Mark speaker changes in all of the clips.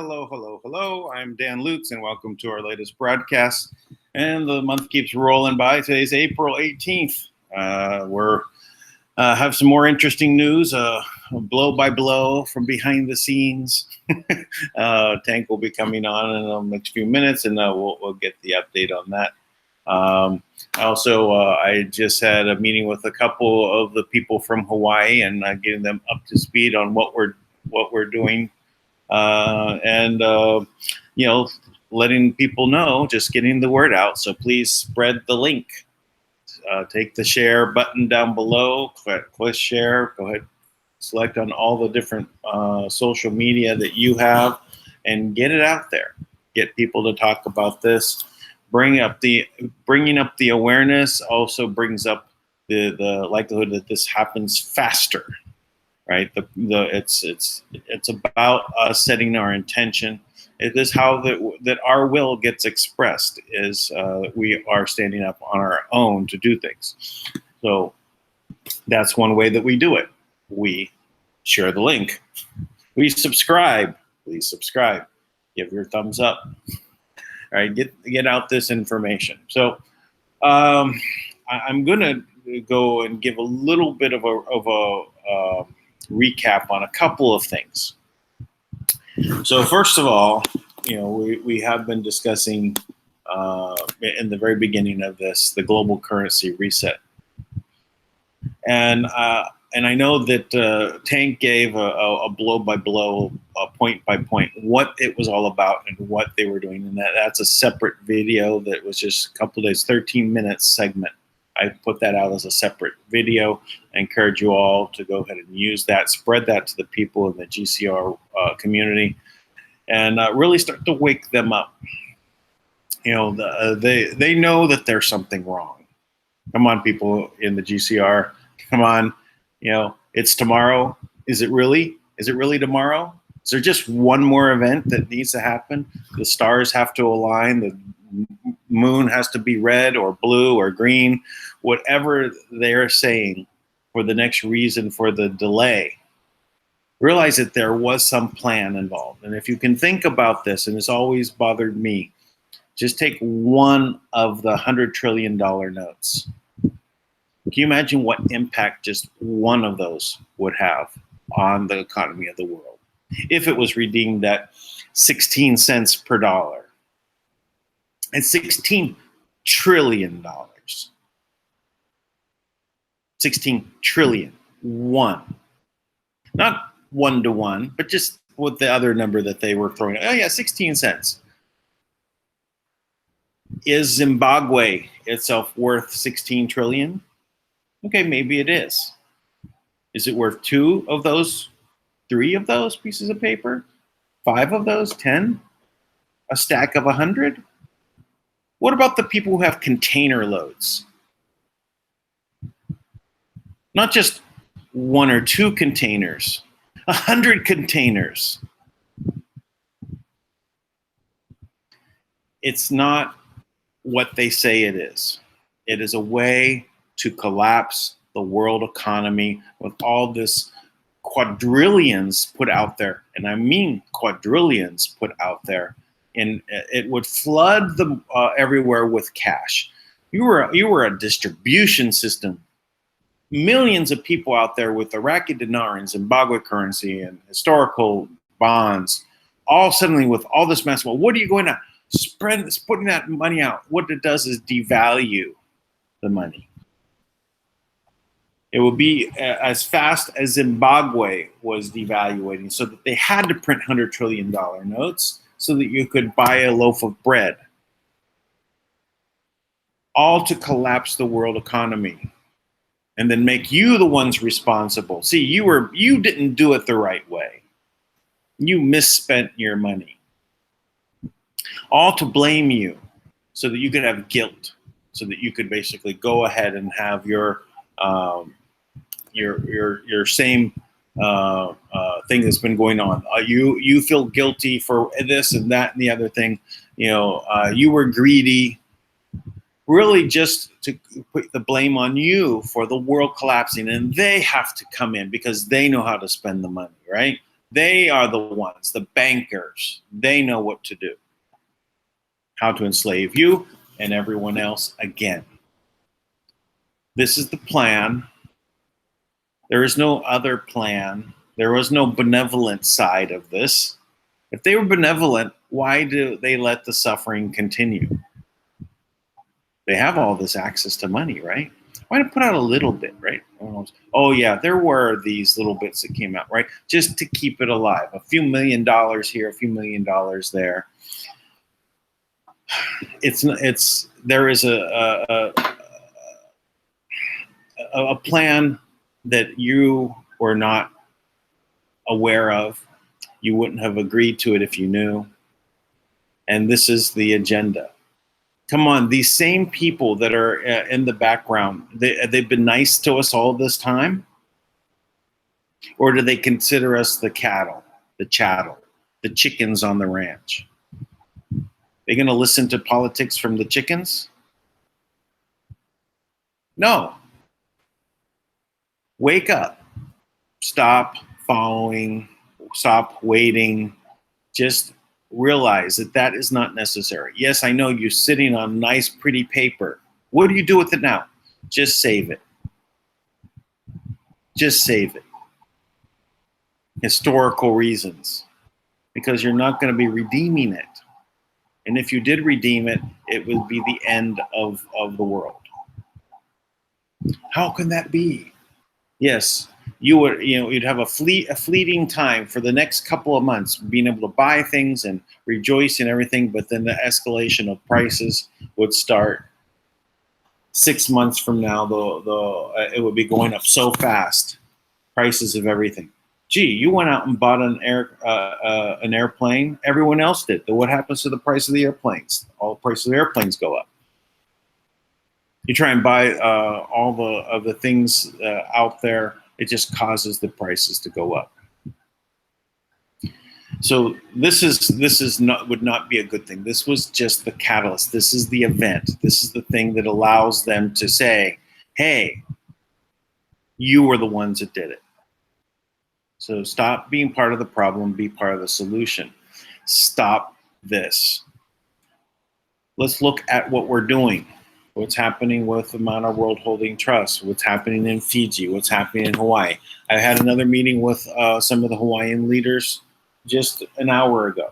Speaker 1: Hello, hello, hello. I'm Dan Lutz, and welcome to our latest broadcast. And the month keeps rolling by. Today's April 18th. We're have some more interesting news, blow by blow from behind the scenes. Tank will be coming on in the next few minutes, and we'll get the update on that. I just had a meeting with a couple of the people from Hawaii, and getting them up to speed on what we're doing, letting people know, just getting the word out. So please spread the link. Take the share button down below, click share, go ahead, select on all the different social media that you have, and get it out there. Get people to talk about this. Bringing up the awareness also brings up the likelihood that this happens faster, right? It's about us setting our intention. It is how that our will gets expressed, is we are standing up on our own to do things. So that's one way that we do it. We share the link. We subscribe. Please subscribe. Give your thumbs up. All right, get out this information. So I'm going to go and give a little bit of a recap on a couple of things. So first of all, we have been discussing in the very beginning of this, the global currency reset. And I know that Tank gave a blow-by-blow, point-by-point, what it was all about and what they were doing. And that's a separate video that was just a couple of days, 13-minute segment. I put that out as a separate video. I encourage you all to go ahead and use that, spread that to the people in the GCR community, and really start to wake them up. They know that there's something wrong. Come on, people in the GCR. Come on. It's tomorrow. Is it really? Is it really tomorrow? Is there just one more event that needs to happen? The stars have to align. The moon has to be red or blue or green, whatever they're saying for the next reason for the delay. Realize that there was some plan involved. And if you can think about this, and it's always bothered me, just take one of the $100 trillion notes. Can you imagine what impact just one of those would have on the economy of the world if it was redeemed at 16 cents per dollar? It's $16 trillion. 16 trillion. One. Not one-to-one, but just with the other number that they were throwing. Oh yeah, 16 cents. Is Zimbabwe itself worth 16 trillion? Okay, maybe it is. Is it worth 2 of those, 3 of those pieces of paper? 5 of those, 10? A stack of 100? What about the people who have container loads? Not just 1 or 2 containers, 100 containers. It's not what they say it is. It is a way to collapse the world economy with all this quadrillions put out there. And I mean quadrillions put out there. And it would flood them everywhere with cash. You were a distribution system. Millions of people out there with Iraqi dinar and Zimbabwe currency and historical bonds, all suddenly with all this mass. Well, what are you going to spread? Putting that money out. What it does is devalue the money. It would be as fast as Zimbabwe was devaluating, so that they had to print $100 trillion notes so that you could buy a loaf of bread. All to collapse the world economy and then make you the ones responsible. See, you didn't do it the right way. You misspent your money. All to blame you so that you could have guilt, so that you could basically go ahead and have your same thing that's been going on. You feel guilty for this and that and the other thing. You were greedy. Really just to put the blame on you for the world collapsing, and they have to come in because they know how to spend the money, right? They are the ones, the bankers. They know what to do, how to enslave you and everyone else again. This is the plan. There is no other plan. There was no benevolent side of this. If they were benevolent, why do they let the suffering continue? They have all this access to money, right? Why not put out a little bit, right? Oh yeah, there were these little bits that came out, right? Just to keep it alive. A few $1 million here, a few $1 million there. There is a plan that you were not aware of. You wouldn't have agreed to it if you knew. And this is the agenda. Come on, these same people that are in the background, they've been nice to us all this time? Or do they consider us the cattle, the chattel, the chickens on the ranch? They going to listen to politics from the chickens? No. Wake up. Stop following. Stop waiting. Just realize that that is not necessary. Yes, I know you're sitting on nice, pretty paper. What do you do with it now? Just save it. Just save it. Historical reasons. Because you're not going to be redeeming it. And if you did redeem it, it would be the end of the world. How can that be? Yes, you'd have a fleeting time for the next couple of months, being able to buy things and rejoice in everything, but then the escalation of prices would start. 6 months from now, it would be going up so fast. Prices of everything. Gee, you went out and bought an airplane. Everyone else did. What happens to the price of the airplanes? All the prices of the airplanes go up. You try and buy all of the things out there, it just causes the prices to go up. So this would not be a good thing. This was just the catalyst. This is the event. This is the thing that allows them to say, hey, you were the ones that did it. So stop being part of the problem, be part of the solution. Stop this. Let's look at what we're doing. What's happening with the Manna World Holding Trust, what's happening in Fiji, what's happening in Hawaii. I had another meeting with some of the Hawaiian leaders just an hour ago.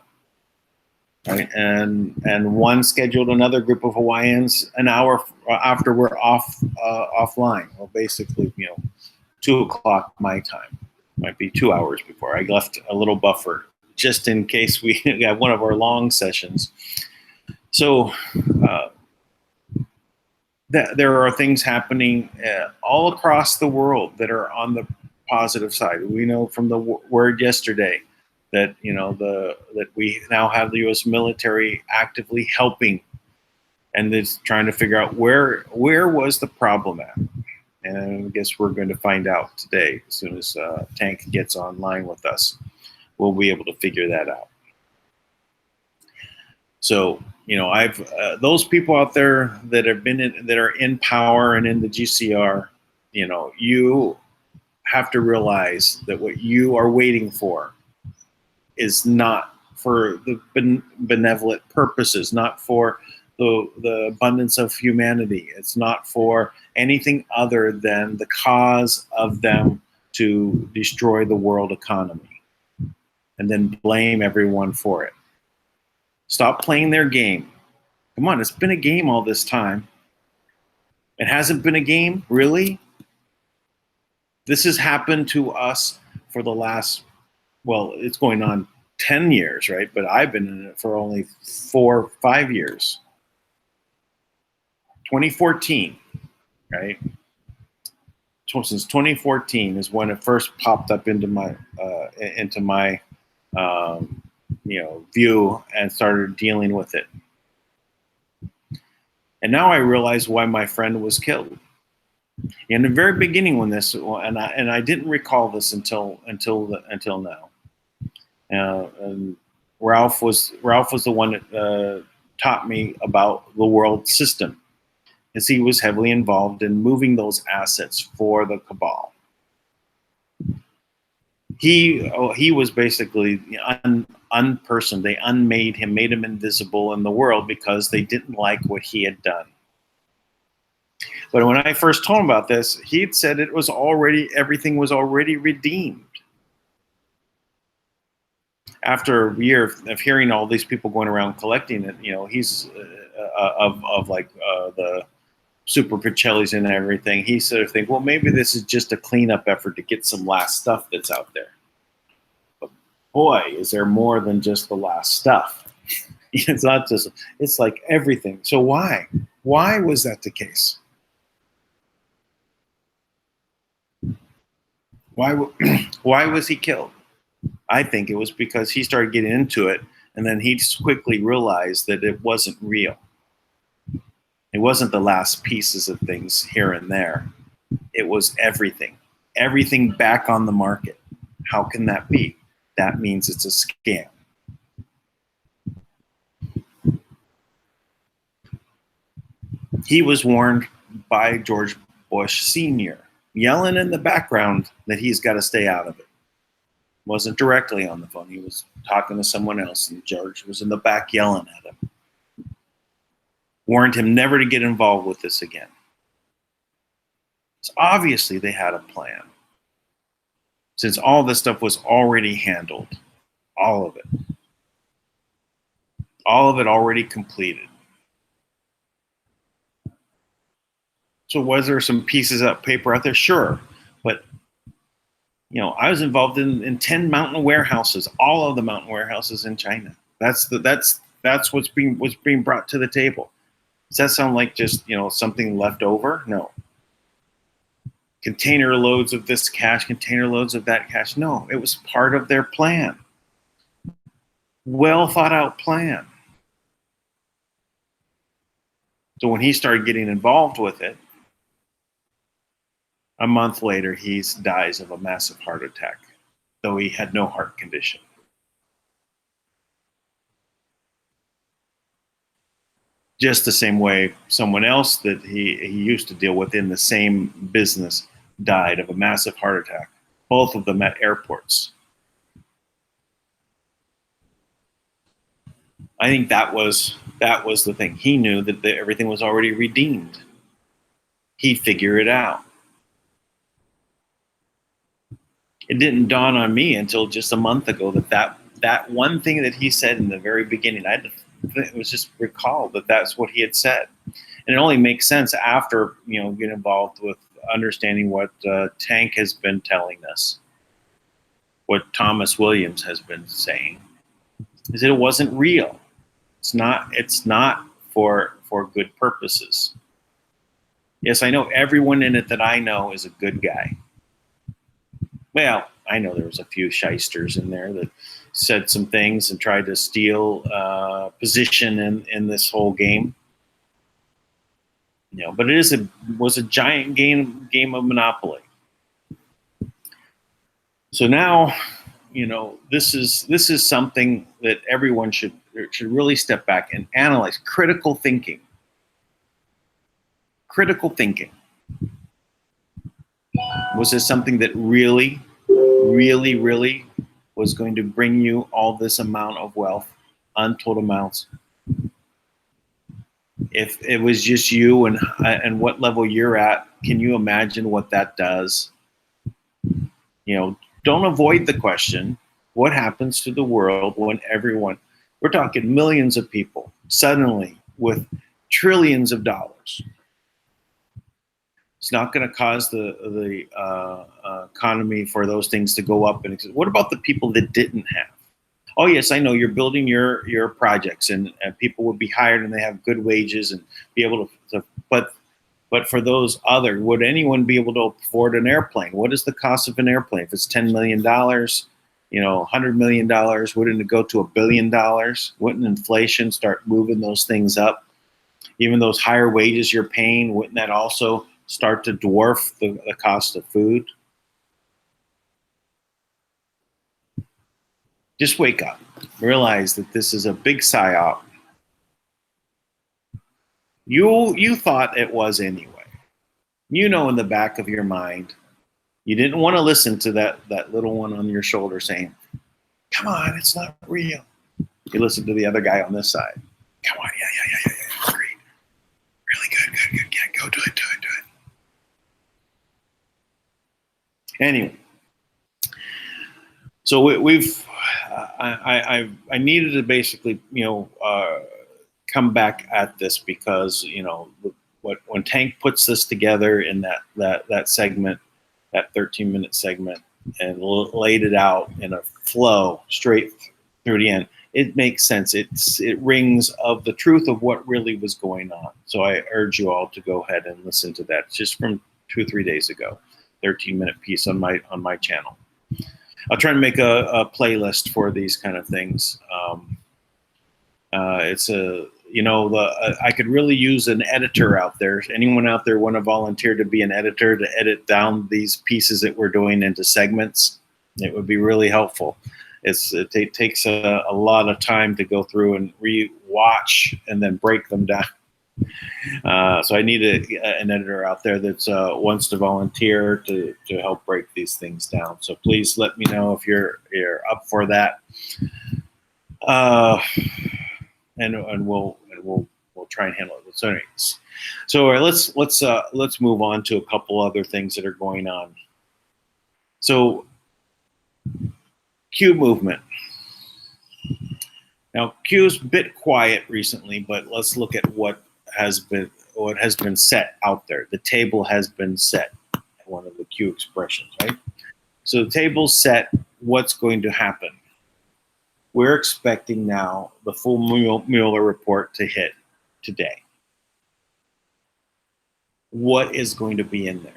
Speaker 1: Right? And one scheduled another group of Hawaiians an hour after we're offline. Well, basically, 2 o'clock my time. Might be 2 hours before. I left a little buffer just in case we have one of our long sessions. So there are things happening all across the world that are on the positive side. We know from the word yesterday that that we now have the U.S. military actively helping, and it's trying to figure out where was the problem at. And I guess we're going to find out today. As soon as Tank gets online with us, we'll be able to figure that out. So, I've those people out there that are in power and in the GCR, you have to realize that what you are waiting for is not for the benevolent purposes, not for the abundance of humanity. It's not for anything other than the cause of them to destroy the world economy and then blame everyone for it. Stop playing their game. Come on, it's been a game all this time. It hasn't been a game, really? This has happened to us for the last, it's going on 10 years, right? But I've been in it for only 4 or 5 years. 2014, right? Since 2014 is when it first popped up into my view and started dealing with it. And now I realize why my friend was killed. In the very beginning, when this, and I didn't recall this until now. And Ralph was the one that taught me about the world system, as he was heavily involved in moving those assets for the cabal. he was basically unpersoned. They unmade him, made him invisible in the world because they didn't like what he had done. But when I first told him about this, he'd said everything was already redeemed. After a year of hearing all these people going around collecting it, he's of the Super Pacellis and everything, he sort of think, well, maybe this is just a cleanup effort to get some last stuff that's out there. But boy, is there more than just the last stuff. It's not just, it's like everything. So why was that the case? Why was he killed? I think it was because he started getting into it, and then he quickly realized that it wasn't real. It wasn't the last pieces of things here and there. It was everything. Everything back on the market. How can that be? That means it's a scam. He was warned by George Bush Sr., yelling in the background that he's got to stay out of it. Wasn't directly on the phone. He was talking to someone else, and George was in the back yelling at him. Warned him never to get involved with this again. So obviously they had a plan. Since all this stuff was already handled, all of it already completed. So was there some pieces of paper out there? Sure. But I was involved in 10 mountain warehouses, all of the mountain warehouses in China. That's what's being brought to the table. Does that sound like just something left over? No. Container loads of this cash, container loads of that cash. No, it was part of their plan. Well thought out plan. So when he started getting involved with it, a month later, he dies of a massive heart attack, though he had no heart condition. Just the same way someone else that he used to deal with in the same business died of a massive heart attack, both of them at airports. I think that was the thing. He knew that everything was already redeemed. He'd figure it out. It didn't dawn on me until just a month ago that one thing that he said in the very beginning, it was just recalled that that's what he had said. And it only makes sense after, getting involved with understanding what Tank has been telling us, what Thomas Williams has been saying, is that it wasn't real. It's not for good purposes. Yes, I know everyone in it that I know is a good guy. Well, I know there was a few shysters in there that said some things and tried to steal position in this whole game. But it was a giant game of Monopoly. So now, this is something that everyone should really step back and analyze. Critical thinking. Critical thinking. Was this something that really, really, really was going to bring you all this amount of wealth, untold amounts? If it was just you and what level you're at, can you imagine what that does? Don't avoid the question, what happens to the world when everyone, we're talking millions of people, suddenly with trillions of dollars? It's not going to cause the economy for those things to go up. And what about the people that didn't have? Oh, yes, I know you're building your projects and people would be hired and they have good wages and be able to but for those other, would anyone be able to afford an airplane? What is the cost of an airplane? If it's $10 million, $100 million, wouldn't it go to $1 billion? Wouldn't inflation start moving those things up? Even those higher wages you're paying, wouldn't that also start to dwarf the cost of food? Just wake up. Realize that this is a big psyop. You thought it was anyway. In the back of your mind You didn't want to listen to that little one on your shoulder saying, "Come on, it's not real." You listen to the other guy on this side. "Come on, yeah, great, really good, yeah, go do it." Anyway, so I needed to basically, come back at this because, when Tank puts this together in that segment, that 13-minute segment, and laid it out in a flow straight through the end, it makes sense. It rings of the truth of what really was going on. So I urge you all to go ahead and listen to that. It's just from 2 or 3 days ago, 13-minute piece on my channel. I'll try to make a playlist for these kind of things. I could really use an editor out there. Anyone out there want to volunteer to be an editor to edit down these pieces that we're doing into segments? It would be really helpful. It takes a lot of time to go through and re-watch and then break them down. So I need an editor out there that wants to volunteer to help break these things down. So please let me know if you're up for that. And we'll try and handle it. So anyways, let's move on to a couple other things that are going on. So Q movement. Now Q's a bit quiet recently, but let's look at what has been set out there. The table has been set. One of the Q expressions, right? So the table's set. What's going to happen? We're expecting now the full Mueller report to hit today. What is going to be in there?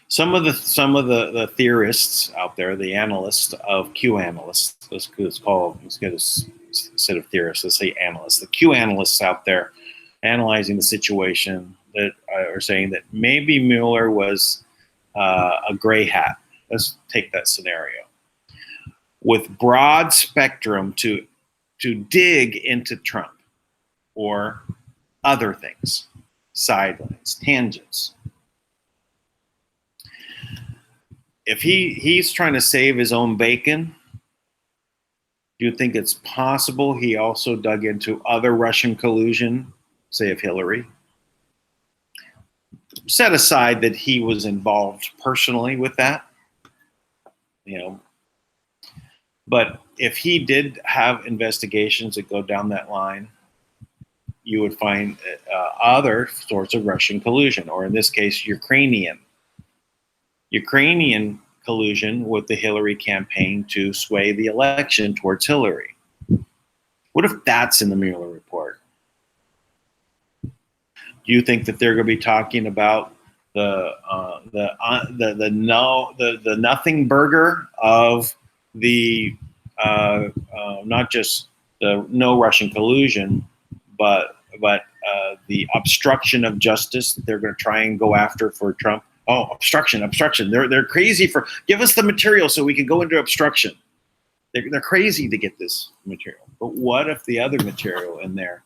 Speaker 1: Some of the theorists out there, the analysts of Q analysts, let's get a set of theorists, let's say analysts. The Q analysts out there analyzing the situation that are saying that maybe Mueller was a gray hat. Let's take that scenario. With broad spectrum to dig into Trump or other things, sidelines, tangents. If he's trying to save his own bacon, do you think it's possible he also dug into other Russian collusion, say of Hillary? Set aside that he was involved personally with that, but if he did have investigations that go down that line, you would find other sorts of Russian collusion, or in this case, Ukrainian collusion with the Hillary campaign to sway the election towards Hillary. What if that's in the Mueller report? Do you think that they're going to be talking about the nothing burger of the not just the no Russian collusion, but the obstruction of justice that they're going to try and go after for Trump? Oh, obstruction. They're crazy for, give us the material so we can go into obstruction. They're crazy to get this material. But what if the other material in there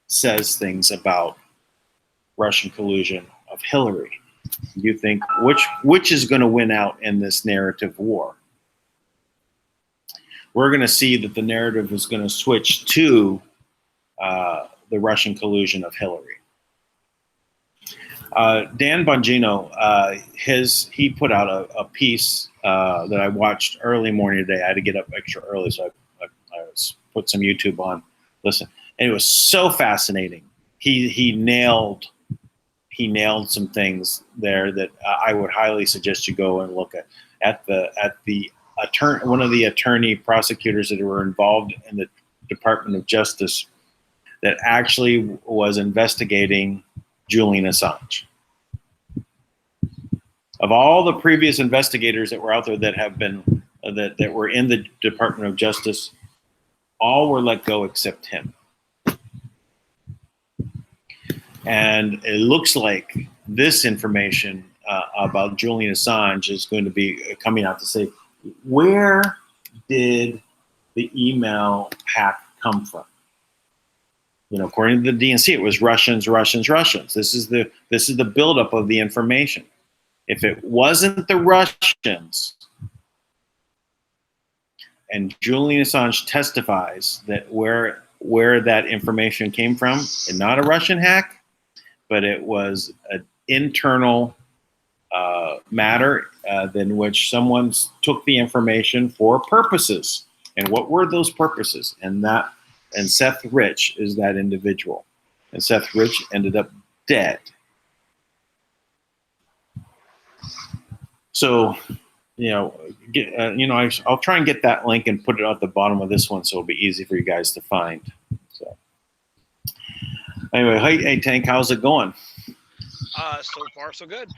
Speaker 1: says things about Russian collusion of Hillary? You think which is going to win out in this narrative war? We're going to see that the narrative is going to switch to the Russian collusion of Hillary. Dan Bongino, he put out a piece that I watched early morning today. I had to get up extra early, so I put some YouTube on. Listen, and it was so fascinating. He nailed some things there that I would highly suggest you go and look at the attorney, one of the attorney prosecutors that were involved in the Department of Justice that actually was investigating Julian Assange. Of all the previous investigators that were out there that have been that were in the Department of Justice, all were let go except him. And it looks like this information about Julian Assange is going to be coming out to say, where did the email hack come from? According to the DNC, it was Russians. This is the buildup of the information. If it wasn't the Russians, and Julian Assange testifies that where that information came from, and not a Russian hack, but it was an internal matter in which someone took the information for purposes. And what were those purposes? And Seth Rich is that individual. And Seth Rich ended up dead. So, I'll try and get that link and put it at the bottom of this one, so it'll be easy for you guys to find. So, anyway, hey Tank, how's it going?
Speaker 2: So far so good.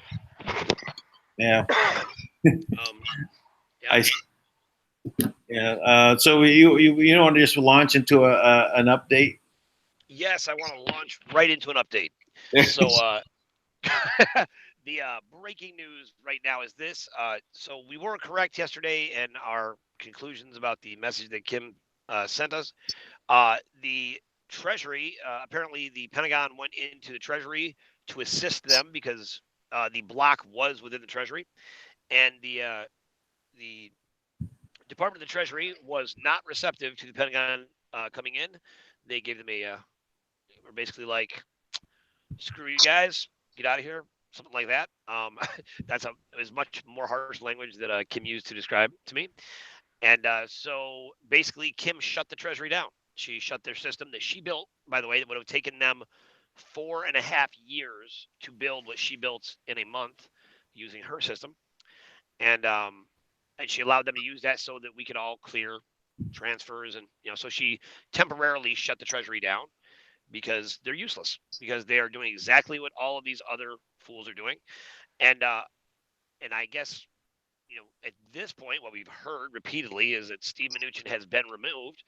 Speaker 1: Yeah.
Speaker 2: Yeah.
Speaker 1: Yeah. So you want to just launch into an update?
Speaker 2: Yes, I want to launch right into an update. So the breaking news right now is this. So we were correct yesterday in our conclusions about the message that Kim sent us. The Treasury, apparently the Pentagon went into the Treasury to assist them because the block was within the Treasury, and the Department of the Treasury was not receptive to the Pentagon coming in. They gave them were basically like, "Screw you guys, get out of here," something like that. It was much more harsh language that Kim used to describe to me. And so basically, Kim shut the Treasury down. She shut their system that she built, by the way, that would have taken them 4.5 years to build what she built in a month using her system. And she allowed them to use that so that we could all clear transfers, and so she temporarily shut the Treasury down because they're useless, because they are doing exactly what all of these other fools are doing. And I guess, at this point, what we've heard repeatedly is that Steve Mnuchin has been removed.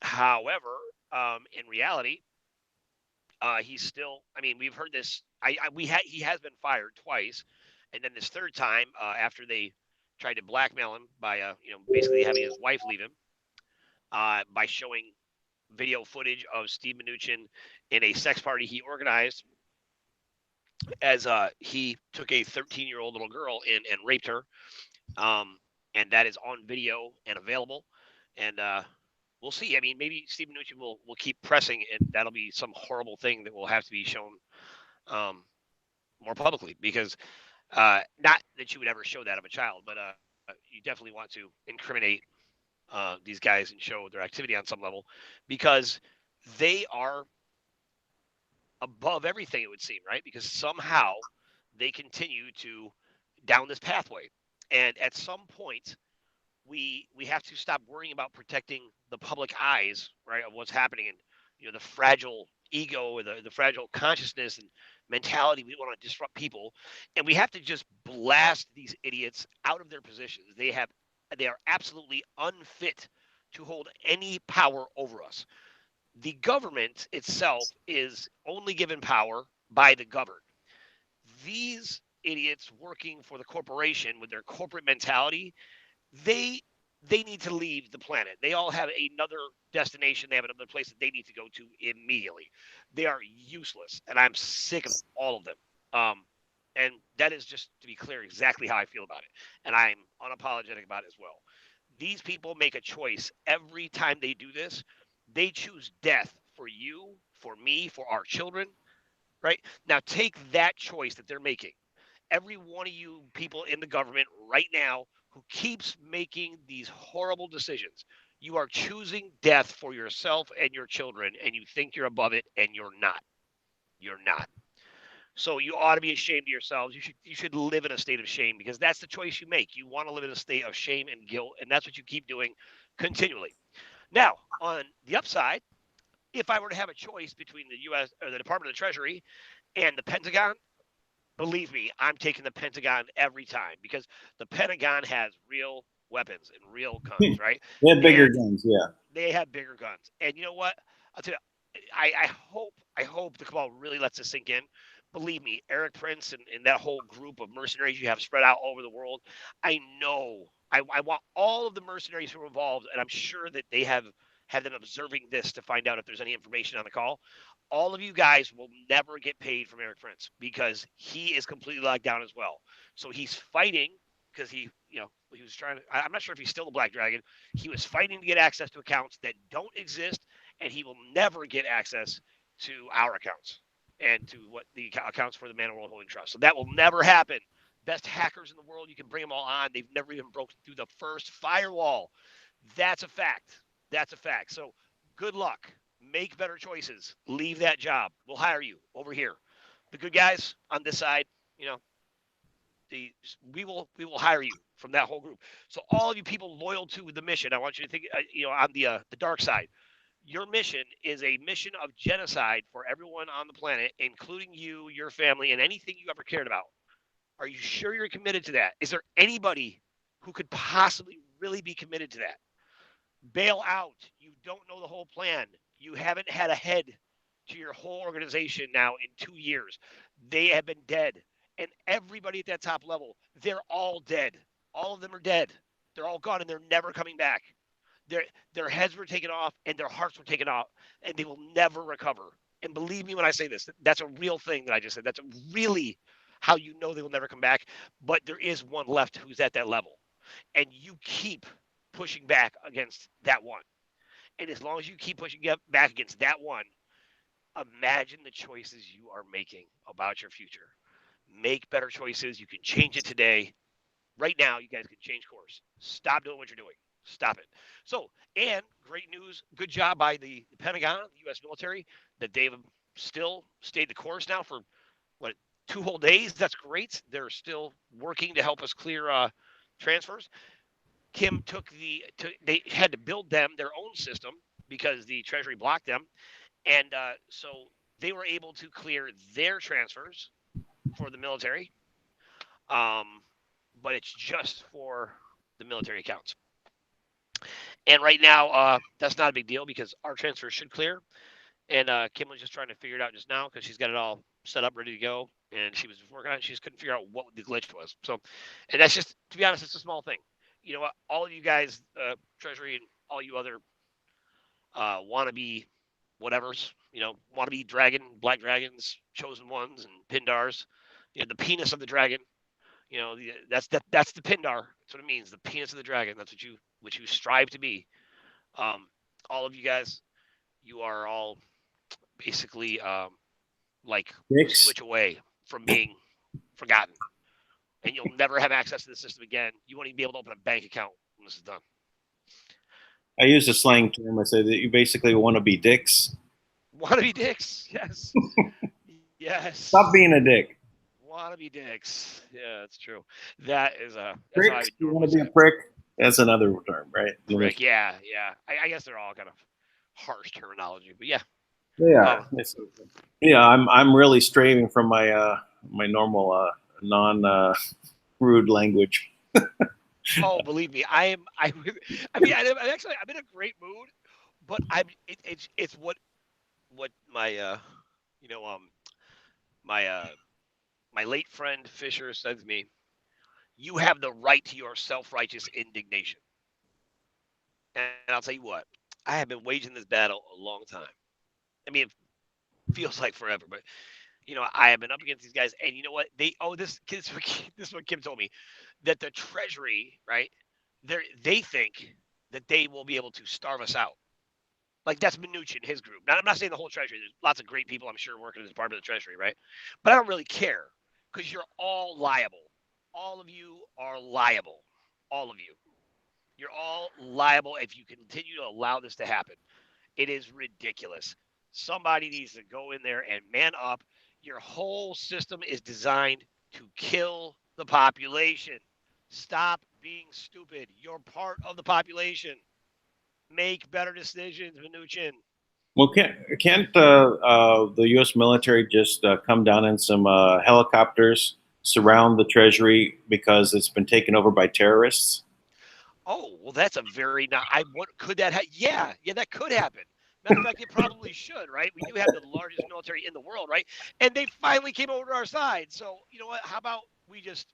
Speaker 2: However, in reality, he's still. I mean, we've heard this. He has been fired twice, and then this third time after they tried to blackmail him by basically having his wife leave him by showing video footage of Steve Mnuchin in a sex party he organized, as he took a 13-year-old little girl in and raped her, and that is on video and available. And we'll see. I mean, maybe Steve Mnuchin will keep pressing, and that'll be some horrible thing that will have to be shown um, more publicly, because not that you would ever show that of a child, but you definitely want to incriminate these guys and show their activity on some level, because they are above everything, it would seem, right? Because somehow they continue to down this pathway. And at some point, we have to stop worrying about protecting the public eyes, right, of what's happening, and the fragile ego, or the fragile consciousness and mentality. We want to disrupt people, and we have to just blast these idiots out of their positions. They are absolutely unfit to hold any power over us. The government itself is only given power by the governed. These idiots working for the corporation with their corporate mentality, they they need to leave the planet. They all have another destination. They have another place that they need to go to immediately. They are useless, and I'm sick of all of them. Um, and that is, just to be clear, exactly how I feel about it, and I'm unapologetic about it as well. These people make a choice every time they do this. They choose death for you, for me, for our children. Right now, take that choice that they're making, every one of you people in the government right now who keeps making these horrible decisions. You are choosing death for yourself and your children, and you think you're above it, and you're not. You're not. So you ought to be ashamed of yourselves. You should live in a state of shame, because that's the choice you make. You want to live in a state of shame and guilt, and that's what you keep doing continually. Now, on the upside, if I were to have a choice between the U.S. or the Department of the Treasury and the Pentagon, believe me, I'm taking the Pentagon every time, because the Pentagon has real weapons and real guns, right?
Speaker 1: They have bigger
Speaker 2: And
Speaker 1: guns, yeah.
Speaker 2: they have bigger guns. And you know what? I'll tell you, I hope the cabal really lets this sink in. Believe me, Eric Prince and that whole group of mercenaries you have spread out all over the world, I know. I want all of the mercenaries who are involved, and I'm sure that they have them observing this to find out if there's any information on the call. all of you guys will never get paid from Eric Prince because he is completely locked down as well. So he's fighting because he was trying to. I'm not sure if he's still the Black Dragon. He was fighting to get access to accounts that don't exist, and he will never get access to our accounts and to what the accounts for the Manna World Holding Trust. So that will never happen. Best hackers in the world, you can bring them all on. They've never even broken through the first firewall. That's a fact. That's a fact. So good luck. Make better choices. Leave that job. We'll hire you over here. The good guys on this side, you know, we will hire you from that whole group. So all of you people loyal to the mission, I want you to think, on the dark side. Your mission is a mission of genocide for everyone on the planet, including you, your family, and anything you ever cared about. Are you sure you're committed to that? Is there anybody who could possibly really be committed to that? Bail out. You don't know the whole plan. You haven't had a head to your whole organization now in 2 years. They have been dead. And everybody at that top level, they're all dead. All of them are dead. They're all gone and they're never coming back. Their heads were taken off and their hearts were taken off, and they will never recover. And believe me when I say this, that's a real thing that I just said. That's really how you know they will never come back. But there is one left who's at that level. And you keep pushing back against that one. And as long as you keep pushing back against that one, imagine the choices you are making about your future. Make better choices. You can change it today. Right now, you guys can change course. Stop doing what you're doing. Stop it. So, and great news. Good job by the Pentagon, the U.S. military, that they've still stayed the course now for, what, 2 whole days. That's great. They're still working to help us clear transfers. Kim they had to build them their own system because the Treasury blocked them. And so they were able to clear their transfers for the military. But it's just for the military accounts. And right now, that's not a big deal because our transfer should clear. And Kim was just trying to figure it out just now because she's got it all set up, ready to go. And she was working on it. She just couldn't figure out what the glitch was. So, and that's just, to be honest, it's a small thing. You know what? All of you guys, Treasury and all you other wannabe whatevers, wannabe dragon, black dragons, chosen ones, and Pindars, the penis of the dragon. That's the Pindar. That's what it means. The penis of the dragon. That's what you strive to be. All of you guys, you are all basically like
Speaker 1: Dicks.
Speaker 2: switch away from being forgotten, and you'll never have access to the system again. You won't even be able to open a bank account when this is done.
Speaker 1: I use a slang term. I say that you basically want to be dicks.
Speaker 2: Want to be dicks? Yes. Yes.
Speaker 1: Stop being a dick.
Speaker 2: Want to be dicks? Yeah, that's true. That is
Speaker 1: Pricks. You want to be a prick? That's another term, right?
Speaker 2: Prick. Yeah. I guess they're all kind of harsh terminology, but yeah.
Speaker 1: Yeah. I'm really straying from my my normal non rude language.
Speaker 2: Oh, believe me, I'm in a great mood, but it's what my my late friend Fisher said to me. You have the right to your self-righteous indignation. And I'll tell you what, I have been waging this battle a long time. I mean, it feels like forever, but I have been up against these guys, and you know what? This is what Kim told me, that the Treasury, right? They think that they will be able to starve us out. Like that's Mnuchin, his group. Now I'm not saying the whole Treasury. There's lots of great people, I'm sure, working in the Department of the Treasury, right? But I don't really care because you're all liable. All of you are liable. All of you. You're all liable if you continue to allow this to happen. It is ridiculous. Somebody needs to go in there and man up. Your whole system is designed to kill the population. Stop being stupid. You're part of the population. Make better decisions, Mnuchin.
Speaker 1: Well, can't the U.S. military just come down in some helicopters, surround the Treasury because it's been taken over by terrorists?
Speaker 2: Oh, well, that's a very not. Could that? Yeah, that could happen. Matter of fact, it probably should, right? We do have the largest military in the world, right? And they finally came over to our side. So you know what? How about we just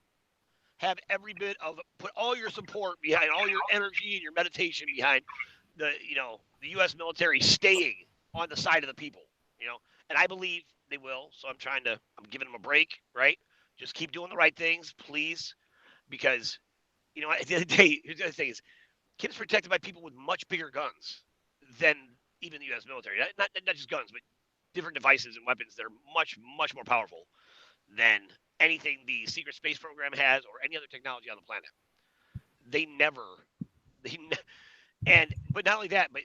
Speaker 2: have every bit of put all your support behind, all your energy and your meditation behind the U.S. military staying on the side of the people, and I believe they will. So I'm giving them a break, right? Just keep doing the right things, please, because at the end of the day, here's the other thing: is Kim's protected by people with much bigger guns than even the U.S. military. Not just guns, but different devices and weapons that are much, much more powerful than anything the secret space program has or any other technology on the planet. They never, they, but not only that, but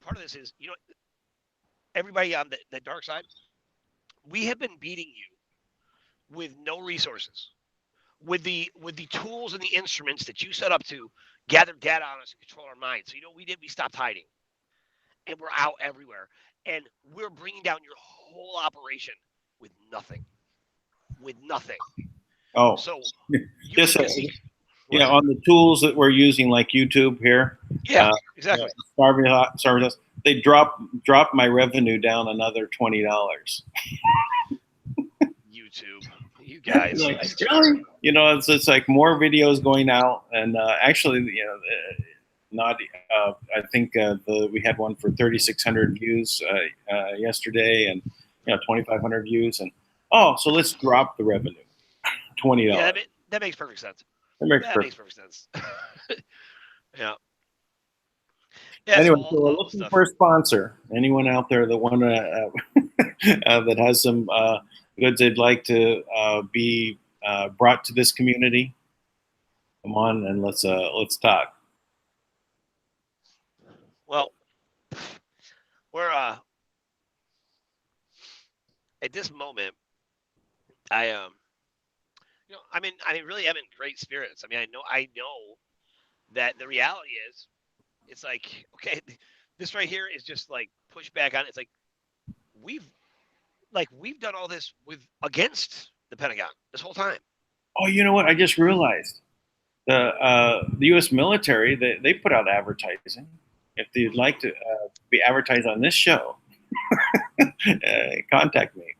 Speaker 2: part of this is, everybody on the dark side, we have been beating you with no resources, with the tools and the instruments that you set up to gather data on us and control our minds. So we did. We stopped hiding, and we're out everywhere, and we're bringing down your whole operation with nothing, with nothing.
Speaker 1: Oh,
Speaker 2: So you
Speaker 1: just
Speaker 2: can see.
Speaker 1: on the tools that we're using, like YouTube here.
Speaker 2: Yeah, exactly.
Speaker 1: Starbucks, they dropped my revenue down another $20.
Speaker 2: YouTube, you guys.
Speaker 1: Like, really? It's like more videos going out, and actually, not. I think we had one for 3,600 views yesterday, and 2,500 views, and so let's drop the revenue, $20.
Speaker 2: Yeah, that makes perfect sense.
Speaker 1: That makes
Speaker 2: perfect sense. Yeah. Yeah.
Speaker 1: Anyway,
Speaker 2: So
Speaker 1: so we're
Speaker 2: all
Speaker 1: looking
Speaker 2: stuff.
Speaker 1: for a sponsor. Anyone out there that want to that has some goods they'd like to be brought to this community? Come on and let's talk.
Speaker 2: Well, we're at this moment. I really am in great spirits. I know that the reality is, it's like, okay, this right here is just like pushback on. It's like we've we've done all this against the Pentagon this whole time.
Speaker 1: Oh, you know what? I just realized the U.S. military they put out advertising. If you'd like to be advertised on this show, contact me.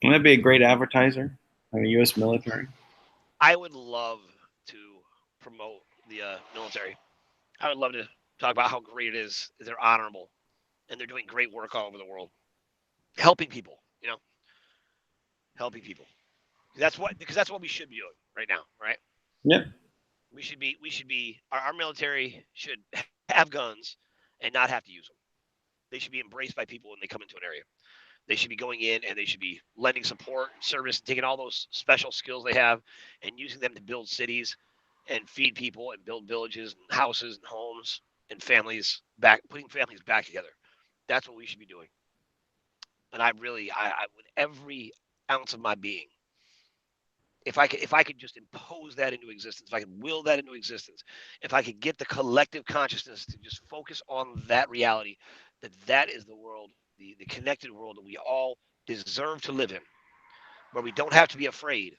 Speaker 1: Wouldn't that be a great advertiser on the U.S. military?
Speaker 2: I would love to promote the military. I would love to talk about how great it is. They're honorable and they're doing great work all over the world, helping people. Helping people. Because that's what we should be doing right now, right?
Speaker 1: Yep.
Speaker 2: Our military should have guns and not have to use them. They should be embraced by people when they come into an area. They should be going in and they should be lending support, service, taking all those special skills they have and using them to build cities and feed people and build villages and houses and homes and putting families back together. That's what we should be doing. And I with every ounce of my being, if I could just impose that into existence, if I could will that into existence, if I could get the collective consciousness to just focus on that reality, that is the world, the connected world that we all deserve to live in, where we don't have to be afraid,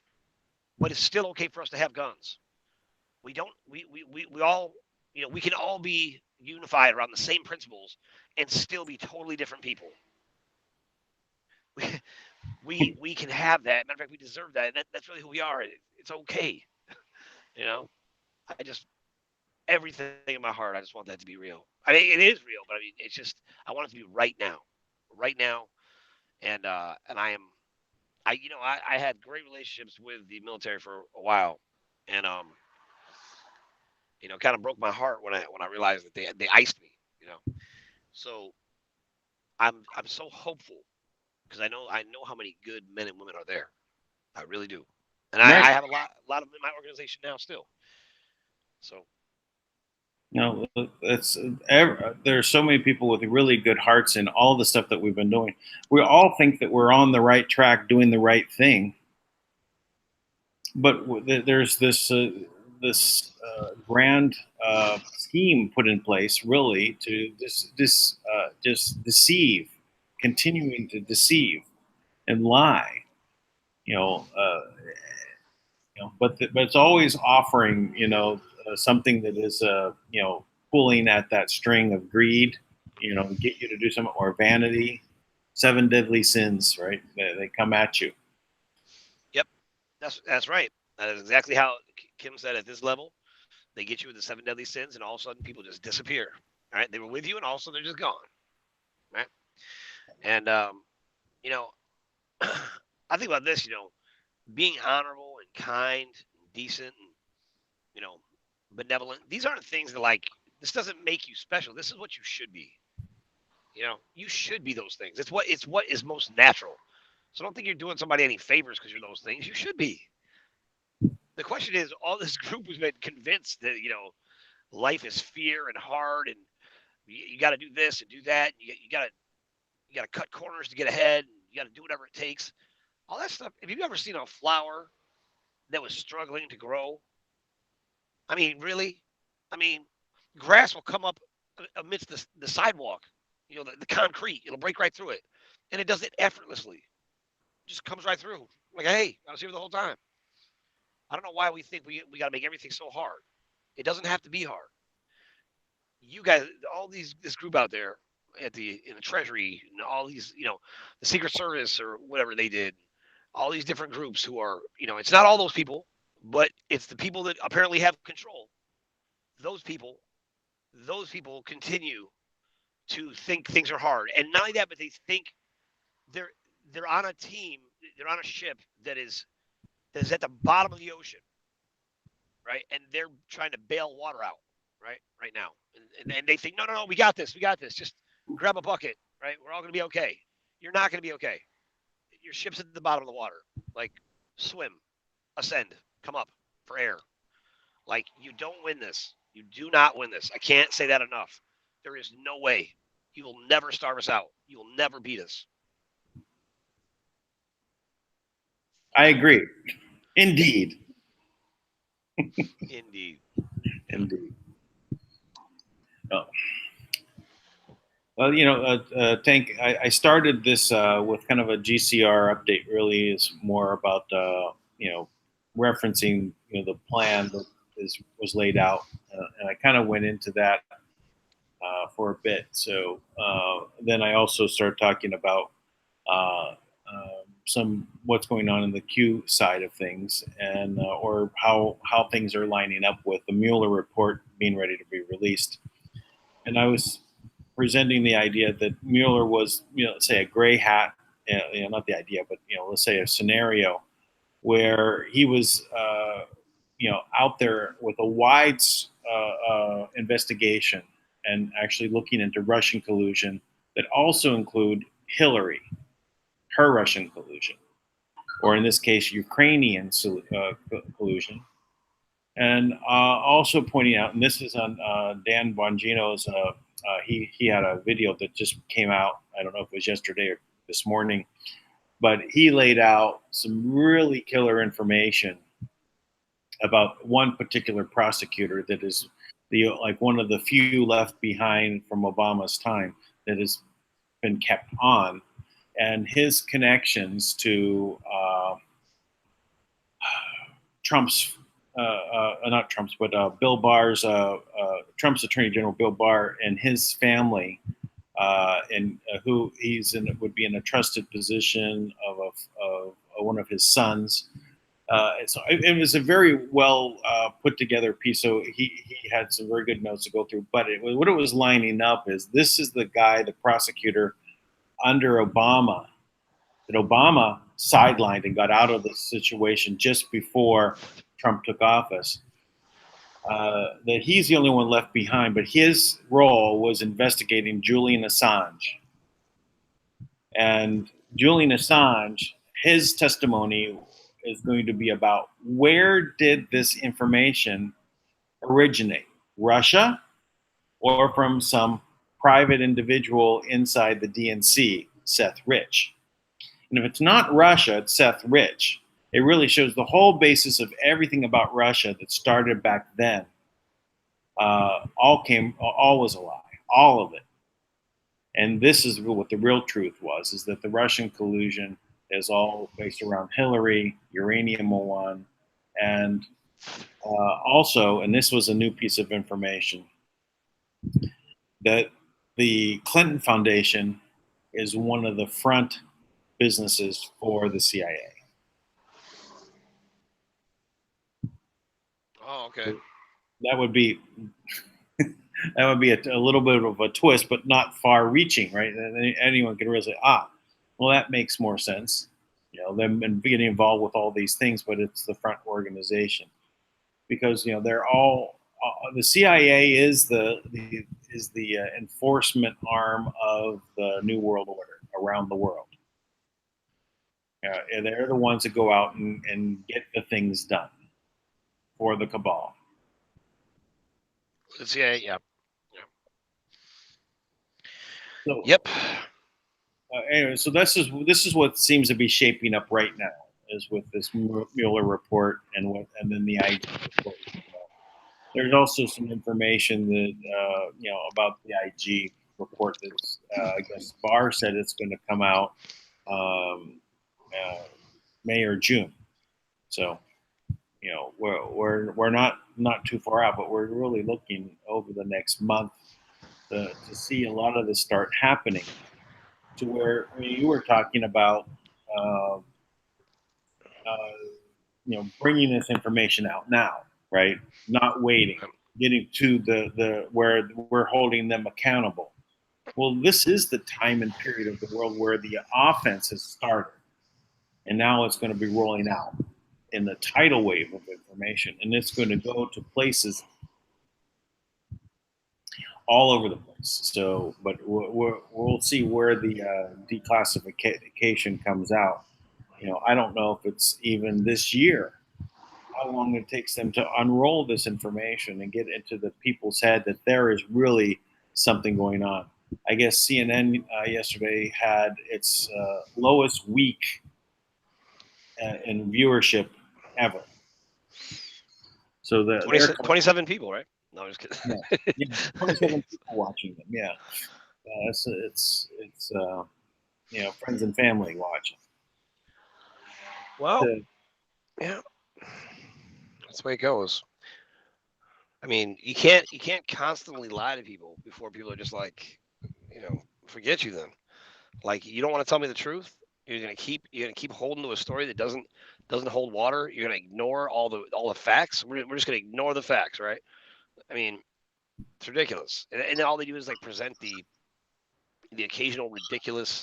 Speaker 2: but it's still okay for us to have guns. We don't we all we can all be unified around the same principles and still be totally different people. We we can have that. Matter of fact, we deserve that. And that's really who we are. It's okay. You know, I just everything in my heart. I just want that to be real. I mean, it is real, but I mean, it's just I want it to be right now. And I had great relationships with the military for a while, and kind of broke my heart when I realized that they iced me. You know, so I'm so hopeful because I know how many good men and women are there. I really do, and
Speaker 1: Right.
Speaker 2: I have a lot of them in my organization now still. So
Speaker 1: No, there's so many people with really good hearts in all the stuff that we've been doing. We all think that we're on the right track, doing the right thing, but there's this grand scheme put in place, really, to just deceive, continuing to deceive and lie. You know, but it's always offering something that is pulling at that string of greed, get you to do something, or vanity. Seven deadly sins, right? They come at you.
Speaker 2: yep, that's right. That is exactly how Kim said. At this level, they get you with the seven deadly sins, and all of a sudden people just disappear. All right, they were with you, and all of a sudden they're just gone. Right. And you know, I think about this. You know, being honorable and kind, and decent, and you know, benevolent. These aren't things that like. This doesn't make you special. This is what you should be. You know, you should be those things. It's what is most natural. So don't think you're doing somebody any favors because you're those things. You should be. The question is, all this group has been convinced that life is fear and hard, and you got to do this and do that. And you got to cut corners to get ahead. And you got to do whatever it takes. All that stuff. If you've ever seen a flower that was struggling to grow, I mean, really, I mean, grass will come up amidst the sidewalk, the concrete. It'll break right through it, and it does it effortlessly. Just comes right through. Like, hey, I was here the whole time. I don't know why we think we got to make everything so hard. It doesn't have to be hard. You guys, all this group out there in the Treasury, and all these, the Secret Service or whatever they did, all these different groups who are, it's not all those people, but it's the people that apparently have control. Those people, those people continue to think things are hard, and not only that, but they think they're they're on a team, they're on a ship that is at the bottom of the ocean, right? And they're trying to bail water out, right now, and they think, no, no, no, we got this. Just grab a bucket, right? We're all going to be okay. You're not going to be okay. Your ship's at the bottom of the water. Like, swim, ascend, come up for air. Like, you don't win this. You do not win this. I can't say that enough. There is no way. You will never starve us out. You will never beat us.
Speaker 1: I agree. Indeed.
Speaker 2: Indeed.
Speaker 1: Indeed. Oh. Well, Tank, I started this with kind of a GCR update. Really, is more about referencing the plan that was laid out, and I kind of went into that for a bit. So then I also started talking about some what's going on in the Q side of things, and or how things are lining up with the Mueller report being ready to be released. And I was presenting the idea that Mueller was, let's say a gray hat, not the idea, but let's say a scenario where he was, out there with a wide investigation and actually looking into Russian collusion that also include Hillary, her Russian collusion, or in this case, Ukrainian collusion. And also pointing out, and this is on Dan Bongino's. He had a video that just came out. I don't know if it was yesterday or this morning, but he laid out some really killer information about one particular prosecutor that is one of the few left behind from Obama's time that has been kept on, and his connections to Trump's, not Trump's, but Bill Barr's, Trump's Attorney General Bill Barr and his family, and who would be in a trusted position of one of his sons. So it was a very well put together piece. So he had some very good notes to go through. But what it was lining up is this is the guy, the prosecutor under Obama, that Obama sidelined and got out of the situation just before Trump took office. That he's the only one left behind, but his role was investigating Julian Assange. And Julian Assange, his testimony is going to be about where did this information originate? Russia or from some private individual inside the DNC, Seth Rich? And if it's not Russia, it's Seth Rich. It really shows the whole basis of everything about Russia that started back then. All was a lie, all of it. And this is what the real truth was: is that the Russian collusion is all based around Hillary, Uranium One, and also, and this was a new piece of information, that the Clinton Foundation is one of the front businesses for the CIA.
Speaker 2: Oh, okay.
Speaker 1: That would be That would be a little bit of a twist, but not far-reaching, right? And anyone can really say, well, that makes more sense. Them and getting involved with all these things, but it's the front organization because they're all the CIA is the enforcement arm of the New World Order around the world. And they're the ones that go out and get the things done for the cabal.
Speaker 2: The CIA, yeah.
Speaker 1: So,
Speaker 2: Yep.
Speaker 1: Anyway, so this is what seems to be shaping up right now, is with this Mueller report and then the IG report. There's also some information that about the IG report that's I guess Barr said it's going to come out May or June. So we're not too far out, but we're really looking over the next month to see a lot of this start happening. To where you were talking about, uh, bringing this information out now, right? Not waiting, getting to the where we're holding them accountable. Well, this is the time and period of the world where the offense has started, and now it's going to be rolling out in the tidal wave of information, and it's going to go to places all over the place. So, but we'll see where the declassification comes out. I don't know if it's even this year, how long it takes them to unroll this information and get into the people's head that there is really something going on. I guess CNN yesterday had its lowest week in viewership ever. So
Speaker 2: 27 people, right? No, I'm just kidding.
Speaker 1: Yeah, 27 people watching them. Yeah, it's friends and family watching.
Speaker 2: Well, yeah, that's the way it goes. I mean, you can't constantly lie to people before people are just like, forget you then. Like, you don't want to tell me the truth. You're gonna keep holding to a story that doesn't hold water. You're gonna ignore all the facts. We're just gonna ignore the facts, right? I mean, it's ridiculous. And then all they do is like present the occasional ridiculous,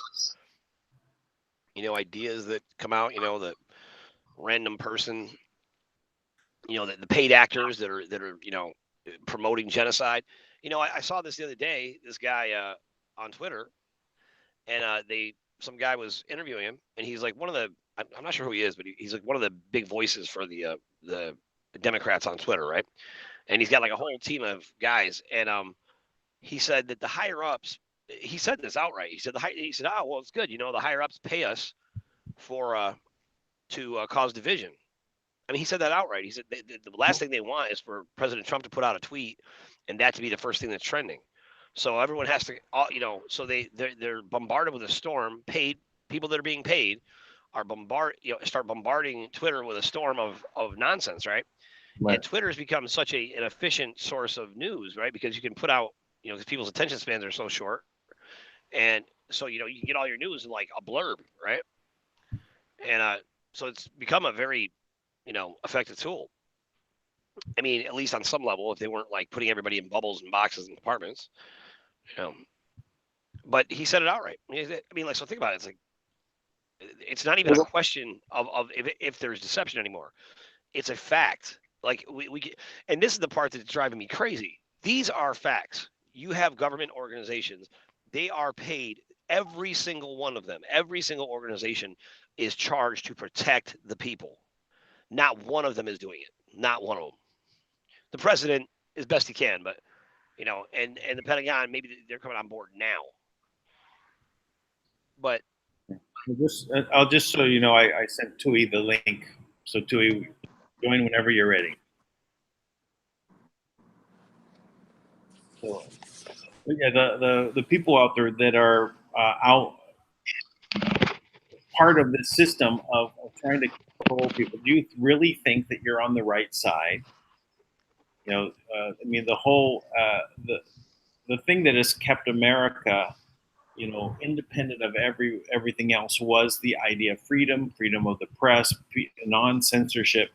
Speaker 2: ideas that come out. The random person, the paid actors that are promoting genocide. I saw this the other day. This guy on Twitter, and some guy was interviewing him, and he's like one of the, I'm not sure who he is, but he's like one of the big voices for the Democrats on Twitter, right? And he's got like a whole team of guys, and he said that the higher ups, he said this outright. He said oh well, it's good, the higher ups pay us for to cause division. I mean, he said that outright. He said the last thing they want is for President Trump to put out a tweet and that to be the first thing that's trending. So everyone has to, so they're bombarded with a storm. Paid people that are being paid are start bombarding Twitter with a storm of nonsense, right? And Twitter has become such an efficient source of news, right? Because you can put out, because people's attention spans are so short, and so you can get all your news in like a blurb, right? And so it's become a very effective tool. I mean, at least on some level, if they weren't like putting everybody in bubbles and boxes and compartments. But he said it outright. I mean, like, so think about it. It's like, it's not even a question of if there's deception anymore. It's a fact. Like we get, and this is the part that's driving me crazy. These are facts. You have government organizations. They are paid. Every single one of them, every single organization is charged to protect the people. Not one of them is doing it. Not one of them. The president, as best he can, but and the Pentagon, maybe they're coming on board now. But
Speaker 1: I'll just so you know, I sent Tui the link. So Tui, join whenever you're ready. So, yeah, the people out there that are out part of the system of trying to control people. Do you really think that you're on the right side? I mean, the whole the thing that has kept America, independent of everything else, was the idea of freedom of the press, non-censorship.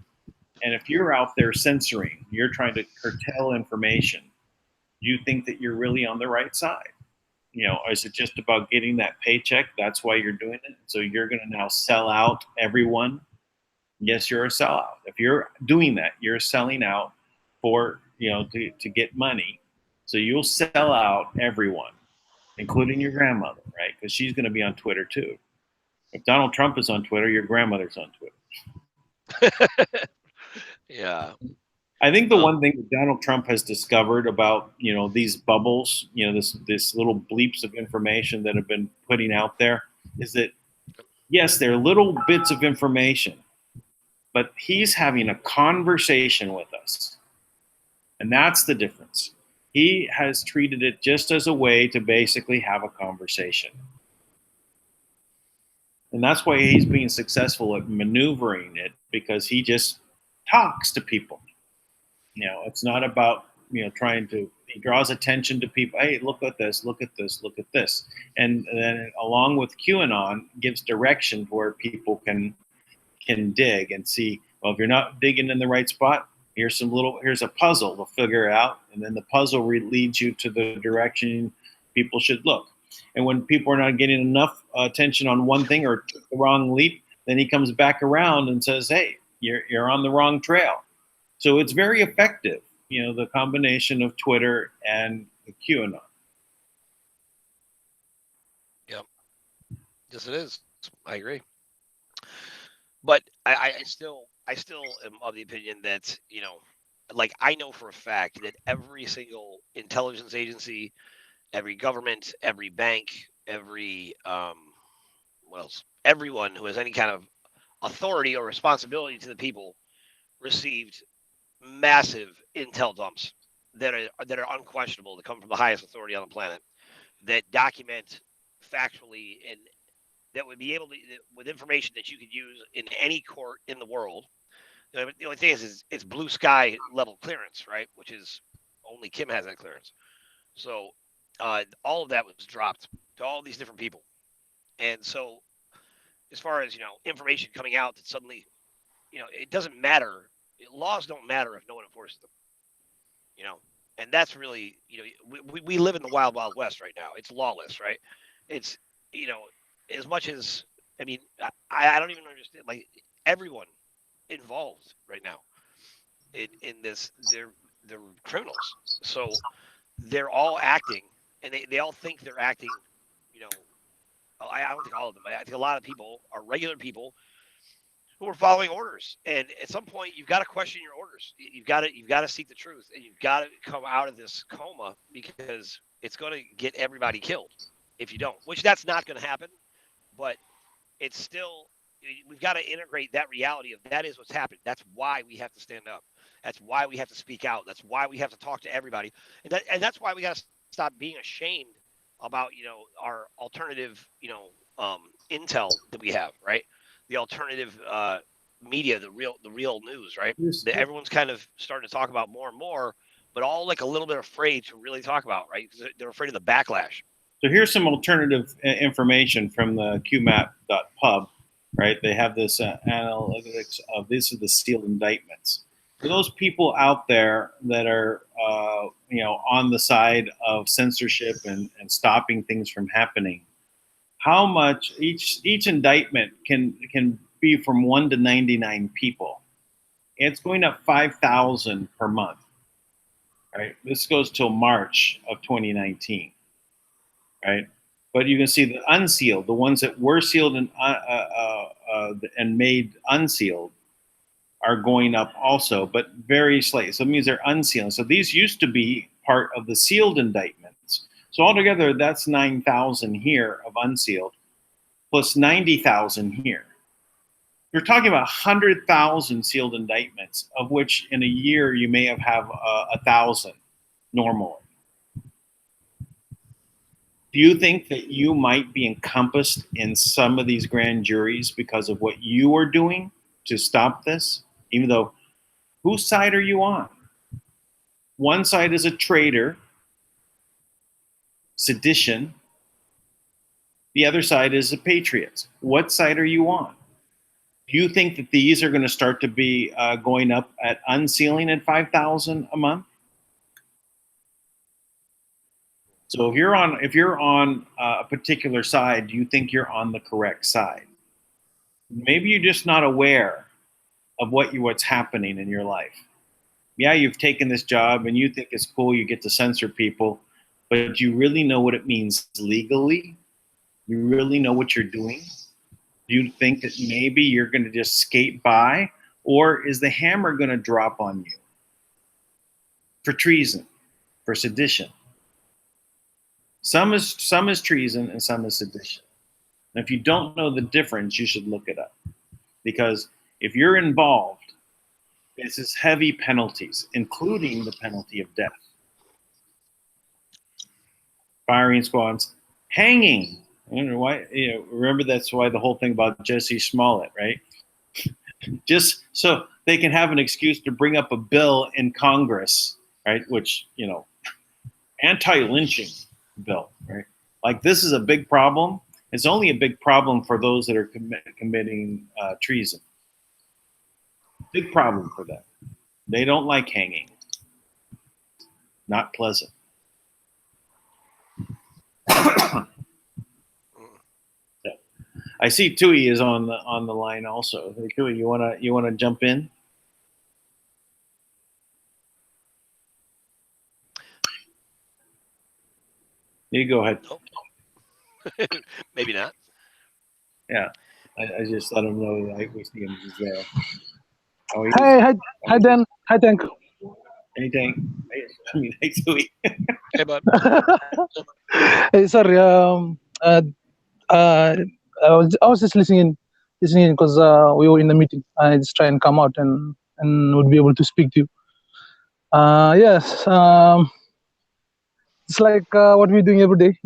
Speaker 1: And if you're out there censoring, you're trying to curtail information, Do you think that you're really on the right side? Or is it just about getting that paycheck? That's why you're doing it. So you're going to now sell out everyone. Yes, you're a sellout. If you're doing that, you're selling out for, to get money. So you'll sell out everyone, including your grandmother, right? Because she's going to be on Twitter too. If Donald Trump is on Twitter, your grandmother's on Twitter.
Speaker 2: Yeah.
Speaker 1: I think the one thing that Donald Trump has discovered about these bubbles, this little bleeps of information that have been putting out there, is that yes, they're little bits of information, but he's having a conversation with us, and that's the difference. He has treated it just as a way to basically have a conversation, and that's why he's being successful at maneuvering it, because he just talks to people. It's not about trying to. He draws attention to people. Hey, look at this! Look at this! Look at this! And then along with QAnon, gives direction where people can dig and see. Well, if you're not digging in the right spot, here's a puzzle to figure out, and then the puzzle leads you to the direction people should look. And when people are not getting enough attention on one thing or took the wrong leap, then he comes back around and says, "Hey, you're on the wrong trail." So it's very effective, the combination of Twitter and the QAnon.
Speaker 2: Yep. Yes, it is. I agree. But I still am of the opinion that, like, I know for a fact that every single intelligence agency, every government, every bank, every what else? Everyone who has any kind of authority or responsibility to the people received massive intel dumps that are unquestionable, that come from the highest authority on the planet, that document factually, and that would be able to, with information that you could use in any court in the world. The only thing is it's blue sky level clearance, right? Which is only Kim has that clearance. So all of that was dropped to all these different people. And so as far as, information coming out that suddenly, it doesn't matter. Laws don't matter if no one enforces them, and that's really, we live in the wild, wild west right now. It's lawless, right? It's, as much as, I mean, I don't even understand, like, everyone involved right now in this, they're criminals. So they're all acting, and they all think they're acting, I don't think all of them, I think a lot of people are regular people who are following orders. And at some point, you've got to question your orders. You've got to seek the truth, and you've got to come out of this coma, because it's going to get everybody killed if you don't. Which that's not going to happen, but it's still, we've got to integrate that reality of that is what's happened. That's why we have to stand up. That's why we have to speak out. That's why we have to talk to everybody, and that's why we got to stop being ashamed about our alternative intel that we have, right? The alternative media, the real news, right? That everyone's kind of starting to talk about more and more, but all like a little bit afraid to really talk about, right? Because they're afraid of the backlash.
Speaker 1: So here's some alternative information from the qmap.pub, right? They have this analytics of these are the sealed indictments. For those people out there that are, on the side of censorship and stopping things from happening, how much each indictment can be from 1 to 99 people. It's going up 5,000 per month, right? This goes till March of 2019, right? But you can see the unsealed, the ones that were sealed and made unsealed, are going up also, but very slightly. So it means they're unsealed. So these used to be part of the sealed indictments. So altogether, that's 9,000 here of unsealed, plus 90,000 here. You're talking about 100,000 sealed indictments, of which in a year you may have 1,000 normally. Do you think that you might be encompassed in some of these grand juries because of what you are doing to stop this? Even though, whose side are you on? One side is a traitor, sedition. The other side is the patriots. What side are you on? Do you think that these are going to start to be going up at unsealing at 5,000 a month? So if you're on a particular side, you think you're on the correct side. Maybe you're just not aware of what's happening in your life. Yeah, you've taken this job and you think it's cool. You get to censor people, but do you really know what it means legally? You really know what you're doing? Do you think that maybe you're going to just skate by, or is the hammer going to drop on you for treason, for sedition? Some is treason and some is sedition. And if you don't know the difference, you should look it up, because if you're involved, this is heavy penalties, including the penalty of death, firing squads, hanging. I don't know why. Remember, that's why the whole thing about Jesse Smollett, right? Just so they can have an excuse to bring up a bill in Congress, right? Which, anti-lynching bill, right? Like, this is a big problem. It's only a big problem for those that are committing treason. Big problem for them. They don't like hanging. Not pleasant. So, I see Tui is on the line also. Hey, Tui, you wanna jump in? You go ahead.
Speaker 2: Nope. Maybe not.
Speaker 1: Yeah, I just let him know that we see him. He's there. Oh, he
Speaker 3: Hey, hi, Dan. Hi, Tank.
Speaker 1: anything? Hey, Tui.
Speaker 2: Hey, bud.
Speaker 3: Hey, sorry. Uh, I was just listening because we were in the meeting. I just try and come out and would be able to speak to you. Yes. It's like what we're doing every day.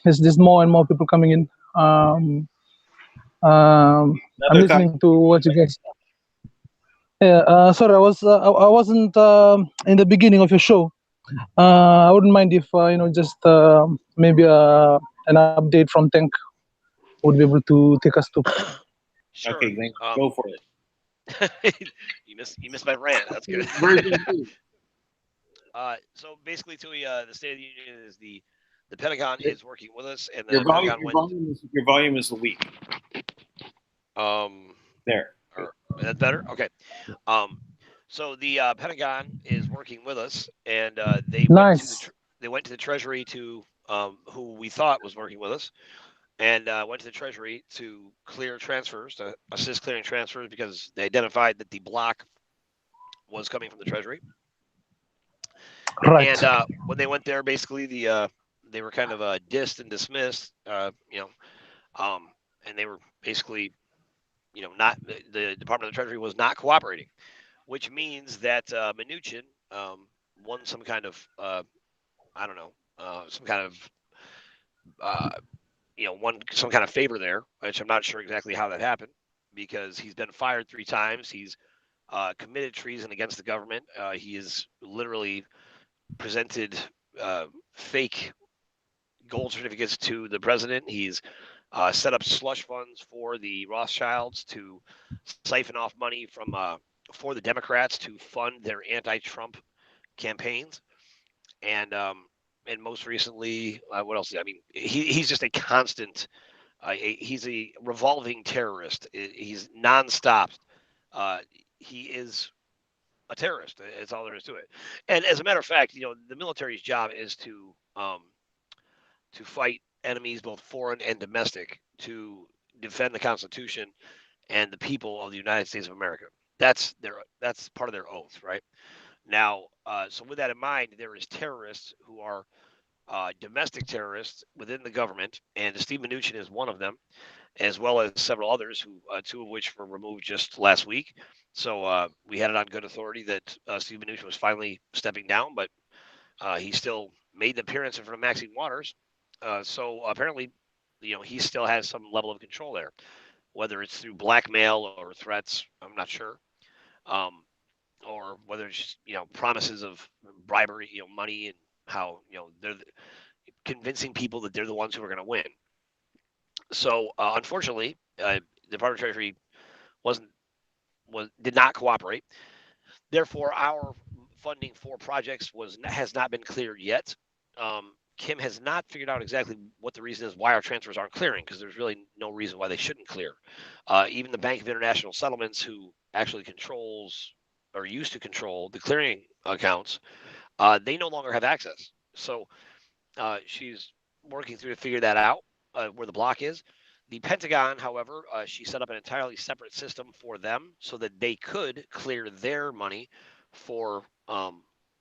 Speaker 3: There's just more and more people coming in. I'm listening to what you guys. Yeah. Sorry, I wasn't in the beginning of your show. I wouldn't mind if just maybe an update from Tank would be able to take us to.
Speaker 2: Sure.
Speaker 1: Okay, thanks. Go for
Speaker 2: it. you missed my rant. That's good. So basically, Tui, the State of the Union is the Pentagon is working with us, and the Pentagon
Speaker 1: your volume is weak. There.
Speaker 2: Is that better? Okay. So the Pentagon is working with us, and they
Speaker 3: Nice.
Speaker 2: went to the Treasury to who we thought was working with us, and went to the Treasury to clear transfers, to assist clearing transfers, because they identified that the block was coming from the Treasury.
Speaker 3: Right.
Speaker 2: And when they went there, basically they were kind of dissed and dismissed, and they were basically, not the Department of the Treasury was not cooperating, which means that Mnuchin won some kind of I don't know, some kind of won some kind of favor there, which I'm not sure exactly how that happened, because he's been fired 3 times. He's committed treason against the government. He is literally presented fake gold certificates to the president. He's set up slush funds for the Rothschilds to siphon off money from for the Democrats to fund their anti-Trump campaigns, and most recently, what else? I mean, he's just a constant. He's a revolving terrorist. He's nonstop. He is a terrorist. It's all there is to it. And as a matter of fact, the military's job is to fight enemies, both foreign and domestic, to defend the Constitution and the people of the United States of America. That's part of their oath, right? Now, so with that in mind, there is terrorists who are domestic terrorists within the government, and Steve Mnuchin is one of them, as well as several others, who 2 of which were removed just last week. So we had it on good authority that Steve Mnuchin was finally stepping down, but he still made an appearance in front of Maxine Waters. So apparently, he still has some level of control there, whether it's through blackmail or threats. I'm not sure. Or whether it's just, promises of bribery, money, and how, they're convincing people that they're the ones who are going to win. So unfortunately, the Department of Treasury did not cooperate. Therefore, our funding for projects has not been cleared yet. Kim has not figured out exactly what the reason is why our transfers aren't clearing, because there's really no reason why they shouldn't clear. Even the Bank of International Settlements, who actually controls or used to control the clearing accounts, they no longer have access. So she's working through to figure that out, where the block is. The Pentagon, however, she set up an entirely separate system for them so that they could clear their money for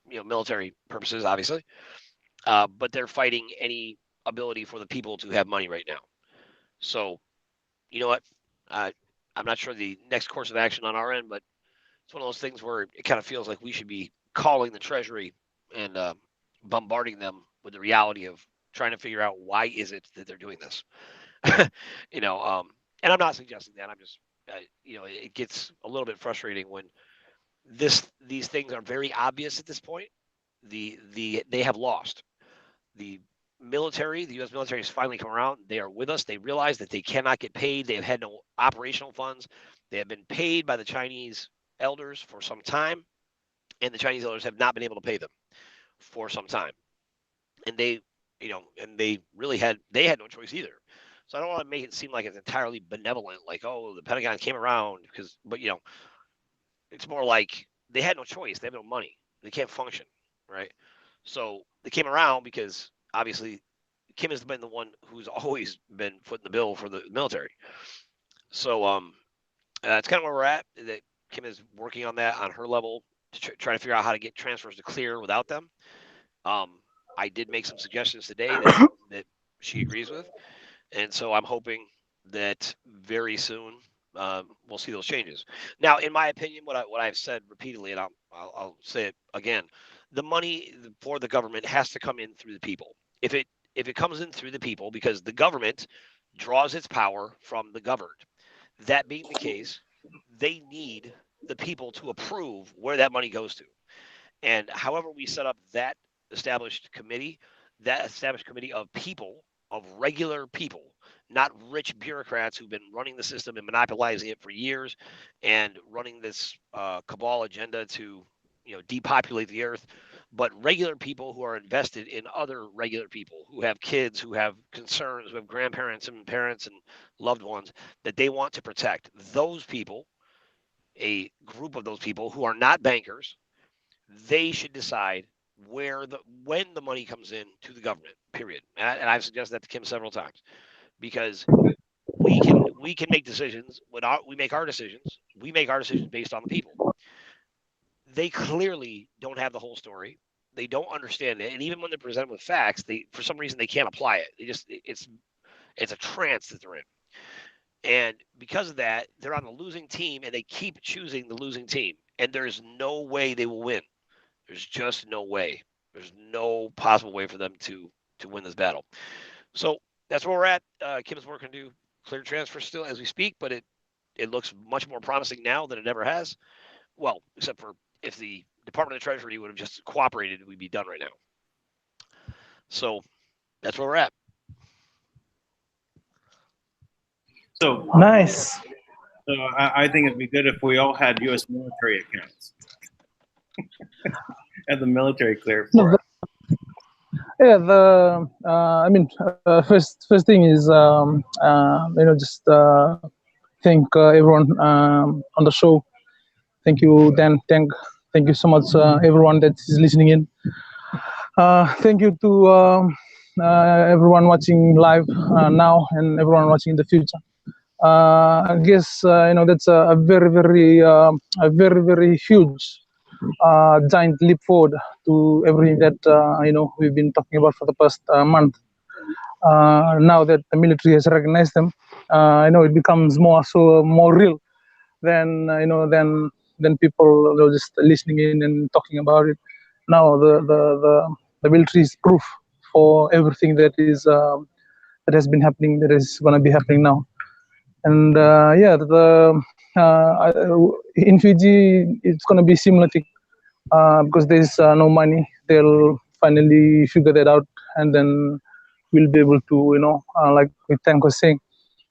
Speaker 2: military purposes, obviously. But they're fighting any ability for the people to have money right now. So, you know what? I'm not sure the next course of action on our end, but it's one of those things where it kind of feels like we should be calling the Treasury and bombarding them with the reality of trying to figure out why is it that they're doing this. And I'm not suggesting that. I'm just, it gets a little bit frustrating when these things are very obvious at this point. They have lost. The military, the U.S. military has finally come around. They are with us. They realize that they cannot get paid. They have had no operational funds. They have been paid by the Chinese elders for some time, and the Chinese elders have not been able to pay them for some time. And they really had no choice either. So I don't want to make it seem like it's entirely benevolent, like, oh, the Pentagon came around but it's more like they had no choice. They have no money. They can't function, right? So they came around because obviously Kim has been the one who's always been footing the bill for the military. So that's kind of where we're at. That Kim is working on that on her level to try to figure out how to get transfers to clear without them. I did make some suggestions today that she agrees with, and so I'm hoping that very soon we'll see those changes. Now, in my opinion, what I've said repeatedly, and I'll say it again, the money for the government has to come in through the people. If it comes in through the people, because the government draws its power from the governed. That being the case, they need the people to approve where that money goes to. And however we set up that established committee of people, of regular people, not rich bureaucrats who've been running the system and monopolizing it for years and running this cabal agenda to depopulate the earth, but regular people who are invested in other regular people who have kids, who have concerns, who have grandparents and parents and loved ones that they want to protect. Those people, a group of those people who are not bankers, they should decide when the money comes in to the government. Period. And I've suggested that to Kim several times, because we can make decisions when we make our decisions. We make our decisions based on the people. They clearly don't have the whole story. They don't understand it, and even when they're presented with facts, for some reason they can't apply it. It's a trance that they're in, and because of that, they're on the losing team, and they keep choosing the losing team. And there's no way they will win. There's just no way. There's no possible way for them to win this battle. So that's where we're at. Kim's working to clear transfer still as we speak, but it looks much more promising now than it ever has. Well, except for if the Department of the Treasury would have just cooperated, we'd be done right now. So that's where we're at.
Speaker 1: So
Speaker 3: Nice.
Speaker 1: So I think it'd be good if we all had U.S. military accounts. Had the military clear for us.
Speaker 3: Yeah, first thing is just thank everyone on the show. Thank you, Dan. Thank you so much, everyone that is listening in. Thank you to everyone watching live now and everyone watching in the future. I guess that's a very, very huge giant leap forward to everything that we've been talking about for the past month. Now that the military has recognized them, it becomes more real than than people just listening in and talking about it. Now the military is proof for everything that has been happening, that is going to be happening now. And in Fiji it's going to be similar thing, because there's no money. They'll finally figure that out, and then we'll be able to, like Tank was saying,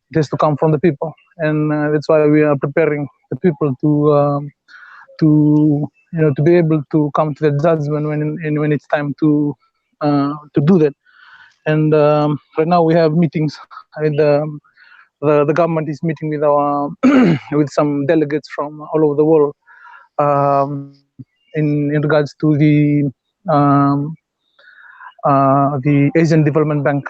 Speaker 3: it has to come from the people, and that's why we are preparing the people to be able to come to the judgment when it's time to do that. And right now we have meetings with the government is meeting with our with some delegates from all over the world in regards to the Asian Development Bank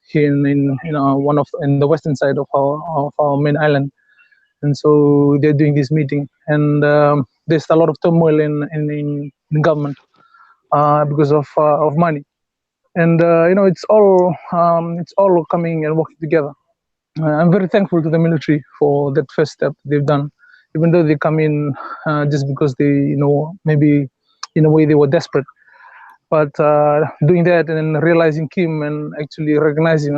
Speaker 3: here in one of in the western side of our main island. And so they're doing this meeting, and there's a lot of turmoil in government because of money. And it's all coming and working together. I'm very thankful to the military for that first step they've done, even though they come in just because they, maybe in a way they were desperate. But doing that and realizing Kim and actually recognizing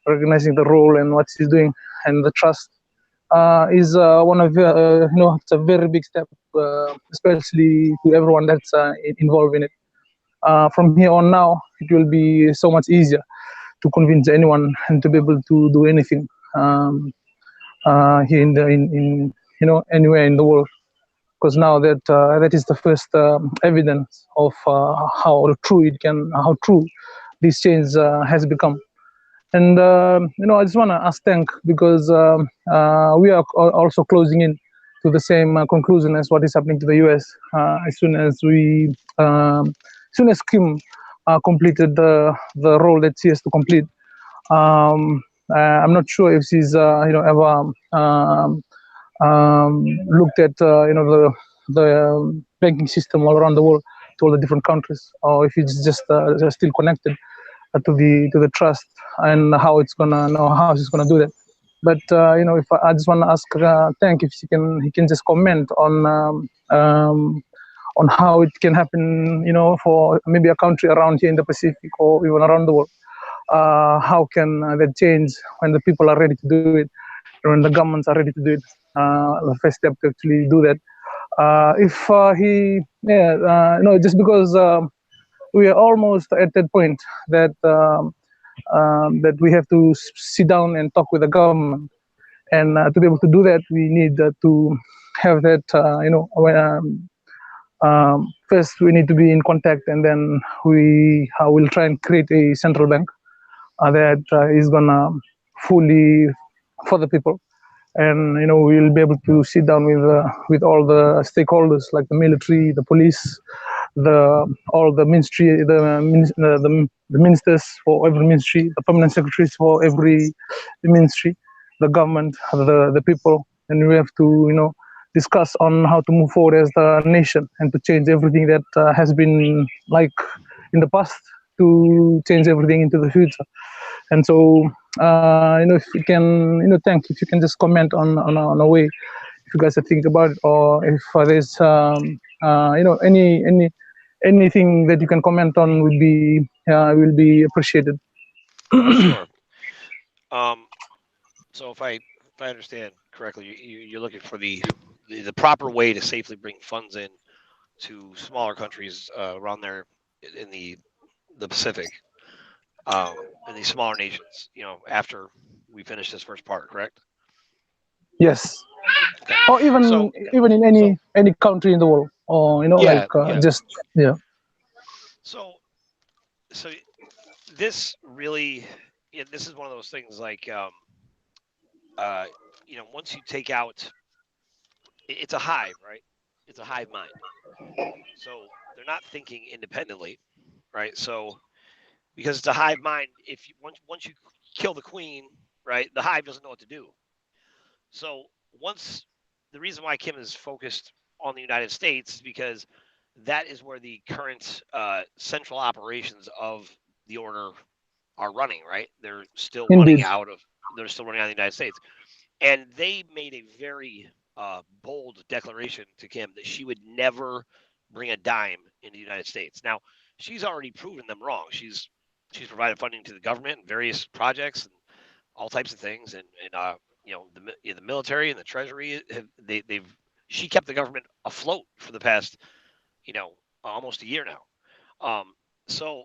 Speaker 3: the role and what she's doing and the trust is one of it's a very big step, especially to everyone that's involved in it. From here on now, it will be so much easier to convince anyone and to be able to do anything here in anywhere in the world, because now that is the first evidence of how true this change has become. And I just want to ask Tank, because we are also closing in to the same conclusion as what is happening to the US. As soon as Kim completed the role that she has to complete, I'm not sure if she's ever looked at the banking system all around the world, to all the different countries, or if it's just still connected to the trust and how it's gonna know how she's gonna do that. But if I just want to ask Tank if he can just comment on how it can happen, for maybe a country around here in the Pacific or even around the world. How can that change when the people are ready to do it, when the governments are ready to do it? The first step to actually do that. If he, yeah, no, just because we are almost at that point that that we have to sit down and talk with the government, and to be able to do that, we need to have that, first we need to be in contact, and then we will try and create a central bank that is gonna fully for the people. And we'll be able to sit down with all the stakeholders, like the military, the police, all the ministry, the ministers for every ministry, the permanent secretaries for every ministry, the government, the people. And we have to discuss on how to move forward as the nation, and to change everything that has been like in the past, to change everything into the future. And so if you can, Tank, if you can just comment on a way, if you guys are thinking about it, or if there's anything that you can comment on will be appreciated.
Speaker 2: Sure. So if I understand correctly, you're looking for the proper way to safely bring funds in to smaller countries around there in the Pacific, in these smaller nations. After we finish this first part, correct?
Speaker 3: Yes.
Speaker 2: Okay.
Speaker 3: Or even in any country in the world, or just yeah.
Speaker 2: So this really, this is one of those things like, once you take out, it's a hive, right? It's a hive mind. So they're not thinking independently, right? So because it's a hive mind, if you once you kill the queen, right, the hive doesn't know what to do. So the reason why Kim is focused on the United States is because that is where the current central operations of the order are running, right? They're still running out of the United States. And they made a very bold declaration to Kim that she would never bring a dime into the United States. Now, she's already proven them wrong. She's provided funding to the government and various projects and all types of things, and the military and the Treasury she kept the government afloat for the past almost a year now. So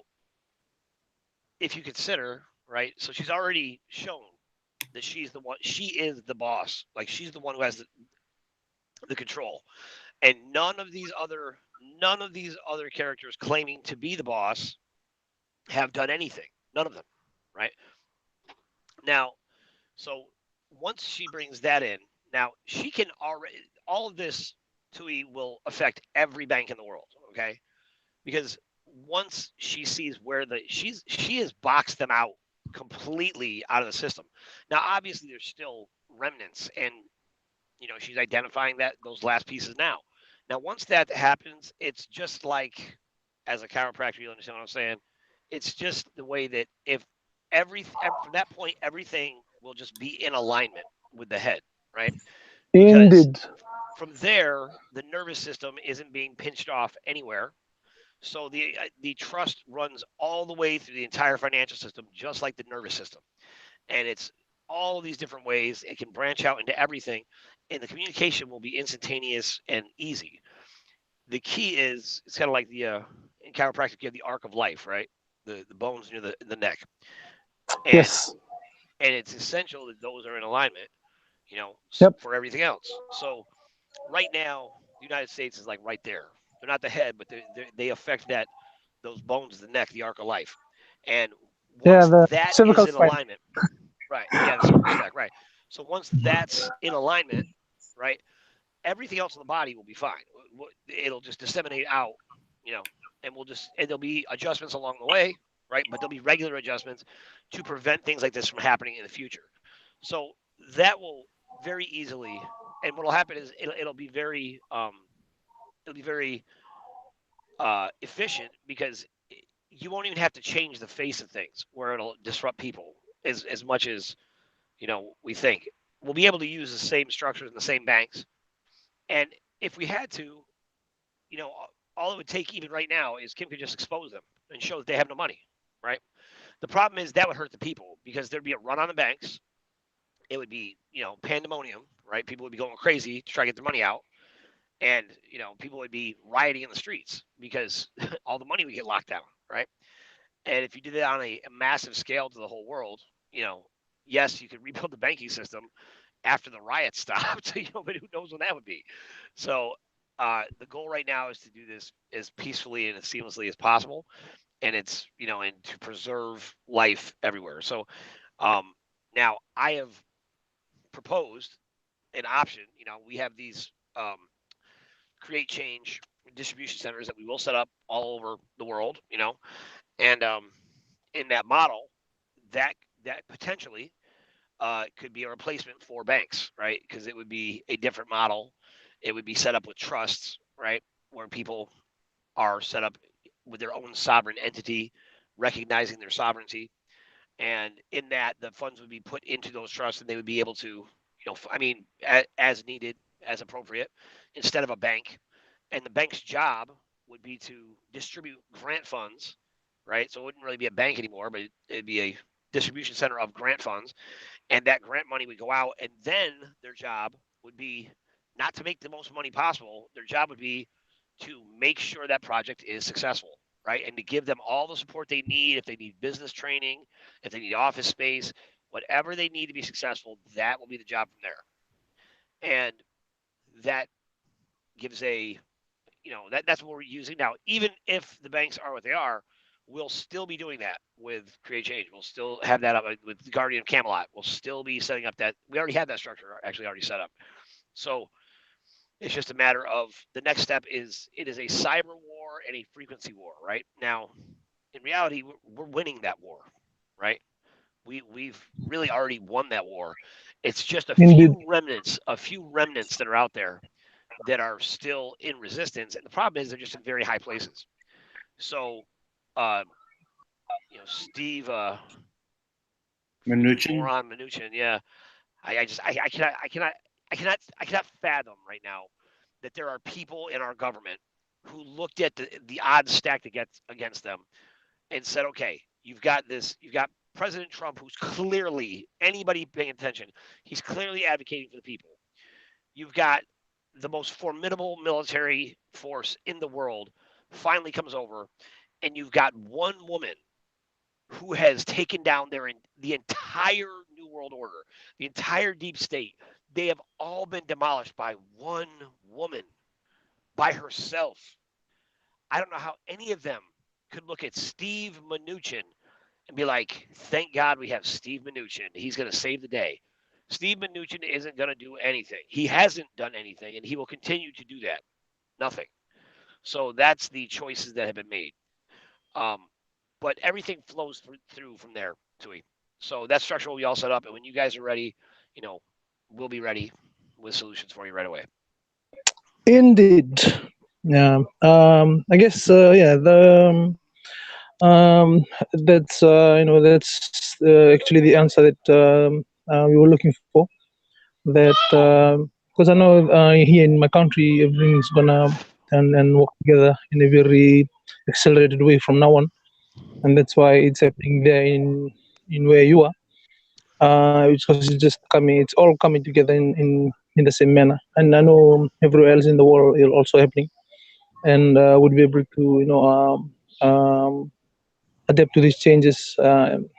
Speaker 2: if you consider, right, so she's already shown that she is the boss. Like, she's the one who has the control, and none of these other characters claiming to be the boss have done anything. None of them. right? Now, so once she brings that in, now she can already, all of this, TUI will affect every bank in the world, okay? Because once she sees where she has boxed them out completely out of the system. Now, obviously, there's still remnants, and she's identifying those last pieces now. Now, once that happens, it's just like, as a chiropractor, you understand what I'm saying? It's just the way that if from that point, everything will just be in alignment with the head, right? Because
Speaker 3: Indeed.
Speaker 2: from there, the nervous system isn't being pinched off anywhere. So the trust runs all the way through the entire financial system, just like the nervous system, and it's all of these different ways. It can branch out into everything, and the communication will be instantaneous and easy. The key is it's kind of like in chiropractic, you have the arc of life, right? The bones near the neck, and
Speaker 3: Yes.
Speaker 2: it's essential that those are in alignment,
Speaker 3: Yep.
Speaker 2: for everything else. So right now, the United States is like right there. They're not the head, but they affect those bones of the neck, the arc of life. And
Speaker 3: Yeah,
Speaker 2: once
Speaker 3: the
Speaker 2: that is
Speaker 3: cervical
Speaker 2: in
Speaker 3: spine.
Speaker 2: alignment, right? Yeah, the cervical stack, right. So once that's in alignment, right, everything else in the body will be fine. It'll just disseminate out, you know, and there'll be adjustments along the way, right? But there'll be regular adjustments to prevent things like this from happening in the future. So that will very easily, and what'll happen is it'll be very efficient because you won't even have to change the face of things where it'll disrupt people as much as we think. We'll be able to use the same structures and the same banks, and if we had to, you know, all it would take even right now is Kim could just expose them and show that they have no money, right? The problem is that would hurt the people because there'd be a run on the banks. It would be pandemonium, right? People would be going crazy to try to get their money out, and people would be rioting in the streets because all the money would get locked down, right? And if you did it on a massive scale to the whole world, yes, you could rebuild the banking system after the riots stopped, but who knows when that would be. So the goal right now is to do this as peacefully and as seamlessly as possible, and and to preserve life everywhere. So um, now I have proposed an option. We have these create change distribution centers that we will set up all over the world. And in that model, that that potentially could be a replacement for banks, right? Because it would be a different model. It would be set up with trusts, right, where people are set up with their own sovereign entity, recognizing their sovereignty, and in that the funds would be put into those trusts, and they would be able to, as needed, as appropriate, instead of a bank. And the bank's job would be to distribute grant funds, right? So it wouldn't really be a bank anymore, but it'd be a distribution center of grant funds, and that grant money would go out, and then their job would be not to make the most money possible. Their job would be to make sure that project is successful, right? And to give them all the support they need. If they need business training, if they need office space, whatever they need to be successful, that will be the job from there. And that gives that's what we're using now. Even if the banks are what they are, we'll still be doing that with Create Change. We'll still have that up with Guardian of Camelot. We'll still be setting up that. We already had that structure actually already set up. So it's just a matter of the next step is it is a cyber war and a frequency war, right? Now, in reality, we're winning that war, right? We've really already won that war. It's just
Speaker 3: Indeed.
Speaker 2: a few remnants that are out there that are still in resistance, and the problem is they're just in very high places. So, uh, Steve,
Speaker 1: Mnuchin.
Speaker 2: moron Mnuchin, yeah, I cannot fathom right now that there are people in our government who looked at the odds stacked against them and said, okay, you've got President Trump, who's clearly, anybody paying attention, he's clearly advocating for the people. You've got the most formidable military force in the world finally comes over, and you've got one woman who has taken down the entire New World Order, the entire deep state. They have all been demolished by one woman, by herself. I don't know how any of them could look at Steve Mnuchin and be like, thank God we have Steve Mnuchin. He's going to save the day. Steve Mnuchin isn't going to do anything. He hasn't done anything, and he will continue to do that. Nothing. So that's the choices that have been made. Um, but everything flows through from there, Tui. So that structure will be all set up, and when you guys are ready, we'll be ready with solutions for you right away.
Speaker 3: Indeed. Yeah. I guess. Yeah. That's that's actually the answer that we were looking for. That because I know here in my country everything's gonna and work together in a very accelerated way from now on, and that's why it's happening there in where you are. Because it's all coming together in the same manner, and I know everywhere else in the world is also happening, and would be able to adapt to these changes and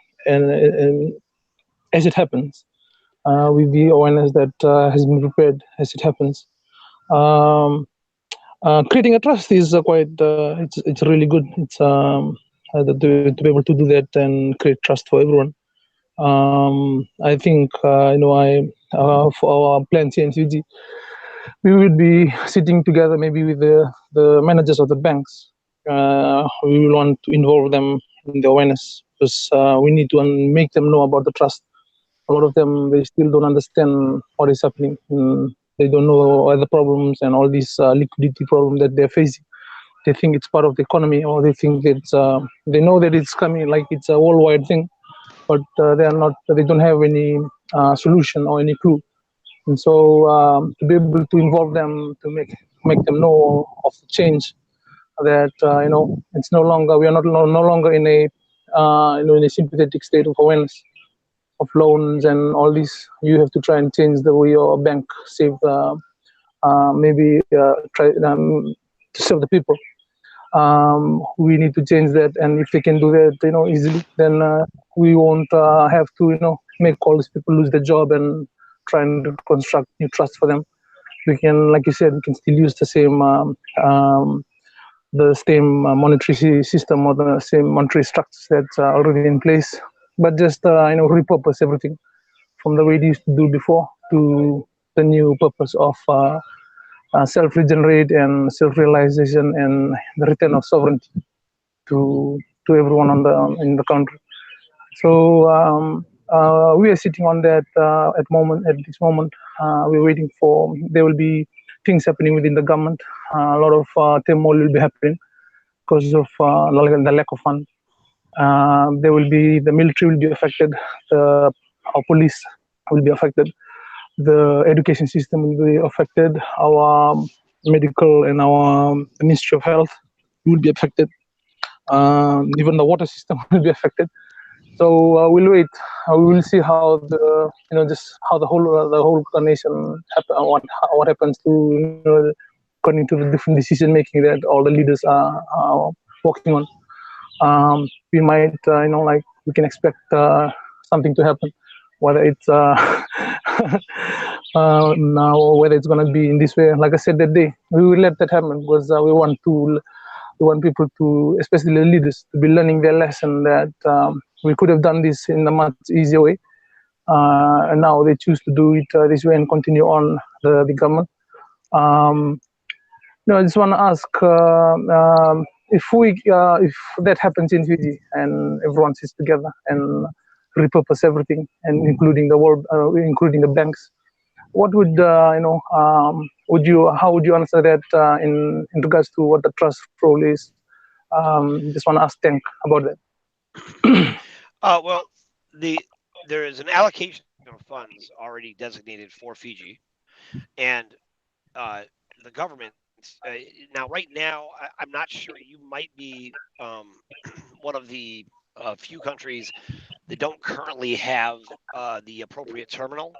Speaker 3: as it happens with the awareness that has been prepared as it happens. Um, Creating a trust is quite it's really good. It's to be able to do that and create trust for everyone. I think for our plan CNCG, we would be sitting together maybe with the managers of the banks. We will want to involve them in the awareness because we need to make them know about the trust. A lot of them, they still don't understand what is happening. They don't know all the problems and all these liquidity problems that they're facing. They think it's part of the economy, or they think they know that it's coming, like it's a worldwide thing, but they don't have any solution or any clue. And so to be able to involve them, to make them know of the change, that it's no longer, we are no longer in a in a sympathetic state of awareness of loans and all this. You have to try and change the way your bank save maybe try to serve the people. We need to change that, and if they can do that easily, then we won't have to make all these people lose their job and try and construct new trust for them. We can, like you said, we can still use the same monetary system or the same monetary structures that's already in place, but just repurpose everything from the way it used to do before to the new purpose of self-regenerate and self-realization and the return of sovereignty to everyone in the country. So we are sitting on that at this moment. We're waiting for, there will be things happening within the government. A lot of turmoil will be happening because of the lack of funds. There will be, the military will be affected, our police will be affected, the education system will be affected, our medical and our Ministry of Health will be affected, even the water system will be affected. So we'll wait. We will see how just how the whole nation happen. What happens to according to the different decision making that all the leaders are working on. We might like we can expect something to happen, whether it's now or whether it's gonna be in this way. Like I said that day, we will let that happen because we want people to, especially the leaders, to be learning their lesson that we could have done this in a much easier way, and now they choose to do it this way and continue on the government. Um, I just want to ask if that happens in Fiji and everyone sits together and repurpose everything, and including the world, including the banks. What would would you how would you answer that in regards to what the trust role is? Just want to ask Tank about that.
Speaker 2: Well, there is an allocation of funds already designated for Fiji, and the government. Now, right now, I'm not sure. You might be one of the few countries that don't currently have the appropriate terminal.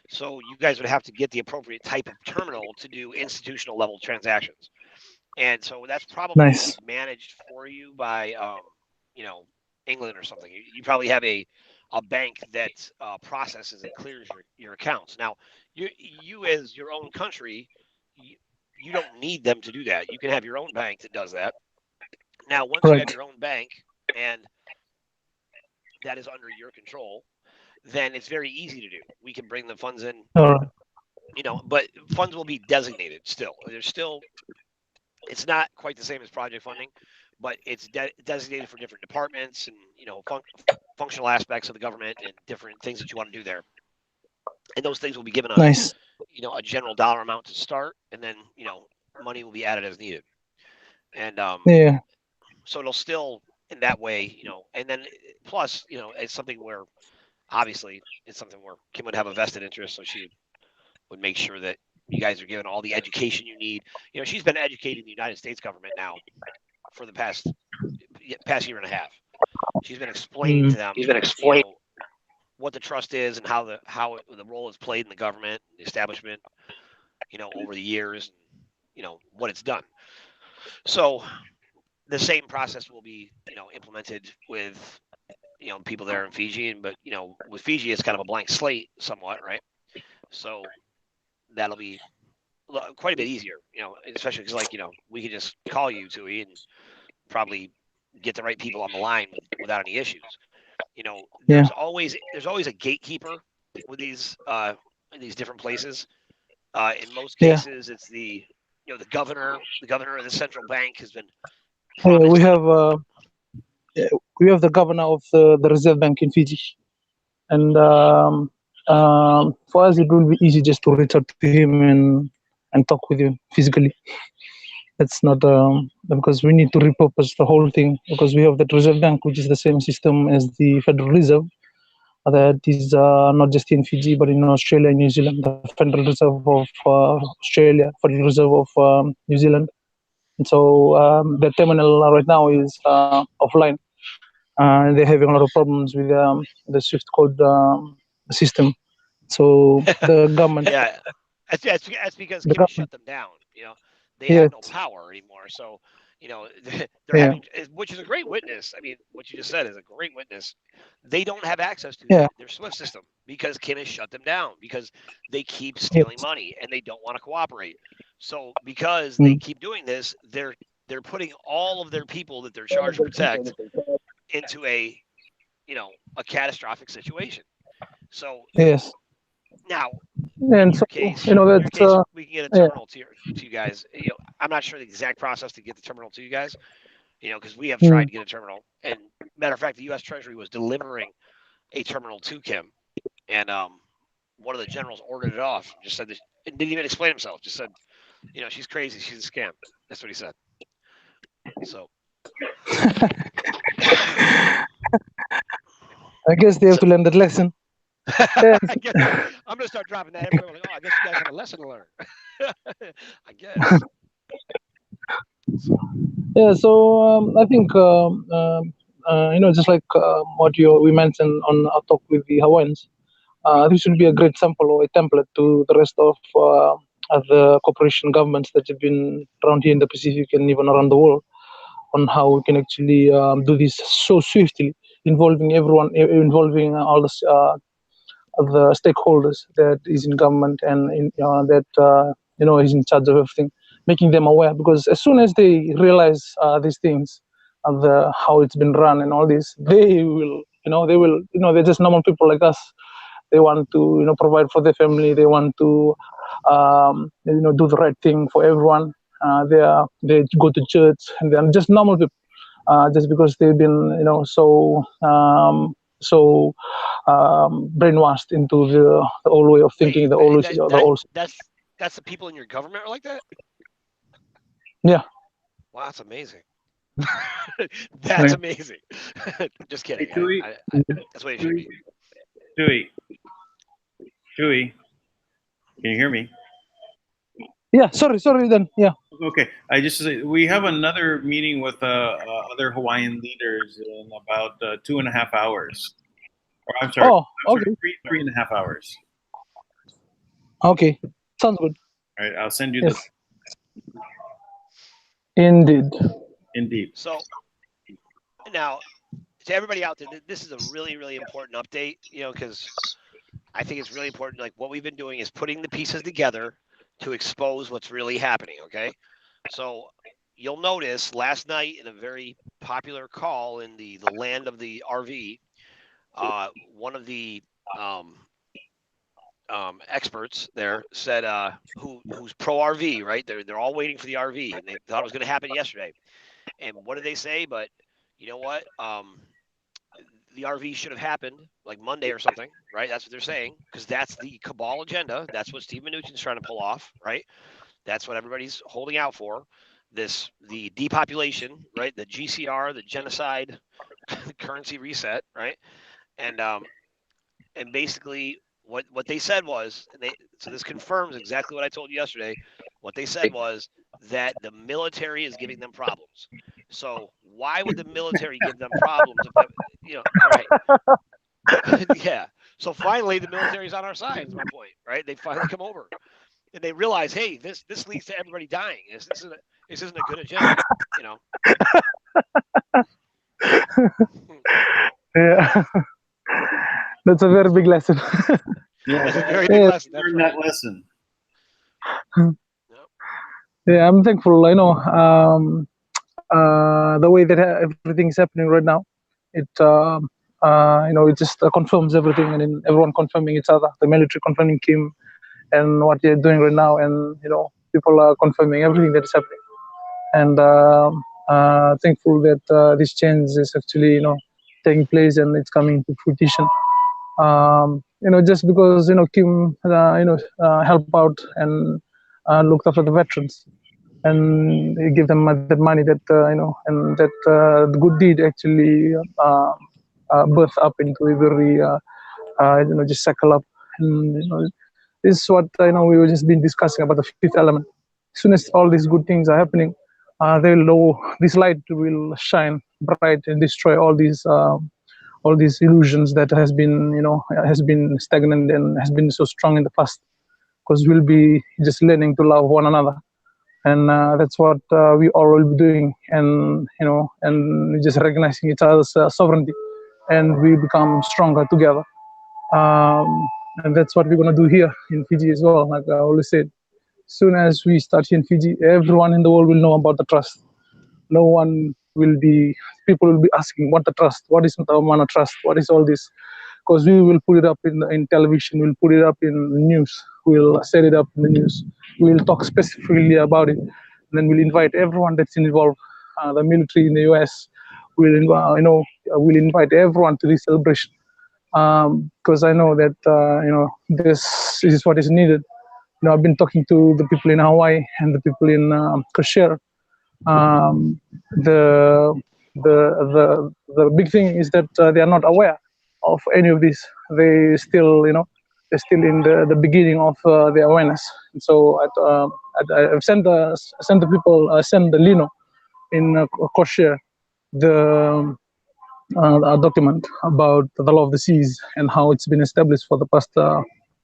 Speaker 2: So you guys would have to get the appropriate type of terminal to do institutional level transactions. And so that's probably
Speaker 3: Nice.
Speaker 2: managed for you by, you know, England or something. You probably have a bank that processes and clears your accounts. Now, you as your own country, you, you don't need them to do that. You can have your own bank that does that. Now, once you have
Speaker 3: Right.
Speaker 2: your own bank and that is under your control, then it's very easy to do. We can bring the funds in,
Speaker 3: All right.
Speaker 2: but funds will be designated still. There's still, it's not quite the same as project funding, but it's designated for different departments and, functional aspects of the government and different things that you want to do there. And those things will be given
Speaker 3: Nice.
Speaker 2: a general dollar amount to start, and then, money will be added as needed. And
Speaker 3: Yeah.
Speaker 2: so it'll still in that way, and then plus, it's something where obviously it's something where Kim would have a vested interest, so she would make sure that you guys are given all the education you need. She's been educating the United States government now for the past year and a half. She's been explaining to them, what the trust is and how the role is played in the government, the establishment, over the years, what it's done. So the same process will be, implemented with, people there in Fiji, but with Fiji it's kind of a blank slate somewhat, right? So that'll be quite a bit easier, especially because we could just call you, Tui, and probably get the right people on the line without any issues. There's always a gatekeeper with these different places. In most cases, it's the governor of the central bank has been promised.
Speaker 3: We have the governor of the Reserve Bank in Fiji, and for us it will be easy just to reach out to him and talk with him physically. It's not because we need to repurpose the whole thing, because we have the Reserve Bank, which is the same system as the Federal Reserve, that is not just in Fiji but in Australia and New Zealand. The Federal Reserve of Australia, Federal Reserve of New Zealand. And so the terminal right now is offline. They're having a lot of problems with the Swift code system. So the government.
Speaker 2: Yeah, that's because Kim shut them down. They have no power anymore. So, they're having, which is a great witness. I mean, what you just said is a great witness. They don't have access to their SWIFT system because Kim has shut them down, because they keep stealing money and they don't want to cooperate. So because they keep doing this, they're putting all of their people that they're charged to protect into a catastrophic situation. So now,
Speaker 3: and so
Speaker 2: case,
Speaker 3: that
Speaker 2: we can get a terminal to you guys. I'm not sure the exact process to get the terminal to you guys. Because we have tried to get a terminal, and matter of fact, the U.S. Treasury was delivering a terminal to Kim, and one of the generals ordered it off. Just said, and didn't even explain himself. Just said, she's crazy. She's a scam. That's what he said. So.
Speaker 3: I guess they have to learn that lesson.
Speaker 2: I'm gonna start dropping that everywhere. Like, I guess you guys have a lesson to learn. I guess.
Speaker 3: Yeah, so I think just like what we mentioned on our talk with the Hawaiians, this should be a great sample or a template to the rest of the cooperation governments that have been around here in the Pacific and even around the world, on how we can actually do this so swiftly, involving everyone, involving all the stakeholders that is in government and that is in charge of everything, making them aware. Because as soon as they realize these things, how it's been run and all this, they will, they're just normal people like us. They want to, provide for their family. They want to, do the right thing for everyone. They go to church, and they're just normal people. Just because they've been, brainwashed into the old way of thinking.
Speaker 2: That's the people in your government are like that.
Speaker 3: Yeah.
Speaker 2: Wow, that's amazing. That's amazing. Just kidding. That's what it should be.
Speaker 1: Dewey, can you hear me?
Speaker 3: Yeah, sorry then. Yeah.
Speaker 1: Okay, we have another meeting with other Hawaiian leaders in about 2.5 hours. Or I'm sorry,
Speaker 3: okay.
Speaker 1: 3.5 hours.
Speaker 3: Okay, sounds good.
Speaker 1: All right, I'll send you this.
Speaker 3: Indeed.
Speaker 2: So now, to everybody out there, this is a really, really important update. Because I think it's really important. Like, what we've been doing is putting the pieces together to expose what's really happening, okay? So you'll notice last night in a very popular call in the land of the RV, one of the experts there said, who's pro RV, right? They're all waiting for the RV, and they thought it was going to happen yesterday. And what did they say? But you know what? The RV should have happened like Monday or something, right? That's what they're saying, because that's the cabal agenda. That's what Steve Mnuchin's trying to pull off, right? That's what everybody's holding out for. The depopulation, right? The GCR, the genocide, currency reset, right? And basically what they said was, so this confirms exactly what I told you yesterday. What they said was that the military is giving them problems. So why would the military give them problems if right? Yeah. So finally, the military is on our side. Is my point, right? They finally come over and they realize, hey, this leads to everybody dying. This isn't a good agenda,
Speaker 3: Yeah. That's a very big lesson.
Speaker 1: Yeah,
Speaker 2: That's a very big lesson. That's
Speaker 1: learn
Speaker 2: right.
Speaker 1: that lesson.
Speaker 3: Yeah, I'm thankful. The way that everything is happening right now, it it just confirms everything, and then everyone confirming each other. The military confirming Kim and what they're doing right now, and people are confirming everything that is happening. And thankful that this change is actually taking place and it's coming to fruition. Just because Kim help out and looked after the veterans and give them that money that and that the good deed actually birth up into a very just cycle up. And this is what we were just been discussing about the fifth element. As soon as all these good things are happening, this light will shine bright and destroy all these illusions that has been stagnant and has been so strong in the past, because we'll be just learning to love one another. And that's what we all will be doing, and just recognizing each other's sovereignty, and we become stronger together. And that's what we're going to do here in Fiji as well. Like I always said, soon as we start here in Fiji, everyone in the world will know about the trust. No one will be, people will be asking what the trust, what is the Manna trust, what is all this? Because we will put it up in television, we'll put it up in the news, we'll set it up in the news, we'll talk specifically about it, and then we'll invite everyone that's involved, the military in the US, we'll invite everyone to this celebration, because I know that this is what is needed. I've been talking to the people in Hawaii and the people in Kashmir. Um, the the big thing is that they are not aware of any of this. They still they're still in the beginning of the awareness. And so I've sent the people, sent the Lino in Kashmir the a document about the law of the seas and how it's been established for the past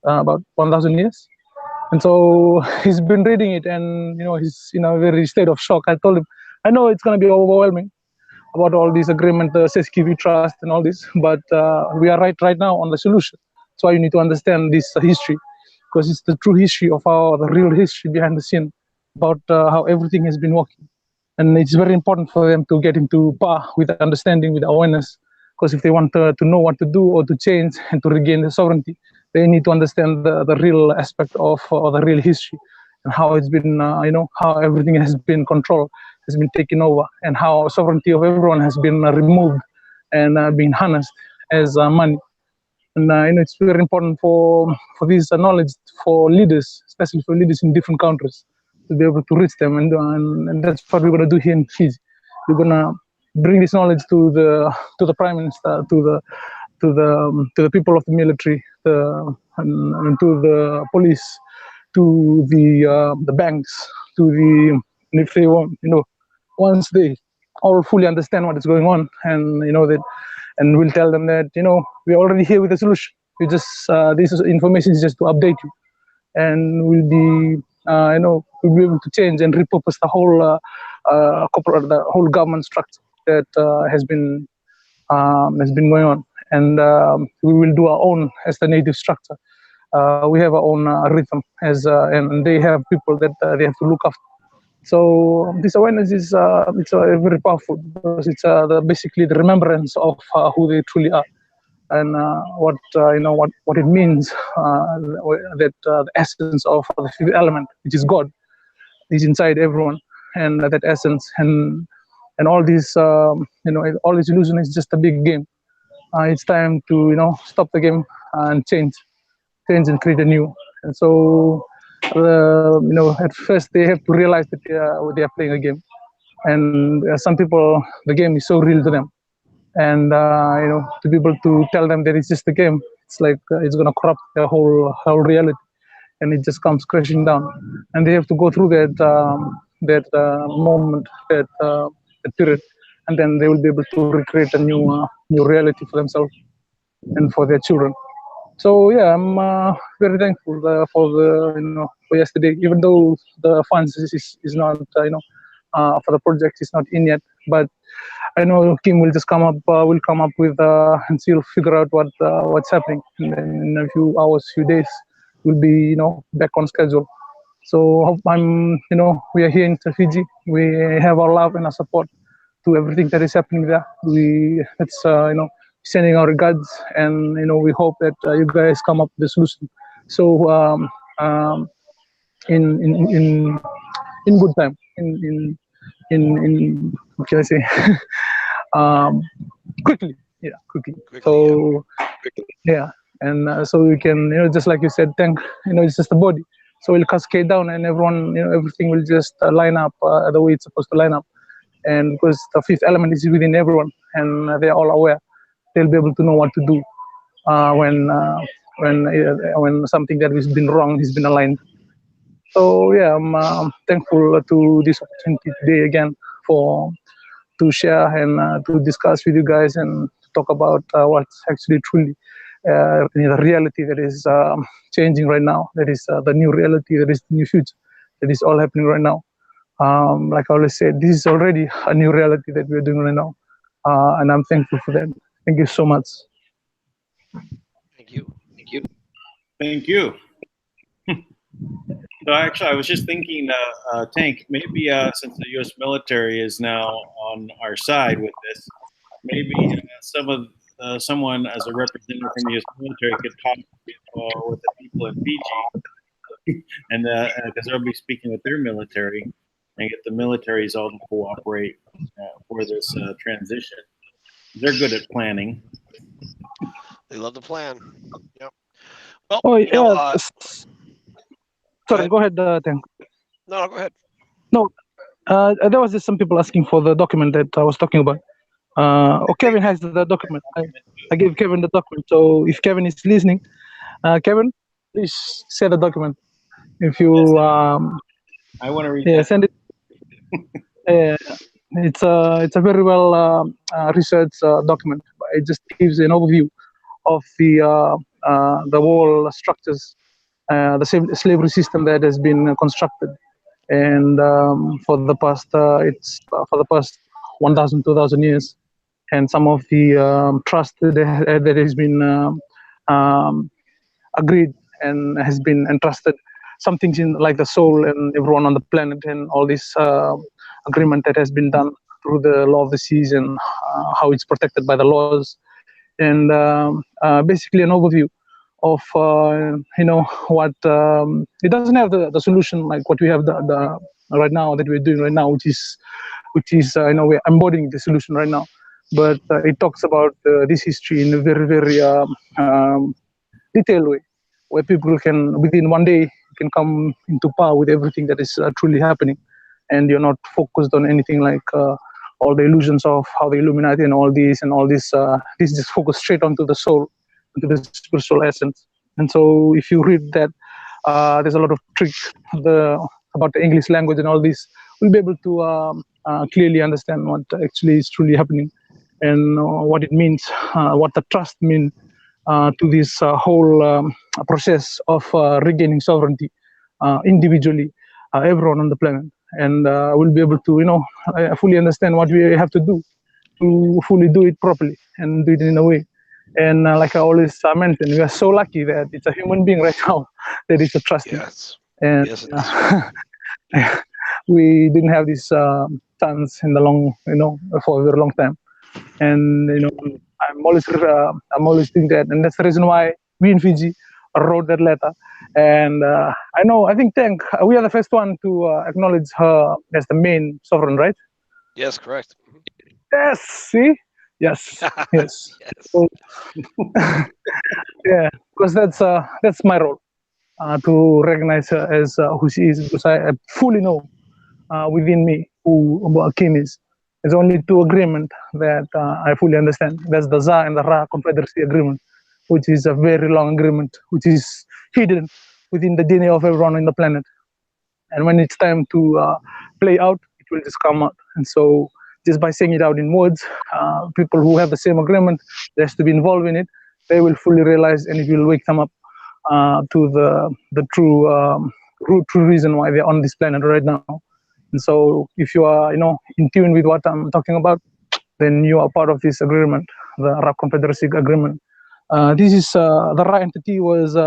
Speaker 3: about 1,000 years. And so he's been reading it, and he's in a very state of shock. I told him, I know it's going to be overwhelming about all these agreement, says give you trust and all this, but we are right now on the solution. That's why you need to understand this history, because it's the true history of the real history behind the scene about how everything has been working. And it's very important for them to get into par with understanding, with awareness, because if they want to know what to do or to change and to regain the sovereignty, they need to understand the real aspect of the real history, and how it's been, how everything has been controlled, has been taken over, and how sovereignty of everyone has been removed and been harnessed as money. And it's very important for this knowledge for leaders, especially for leaders in different countries, to be able to reach them, and that's what we're going to do here in Fiji. We're going to bring this knowledge to the prime minister, to the people of the military, and to the police, to the banks, and if they want, once they all fully understand what is going on, and that, and we'll tell them that we're already here with the solution. We just this information is just to update you, and we'll be we'll be able to change and repurpose the whole corporate, the whole government structure that has been going on, and we will do our own as the native structure. We have our own rhythm and they have people that they have to look after. So this awareness is it's very powerful, because it's basically the remembrance of who they truly are. and what it means, that the essence of the fifth element, which is God, is inside everyone, and that essence and all these all this illusion is just a big game. It's time to stop the game and change and create a new. And so at first they have to realize that they are playing a game, and some people, the game is so real to them, and to be able to tell them that it's just a game, it's like it's going to corrupt their whole reality, and it just comes crashing down, and they have to go through that moment, that period, and then they will be able to recreate a new reality for themselves and for their children. So yeah, I'm very thankful for the for yesterday, even though the funds is not for the project is not in yet, but I know Kim will just will come up with and she'll figure out what's happening, and then in a few hours, few days, we'll be back on schedule. So we are here in Fiji. We have our love and our support to everything that is happening there. It's sending our regards, and we hope that you guys come up with a solution. So in in in in good time, in what can I say? um, quickly, quickly. So yeah, and so we can just like you said, Tank, it's just the body. So it'll cascade down, and everyone, everything will just line up the way it's supposed to line up. And because the fifth element is within everyone, and they're all aware, they'll be able to know what to do when something that has been wrong has been aligned. So yeah, I'm thankful to this opportunity today again for to share and to discuss with you guys and talk about what's actually truly the reality that is changing right now. That is the new reality. That is the new future. That is all happening right now. Like I always said, this is already a new reality that we're doing right now, and I'm thankful for that. Thank you so much.
Speaker 2: Thank you.
Speaker 1: Thank you. So actually, I was just thinking, Tank, maybe since the U.S. military is now on our side with this, maybe someone as a representative from the U.S. military could talk with the people in Fiji, and because they'll be speaking with their military, and get the militaries all to cooperate for this transition. They're good at planning.
Speaker 2: They love the plan. Yep. Well,
Speaker 3: sorry, go ahead, Tank.
Speaker 2: No, go ahead.
Speaker 3: No, there was just some people asking for the document that I was talking about. Kevin has the document. I gave Kevin the document. So if Kevin is listening, Kevin, please share the document. If you,
Speaker 1: I want to read that.
Speaker 3: Send it. It's a very well researched document. It just gives an overview of the whole structures, the slavery system that has been constructed, and for the past 1,000, 2,000 years, and some of the trust that has been agreed and has been entrusted. Some things in like the soul and everyone on the planet, and all this agreement that has been done through the law of the seas, and how it's protected by the laws, and basically an overview of what it doesn't have the solution like what we have the right now that we're doing right now, which is we're embodying the solution right now, but it talks about this history in a very very detailed way, where people can within one day can come into power with everything that is truly happening, and you're not focused on anything like all the illusions of how the Illuminati and all this this just focus straight onto the soul, into the spiritual essence. And so if you read that, there's a lot of tricks about the English language and all this, we'll be able to clearly understand what actually is truly happening, and what it means, what the trust means to this whole process of regaining sovereignty individually, everyone on the planet. And we'll be able to, fully understand what we have to do to fully do it properly and do it in a way. And like I always mention, we are so lucky that it's a human being right now that is a trusting.
Speaker 2: Yes.
Speaker 3: And
Speaker 2: Yes,
Speaker 3: we didn't have this chance in the long, for a very long time. And I'm always doing that, and that's the reason why we in Fiji wrote that letter. And I think Tank, we are the first one to acknowledge her as the main sovereign, right?
Speaker 2: Yes, correct.
Speaker 3: Yes. See. Yes. Yes.
Speaker 2: Yes.
Speaker 3: So, yeah, because that's my role to recognize her as who she is, because I fully know within me who Kim is. There's only two agreement that I fully understand. That's the ZA and the Ra Confederacy Agreement, which is a very long agreement, which is hidden within the DNA of everyone on the planet. And when it's time to play out, it will just come out. And so, just by saying it out in words, people who have the same agreement, they has to be involved in it. They will fully realize, and it will wake them up to the true reason why they're on this planet right now. And so, if you are in tune with what I'm talking about, then you are part of this agreement, the Arab Confederacy Agreement. This is the Ra entity he was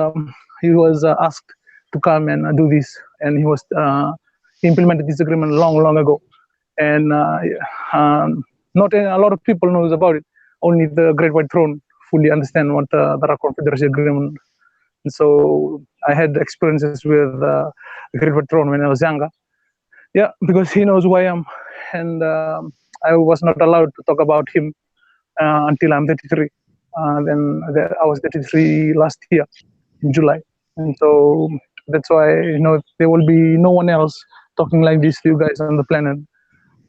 Speaker 3: asked to come and do this, and he implemented this agreement long ago, and not a lot of people knows about it. Only the Great White Throne fully understand what the Ra Confederacy Agreement. And so I had experiences with the Great White Throne when I was younger. Yeah, because he knows who I am, and I was not allowed to talk about him until I'm 33. Then I was 33 last year in July, and so that's why there will be no one else talking like this to you guys on the planet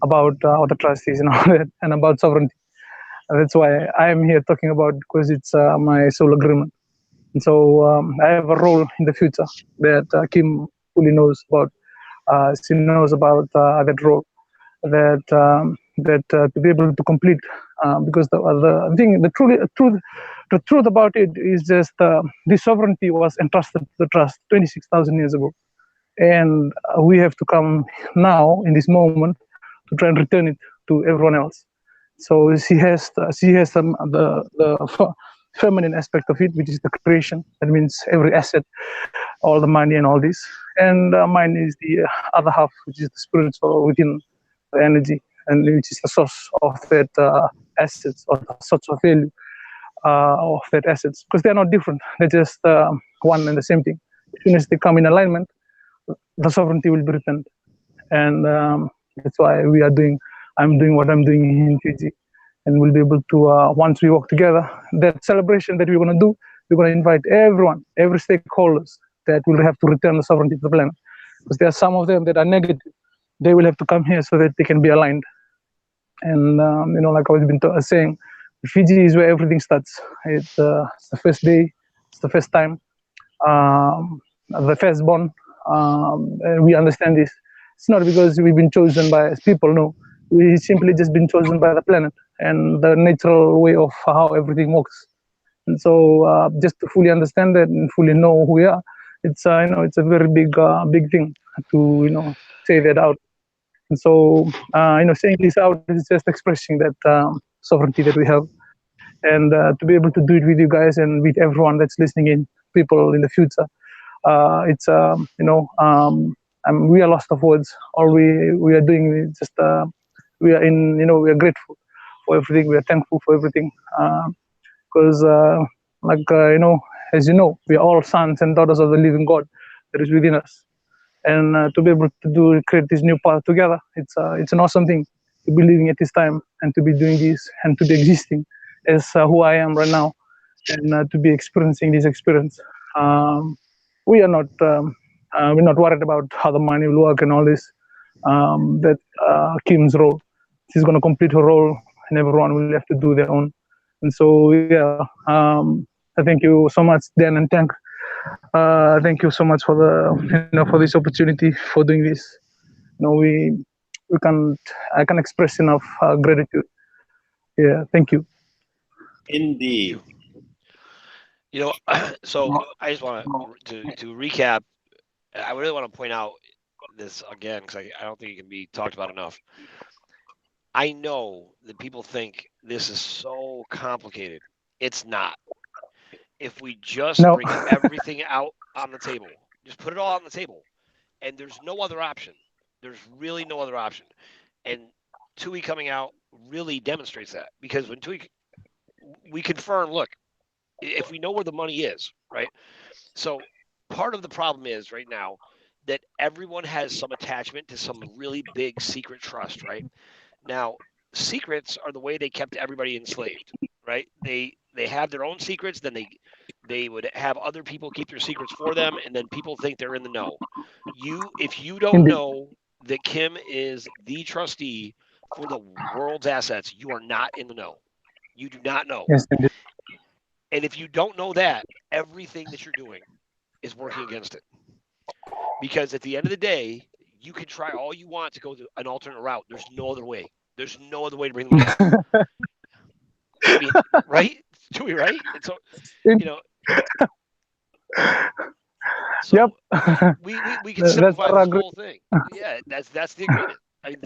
Speaker 3: about how the trust is and all that, and about sovereignty. That's why I am here talking about, because it's my soul agreement. And so I have a role in the future that Kim fully knows about. She knows about that role, that to be able to complete, because the thing, the truth about it is just this sovereignty was entrusted to the trust 26,000 years ago, and we have to come now in this moment to try and return it to everyone else. So she has the feminine aspect of it, which is the creation. That means every asset, all the money and all this. And mine is the other half, which is the spiritual within the energy, and which is the source of that assets, or the source of value of that assets, because they're not different. They're just one and the same thing. As soon as they come in alignment, the sovereignty will be returned. And that's why I'm doing what I'm doing in Fiji, and we'll be able to once we work together, that celebration that we're going to do, we're going to invite everyone, every stakeholders that will have to return the sovereignty to the planet, because there are some of them that are negative. They will have to come here so that they can be aligned. And like I was been saying, Fiji is where everything starts. It's the first day, it's the first time, the firstborn. And we understand this. It's not because we've been chosen by people. No, we simply just been chosen by the planet and the natural way of how everything works. And so, just to fully understand that and fully know who we are, it's it's a very big thing to say that out. And so, saying this out is just expressing that sovereignty that we have, and to be able to do it with you guys and with everyone that's listening in, people in the future. It's we are lost of words. All we are doing is just we are we are grateful for everything. We are thankful for everything, because as we are all sons and daughters of the living God that is within us. And to be able to create this new path together, it's an awesome thing to be living at this time, and to be doing this, and to be existing as who I am right now, and to be experiencing this experience. We are not we're not worried about how the money will work and all this. That Kim's role, she's going to complete her role, and everyone will have to do their own. And so yeah, I thank you so much, Dan and Tank. Thank you so much for for this opportunity, for doing this. We can I can express enough gratitude. Yeah, thank you.
Speaker 1: Indeed.
Speaker 2: So I just want to recap. I really want to point out this again, because I don't think it can be talked about enough. I know that people think this is so complicated. It's not. If we just bring everything out on the table, just put it all on the table, and there's no other option. There's really no other option. And TUI coming out really demonstrates that, because when TUI we confirm, look, if we know where the money is, right? So part of the problem is right now that everyone has some attachment to some really big secret trust, right? Now, secrets are the way they kept everybody enslaved, right? They have their own secrets, then they would have other people keep their secrets for them, and then people think they're in the know. If you don't
Speaker 3: Indeed.
Speaker 2: know that Kim is the trustee for the world's assets, you are not in the know. You do not know.
Speaker 3: Yes, indeed.
Speaker 2: And if you don't know that, everything that you're doing is working against it. Because at the end of the day, you can try all you want to go to an alternate route. There's no other way. There's no other way to bring the money in. I mean, right? Chewy, right? And so, you know, so
Speaker 3: Yep.
Speaker 2: we can
Speaker 3: That's
Speaker 2: simplify
Speaker 3: our
Speaker 2: this
Speaker 3: agree.
Speaker 2: whole thing. Yeah, that's the agreement. I mean,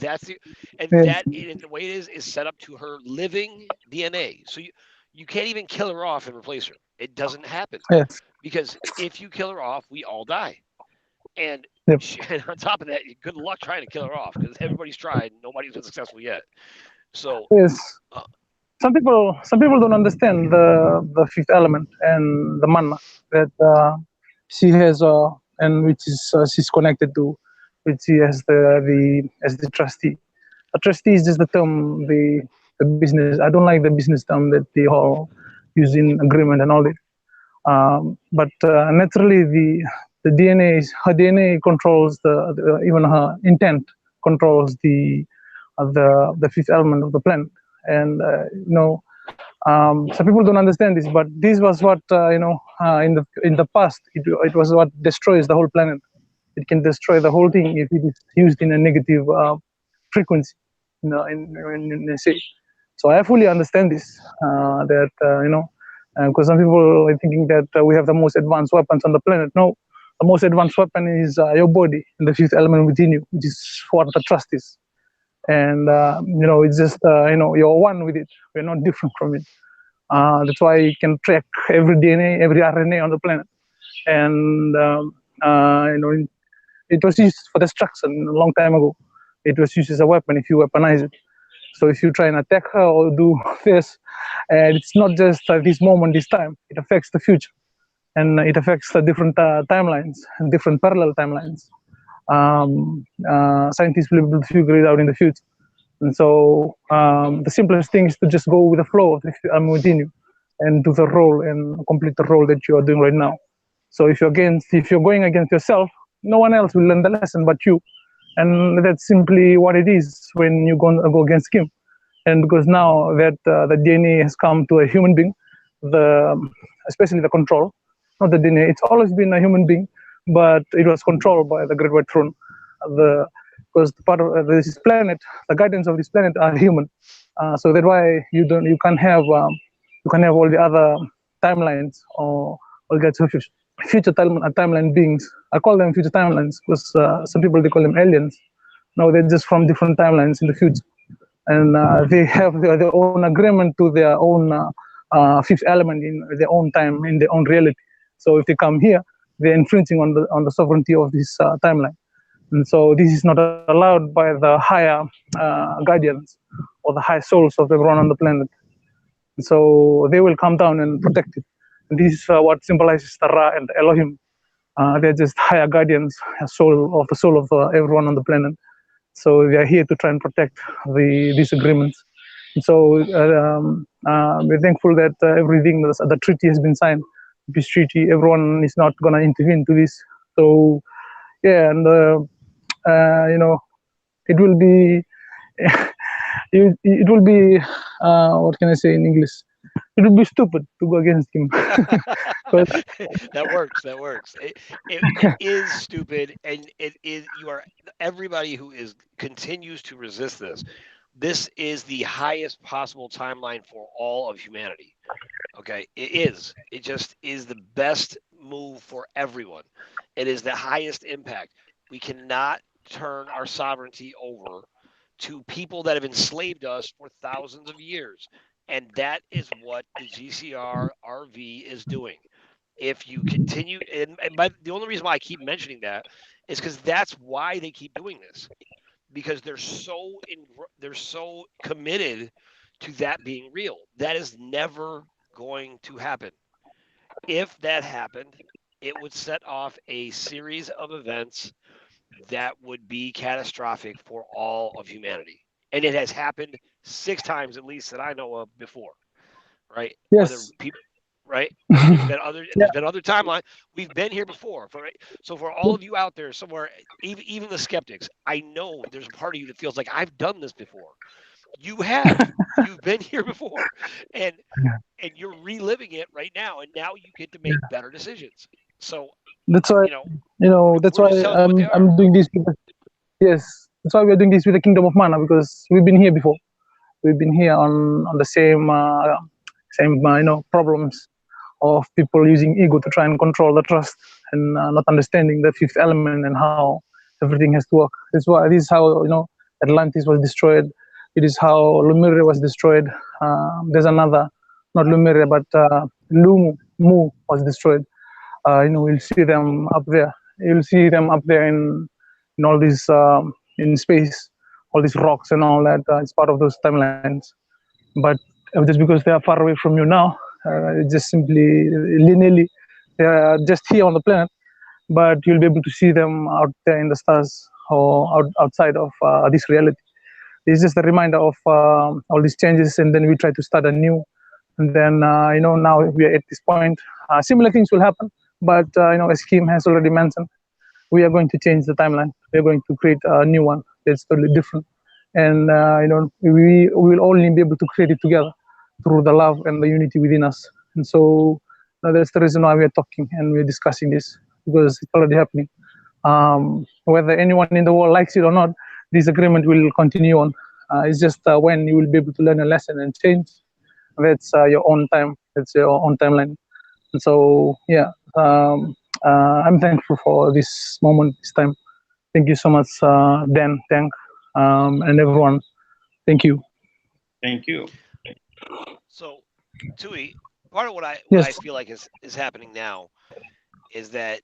Speaker 2: and
Speaker 3: Yes.
Speaker 2: that the way it is set up to her living DNA. So you can't even kill her off and replace her. It doesn't happen
Speaker 3: Yes.
Speaker 2: because if you kill her off, we all die. And,
Speaker 3: Yep.
Speaker 2: and on top of that, good luck trying to kill her off because everybody's tried. Nobody's been successful yet. So,
Speaker 3: Yes.
Speaker 2: uh,
Speaker 3: Some people don't understand the fifth element and the manna that she has, and which is she's connected to, which she has the trustee. A trustee is just the term, the business. I don't like the business term that they all use in agreement and all that. But naturally, the DNA is her DNA controls the even her intent controls the fifth element of the planet. And some people don't understand this, but this was what in the past it was what destroys the whole planet. It can destroy the whole thing if it is used in a negative frequency. In say. So I fully understand this. That because some people are thinking that we have the most advanced weapons on the planet. No, the most advanced weapon is your body and the fifth element within you, which is what the trust is. And it's just you're one with it. We're not different from it. That's why you can track every DNA, every RNA on the planet. And it was used for destruction a long time ago. It was used as a weapon if you weaponize it. So if you try and attack her or do this, and it's not just this moment, this time. It affects the future, and it affects the different timelines and different parallel timelines. Scientists will be able to figure it out in the future. And so the simplest thing is to just go with the flow if I'm within you and do the role and complete the role that you are doing right now. So if you're going against yourself, no one else will learn the lesson but you. And that's simply what it is when you go against Kim. And because now that the DNA has come to a human being, especially the control, not the DNA, it's always been a human being, but it was controlled by the Great White Throne. Because part of this planet, the guardians of this planet are human. So that's why you can't have all the other timelines or all the future timeline beings. I call them future timelines because some people they call them aliens. No, they're just from different timelines in the future, and they have their own agreement to their own fifth element in their own time, in their own reality. So if they come here, they're infringing on the sovereignty of this timeline. And so this is not allowed by the higher guardians or the high souls of everyone on the planet. And so they will come down and protect it. And this is what symbolizes the Ra and the Elohim. They're just higher guardians, a soul of everyone on the planet. So they are here to try and protect these agreements. And so we're thankful that everything, the treaty has been signed, peace treaty. Everyone is not going to intervene to this. So yeah, and it will be it will be what can I say in English? It would be stupid to go against him.
Speaker 2: That works. It is stupid, and it is everybody who continues to resist this. This is the highest possible timeline for all of humanity. Okay, it is. It just is the best move for everyone. It is the highest impact. We cannot turn our sovereignty over to people that have enslaved us for thousands of years. And that is what the GCR RV is doing. If you continue, the only reason why I keep mentioning that is because that's why they keep doing this, because they're so committed to that being real. That is never going to happen. If that happened, it would set off a series of events that would be catastrophic for all of humanity. And it has happened 6 times at least that I know of before, right? Whether
Speaker 3: Yes.
Speaker 2: people, right? And there's been other, and there's been other timelines. We've been here before. So for all of you out there somewhere, even the skeptics, I know there's a part of you that feels like I've done this before. You have. You've been here before, and you're reliving it right now, and now you get to make better decisions. So
Speaker 3: That's why, that's
Speaker 2: we're
Speaker 3: why
Speaker 2: just telling you what they are.
Speaker 3: I'm doing this. Yes, that's why we're doing this with the Kingdom of Manna, because we've been here before. We've been here on the same problems of people using ego to try and control the trust, and not understanding the fifth element and how everything has to work. This is how Atlantis was destroyed. It is how Lemuria was destroyed. There's another, not Lemuria, but Mu was destroyed. We'll see them up there. You'll see them up there in all these in space, all these rocks and all that. It's part of those timelines. But just because they are far away from you now, just simply linearly, they are just here on the planet. But you'll be able to see them out there in the stars or outside of this reality. It's just a reminder of all these changes, and then we try to start anew. And then now we are at this point. Similar things will happen, but as Kim has already mentioned, we are going to change the timeline. We are going to create a new one that's totally different, and we will only be able to create it together through the love and the unity within us. And so that's the reason why we are talking and we're discussing this, because it's already happening. Whether anyone in the world likes it or not, this agreement will continue on. It's just when you will be able to learn a lesson and change. That's your own time. That's your own timeline. And so, yeah, I'm thankful for this moment, this time. Thank you so much, Dan, Tank, and everyone. Thank you.
Speaker 1: Thank you.
Speaker 2: So, Tui, part of what I feel like is happening now is that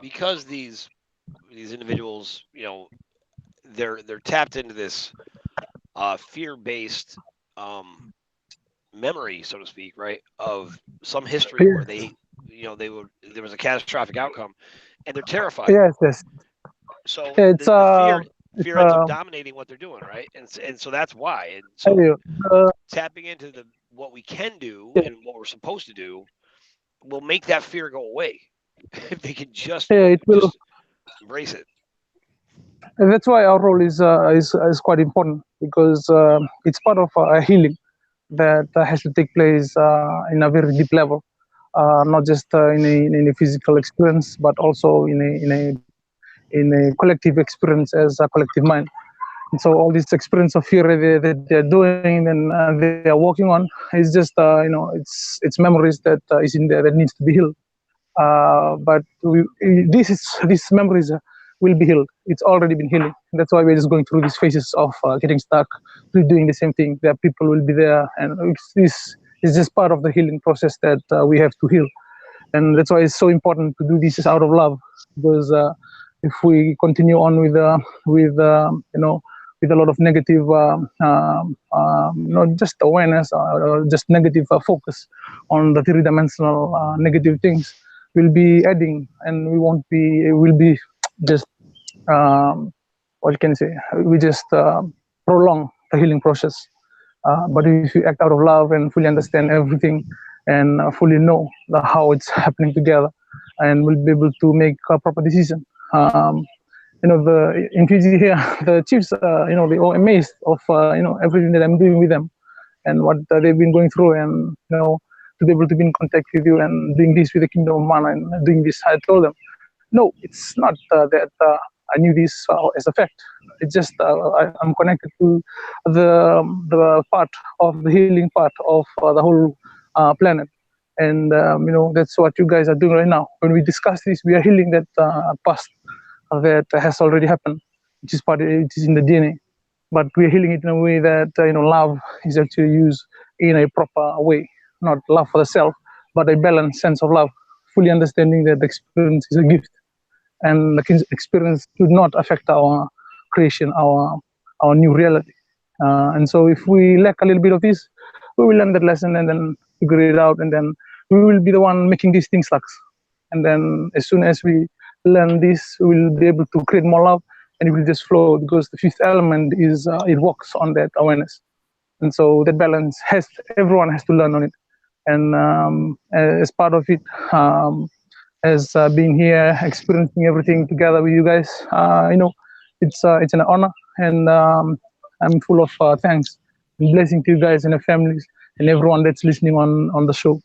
Speaker 2: because these individuals, they're tapped into this fear-based memory, so to speak, right, of some history where there was a catastrophic outcome, and they're terrified.
Speaker 3: Yes.
Speaker 2: So
Speaker 3: it's
Speaker 2: the fear ends up dominating what they're doing, right? And so that's why. And so tapping into what we can do and what we're supposed to do will make that fear go away if they can just embrace it.
Speaker 3: And that's why our role is quite important, because it's part of a healing that has to take place in a very deep level, not just in a physical experience, but also in a collective experience as a collective mind. And so all this experience of fear that they're doing and they are working on is just it's memories that is in there that needs to be healed. But these memories will be healed. It's already been healing. That's why we're just going through these phases of getting stuck, doing the same thing. There people will be there, and this is just part of the healing process that we have to heal. And that's why it's so important to do this out of love, because if we continue on with a lot of negative, not just awareness or just negative focus on the three-dimensional negative things, we'll be adding, and we'll be just what can I say? We just prolong the healing process. But if you act out of love and fully understand everything and fully know how it's happening together, and we'll be able to make a proper decision. In Fiji here, the chiefs, they are amazed of everything that I'm doing with them and what they've been going through, and to be able to be in contact with you and doing this with the Kingdom of Manna and doing this. I told them, no, it's not that I knew this as a fact. It's just I'm connected to the part of the healing part of the whole planet, and that's what you guys are doing right now. When we discuss this, we are healing that past that has already happened, which is in the DNA. But we're healing it in a way that love is actually used in a proper way, not love for the self, but a balanced sense of love, fully understanding that the experience is a gift, and the experience should not affect our creation, our new reality. And so if we lack a little bit of this, we will learn that lesson and then figure it out, and then we will be the one making these things sucks. And then as soon as we learn this, we will be able to create more love, and it will just flow, because the fifth element is it works on that awareness. And so that balance everyone has to learn on it. And as part of it, as being here, experiencing everything together with you guys, it's an honor, and I'm full of thanks and blessing to you guys and your families and everyone that's listening on the show.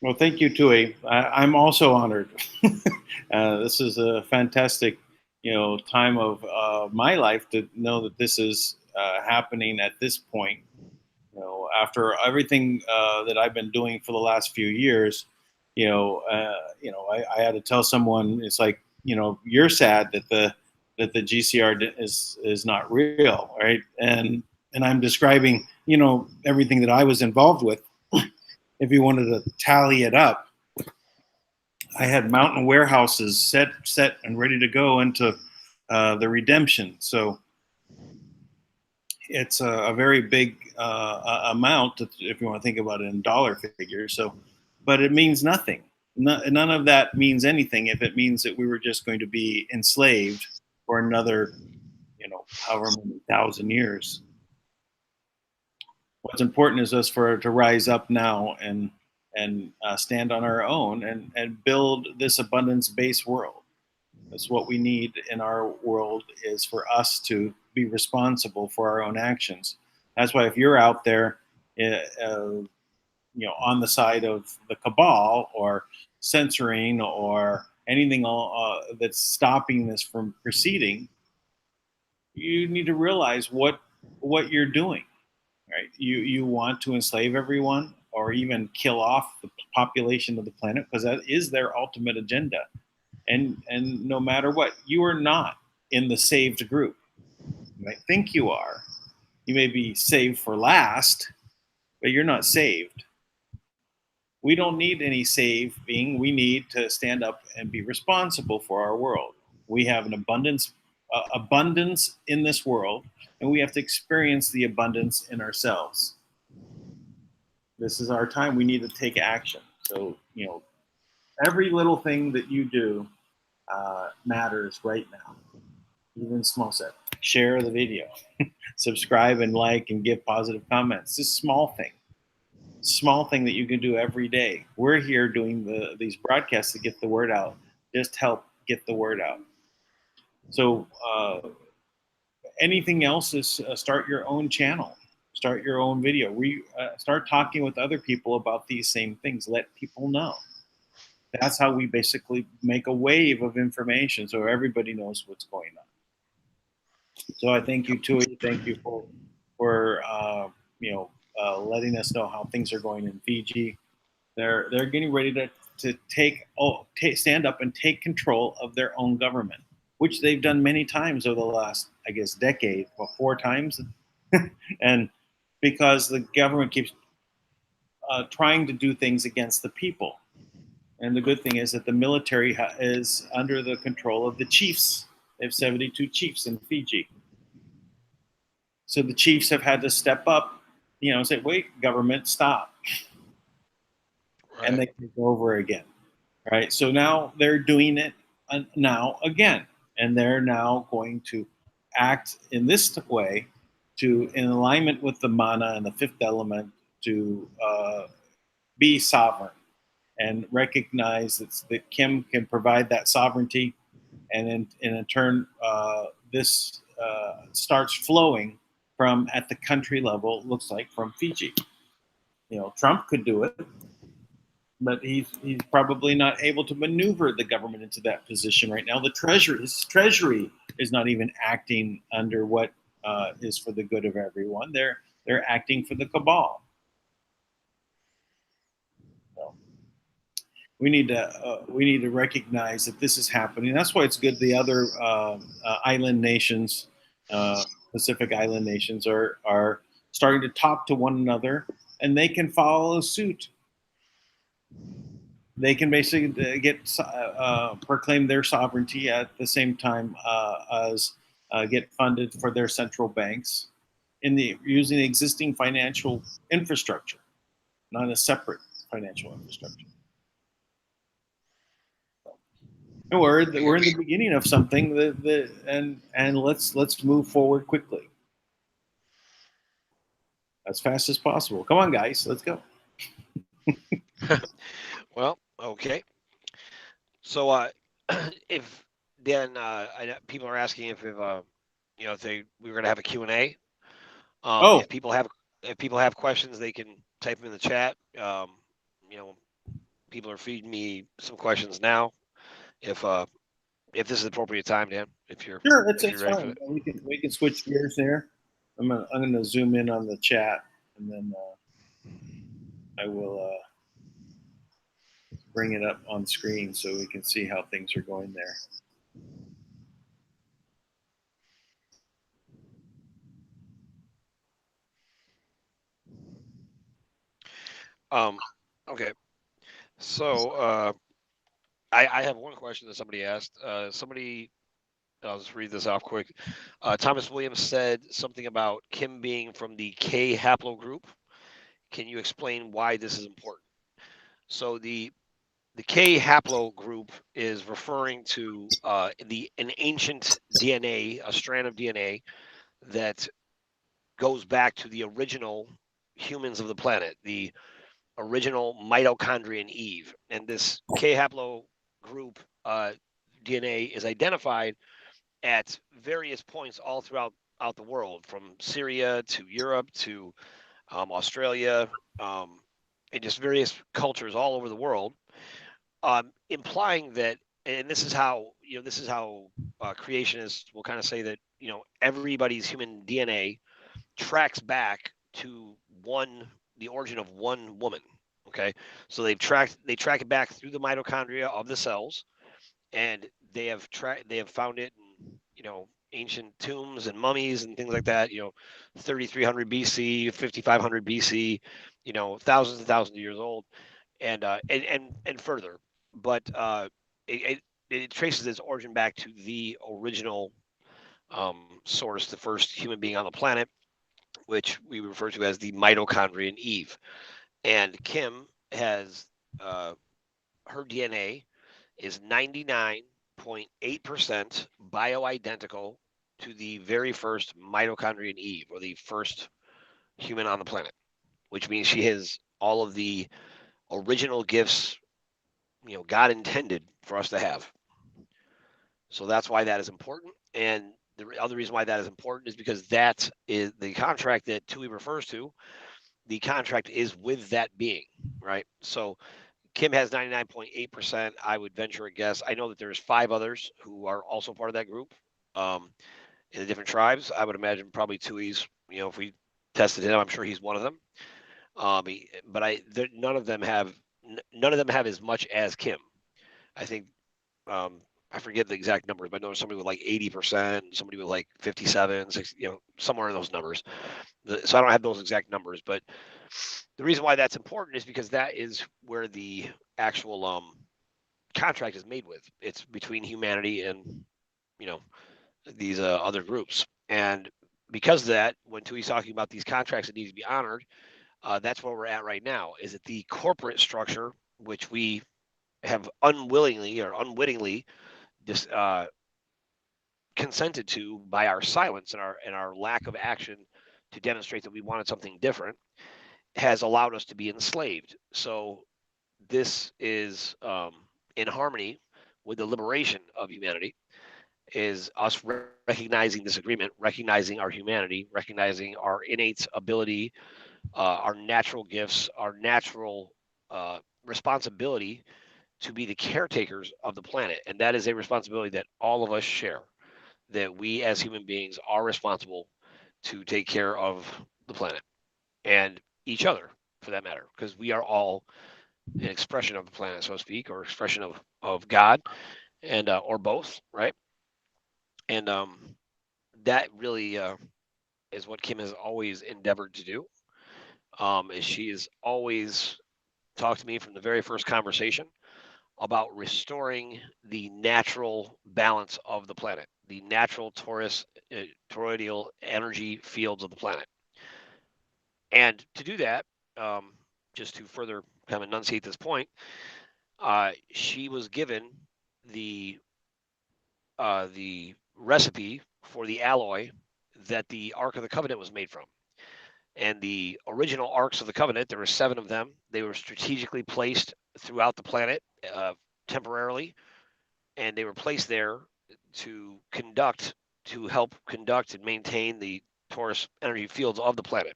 Speaker 1: Well, thank you, Tui. I'm also honored. This is a fantastic, time of my life to know that this is happening at this point. After everything that I've been doing for the last few years, I had to tell someone, it's like, you're sad that the GCR is not real, right? And I'm describing, everything that I was involved with. If you wanted to tally it up, I had mountain warehouses set and ready to go into the redemption. So it's a very big amount if you want to think about it in dollar figures. So, but it means nothing. None of that means anything if it means that we were just going to be enslaved for another, however many thousand years. What's important is us to rise up now and stand on our own and build this abundance-based world. That's what we need in our world, is for us to be responsible for our own actions. That's why if you're out there, on the side of the cabal or censoring or anything that's stopping this from proceeding, you need to realize what you're doing. Right? You want to enslave everyone or even kill off the population of the planet, because that is their ultimate agenda. And no matter what, you are not in the saved group. You might think you are. You may be saved for last, but you're not saved. We don't need any saving. We need to stand up and be responsible for our world. We have an abundance in this world, and we have to experience the abundance in ourselves. This is our time. We need to take action. So, every little thing that you do matters right now. Even small step. Share the video, subscribe and like and give positive comments. This small thing that you can do every day. We're here doing these broadcasts to get the word out. Just help get the word out. So anything else is start your own channel. Start your own video. Start talking with other people about these same things. Let people know. That's how we basically make a wave of information so everybody knows what's going on. So I thank you, Tui. Thank you for letting us know how things are going in Fiji. They're getting ready to stand up and take control of their own government, which they've done many times over the last, I guess, decade, 4 times. And because the government keeps trying to do things against the people. And the good thing is that the military is under the control of the chiefs. They have 72 chiefs in Fiji. So the chiefs have had to step up, and say, wait, government, stop. Right. And they take over again. Right? So now they're doing it now again. And they're now going to act in this way in alignment with the Manna and the fifth element to be sovereign and recognize that Kim can provide that sovereignty. And in turn, this starts flowing from at the country level, looks like from Fiji. Trump could do it, but he's probably not able to maneuver the government into that position right now. His treasury is not even acting under what is for the good of everyone. They're acting for the cabal. So we need to recognize that this is happening. That's why it's good the other island nations, Pacific island nations, are starting to talk to one another, and they can follow suit. They can basically proclaim their sovereignty at the same time as get funded for their central banks using the existing financial infrastructure, not a separate financial infrastructure. And we're in the beginning of something and let's move forward quickly, as fast as possible. Come on, guys, let's go.
Speaker 2: Well, okay. So, if Dan, people are asking if we were gonna have a Q&A.
Speaker 1: Oh,
Speaker 2: If people have questions, they can type them in the chat. People are feeding me some questions now. If this is the appropriate time, Dan, if you're
Speaker 1: sure,
Speaker 2: if you're
Speaker 1: it's
Speaker 2: ready for
Speaker 1: fine.
Speaker 2: that.
Speaker 1: We can switch gears there. I'm gonna zoom in on the chat, and then I will bring it up on screen so we can see how things are going there.
Speaker 2: Okay. So I have one question that somebody asked. I'll just read this off quick. Thomas Williams said something about Kim being from the K haplogroup. Can you explain why this is important? So the K haplogroup is referring to an ancient DNA, a strand of DNA that goes back to the original humans of the planet, the original mitochondrial Eve. And this K haplogroup DNA is identified at various points all throughout the world, from Syria to Europe to Australia, and just various cultures all over the world, implying that, and this is how creationists will kind of say that everybody's human DNA tracks back to the origin of one woman. Okay, so they track it back through the mitochondria of the cells, and they have found it in ancient tombs and mummies and things like that. 3300 BC, 5500 BC, thousands and thousands of years old, and further. But it traces its origin back to the original source, the first human being on the planet, which we refer to as the mitochondrial Eve. And Kim has her DNA is 99.8% bioidentical to the very first mitochondrial Eve, or the first human on the planet, which means she has all of the original gifts God intended for us to have. So that's why that is important. And the other reason why that is important is because that is the contract that TUI refers to. The contract is with that being, right? So Kim has 99.8%. I would venture a guess. I know that there's 5 others who are also part of that group in the different tribes. I would imagine probably Tui's, if we tested him, I'm sure he's one of them. None of them have as much as Kim. I think I forget the exact numbers, but I know somebody with like 80%, somebody with like 57, 60, somewhere in those numbers. So I don't have those exact numbers, but the reason why that's important is because that is where the actual contract is made with. It's between humanity and these other groups, and because of that, when Tui's talking about these contracts that need to be honored, that's where we're at right now. Is it the corporate structure, which we have unwillingly or unwittingly just consented to by our silence and our lack of action to demonstrate that we wanted something different, has allowed us to be enslaved. So this is in harmony with the liberation of humanity, is us recognizing this agreement, recognizing our humanity, recognizing our innate ability, our natural gifts, our natural responsibility to be the caretakers of the planet. And that is a responsibility that all of us share, that we as human beings are responsible to take care of the planet and each other, for that matter, because we are all an expression of the planet, so to speak, or expression of God, and or both, right? And that really is what Kim has always endeavored to do. Is she has always talked to me from the very first conversation about restoring the natural balance of the planet, the natural toroidal energy fields of the planet. And to do that, just to further kind of enunciate this point, she was given the recipe for the alloy that the Ark of the Covenant was made from. And the original Arks of the Covenant, there were 7 of them. They were strategically placed throughout the planet temporarily, and they were placed there to help conduct and maintain the torus energy fields of the planet,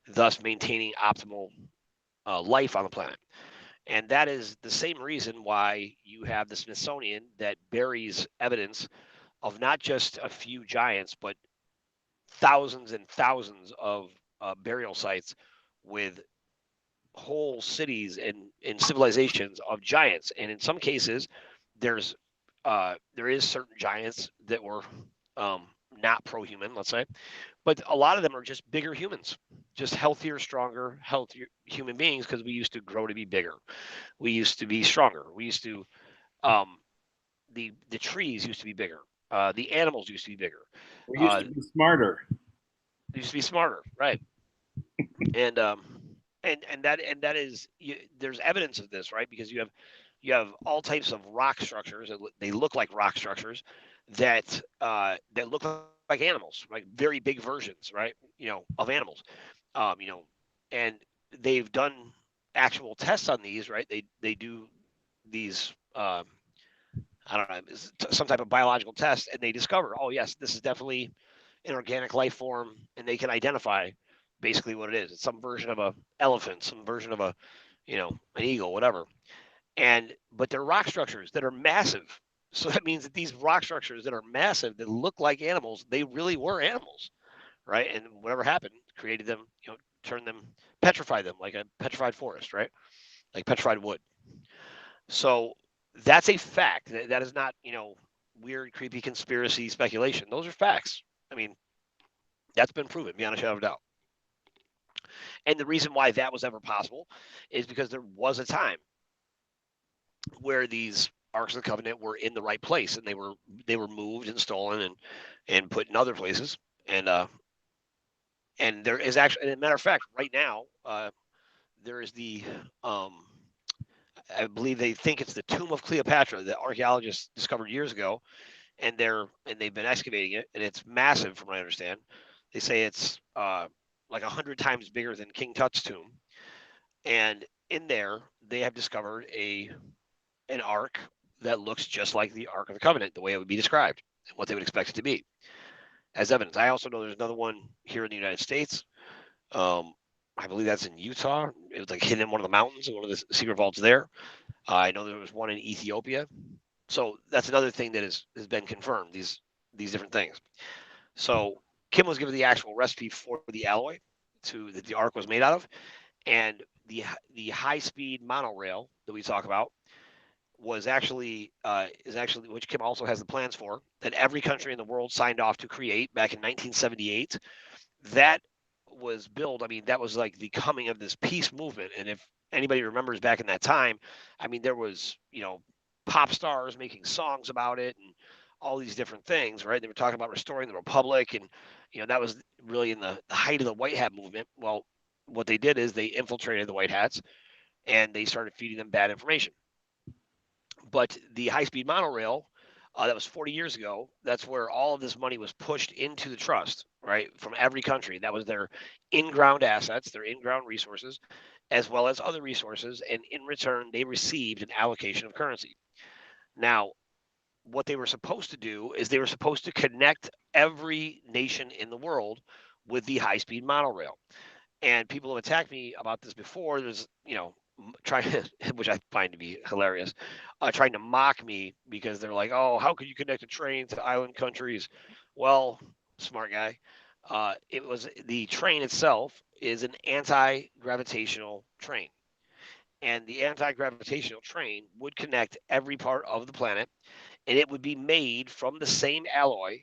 Speaker 2: thus maintaining optimal life on the planet. And that is the same reason why you have the Smithsonian that buries evidence of not just a few giants, but thousands and thousands of burial sites with whole cities and civilizations of giants. And in some cases, there is certain giants that were not pro-human, let's say, but a lot of them are just bigger humans, just healthier, stronger, healthier human beings, because we used to grow to be bigger. We used to be stronger. We used to the trees used to be bigger. The animals used to be bigger.
Speaker 1: We used to be smarter.
Speaker 2: They used to be smarter, right? and that is there's evidence of this, right? Because you have all types of rock structures. They look like rock structures that look like animals, like very big versions, right? Of animals, and they've done actual tests on these, right? They do these. I don't know, some type of biological test, and they discover, oh yes, this is definitely an organic life form, and they can identify basically what it is. It's some version of a elephant, some version of an eagle, whatever. But they're rock structures that are massive. So that means that these rock structures that are massive, that look like animals, they really were animals, right? And whatever happened created them, turned them, petrified them like a petrified forest, right? Like petrified wood. So that's a fact. That is not, weird, creepy conspiracy speculation. Those are facts. I mean, that's been proven beyond a shadow of a doubt. And the reason why that was ever possible is because there was a time where these Arks of the Covenant were in the right place, and they were moved and stolen and put in other places. And there is actually, as a matter of fact, right now, there is the I believe they think it's the tomb of Cleopatra that archaeologists discovered years ago, and they've been excavating it, and it's massive from what I understand. They say it's like 100 times bigger than King Tut's tomb, and in there they have discovered an ark that looks just like the Ark of the Covenant, the way it would be described and what they would expect it to be, as evidence. I also know there's another one here in the United States. I believe that's in Utah. It was like hidden in one of the mountains in one of the secret vaults there. I know there was one in Ethiopia. So that's another thing that has been confirmed, these different things. So Kim was given the actual recipe for the alloy that the Ark was made out of. And the high-speed monorail that we talk about is actually which Kim also has the plans for, that every country in the world signed off to create back in 1978. That was built. I mean, that was like the coming of this peace movement. And if anybody remembers back in that time, I mean, there was, pop stars making songs about it and all these different things, right? They were talking about restoring the republic, and that was really in the height of the white hat movement. Well, what they did is they infiltrated the white hats and they started feeding them bad information. But the high-speed monorail, that was 40 years ago. That's where all of this money was pushed into the trust, right, from every country. That was their in-ground assets, their in-ground resources, as well as other resources. And in return, they received an allocation of currency. Now, what they were supposed to do is they were supposed to connect every nation in the world with the high-speed monorail. And people have attacked me about this before. There's, trying which I find to be hilarious, trying to mock me because they're like, oh, how could you connect a train to island countries? Well, smart guy. It was the train itself is an anti-gravitational train. And the anti-gravitational train would connect every part of the planet, and it would be made from the same alloy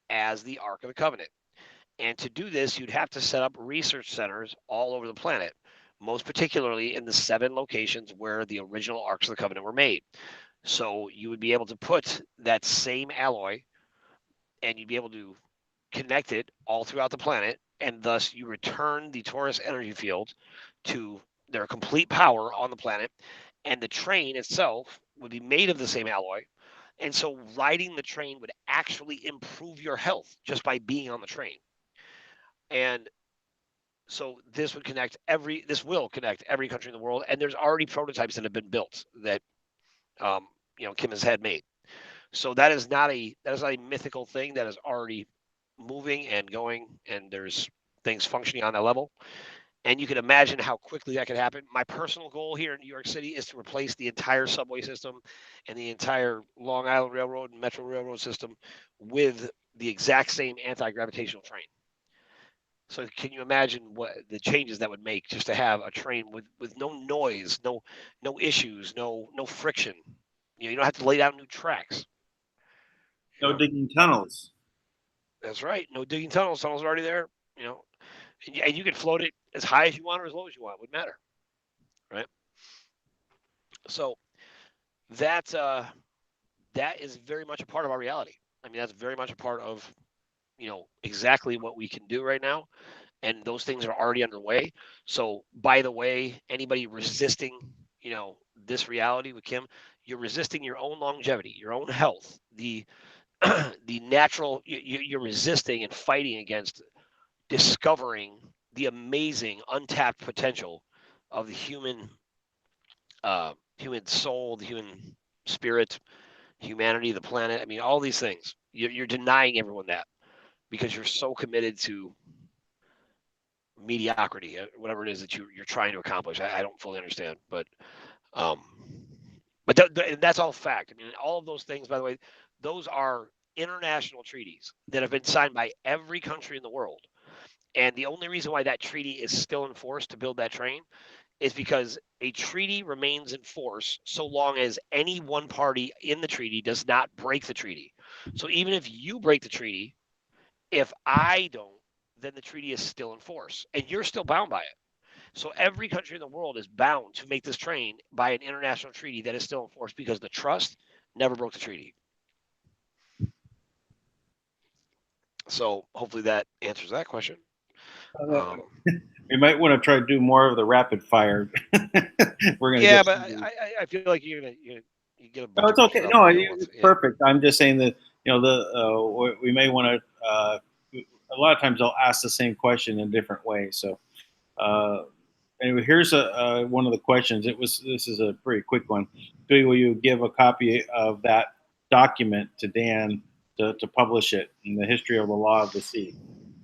Speaker 2: as the Ark of the Covenant. And to do this, you'd have to set up research centers all over the planet, most particularly in the 7 locations where the original Arks of the Covenant were made. So you would be able to put that same alloy and you'd be able to connect it all throughout the planet, and thus you return the torus energy field to their complete power on the planet, and the train itself would be made of the same alloy. And so riding the train would actually improve your health just by being on the train. And so this will connect every country in the world, and there's already prototypes that have been built that Kim has had made. So that is not a mythical thing. That is already moving and going, and there's things functioning on that level. And you can imagine how quickly that could happen. My personal goal here in New York City is to replace the entire subway system and the entire Long Island Railroad and Metro Railroad system with the exact same anti-gravitational train. So can you imagine what the changes that would make just to have a train with no noise, no issues, no friction? You don't have to lay down new tracks.
Speaker 1: No digging tunnels.
Speaker 2: That's right. No digging tunnels. Tunnels are already there. And you can float it as high as you want or as low as you want. It wouldn't matter, right? So that is very much a part of our reality. I mean, that's very much a part of exactly what we can do right now, and those things are already underway. So, by the way, anybody resisting this reality with Kim, you're resisting your own longevity, your own health, the natural. You're resisting and fighting against discovering the amazing untapped potential of the human soul, the human spirit, humanity, the planet. I mean, all these things. You're denying everyone that because you're so committed to mediocrity, whatever it is that you're trying to accomplish. I don't fully understand, but that's all fact. I mean, all of those things, by the way, those are international treaties that have been signed by every country in the world. And the only reason why that treaty is still in force to build that train is because a treaty remains in force so long as any one party in the treaty does not break the treaty. So even if you break the treaty, if I don't, then the treaty is still in force and you're still bound by it. So every country in the world is bound to make this train by an international treaty that is still in force because the trust never broke the treaty. So hopefully that answers that question.
Speaker 1: We might want to try to do more of the rapid fire.
Speaker 2: We're gonna but I feel like you get a bunch.
Speaker 1: No, it's okay. No, it's perfect. I'm just saying that we may want to. A lot of times they'll ask the same question in different ways. So anyway, here's one of the questions. This is a pretty quick one. Will you give a copy of that document to Dan to publish it in the history of the law of the sea?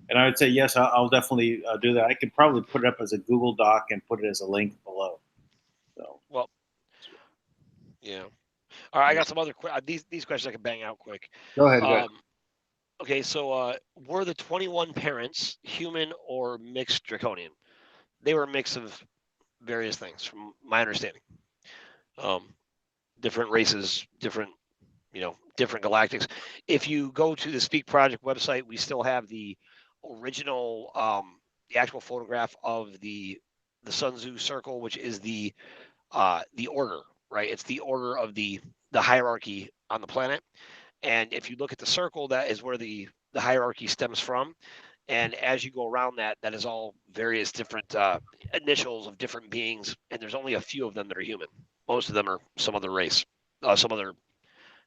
Speaker 1: And I would say, yes, I'll definitely do that. I could probably put it up as a Google Doc and put it as a link below. So,
Speaker 2: well, yeah. All right, I got some other these questions I can bang out quick.
Speaker 1: Go ahead.
Speaker 2: Okay, so were the 21 parents human or mixed draconian? They were a mix of various things, from my understanding. Different races, different galactics. If you go to the Speak Project website, we still have the original, the actual photograph of the Sun Tzu circle, which is the order, right? It's the order of the hierarchy on the planet. And if you look at the circle, that is where the hierarchy stems from. And as you go around that is all various different initials of different beings. And there's only a few of them that are human. Most of them are some other race, some other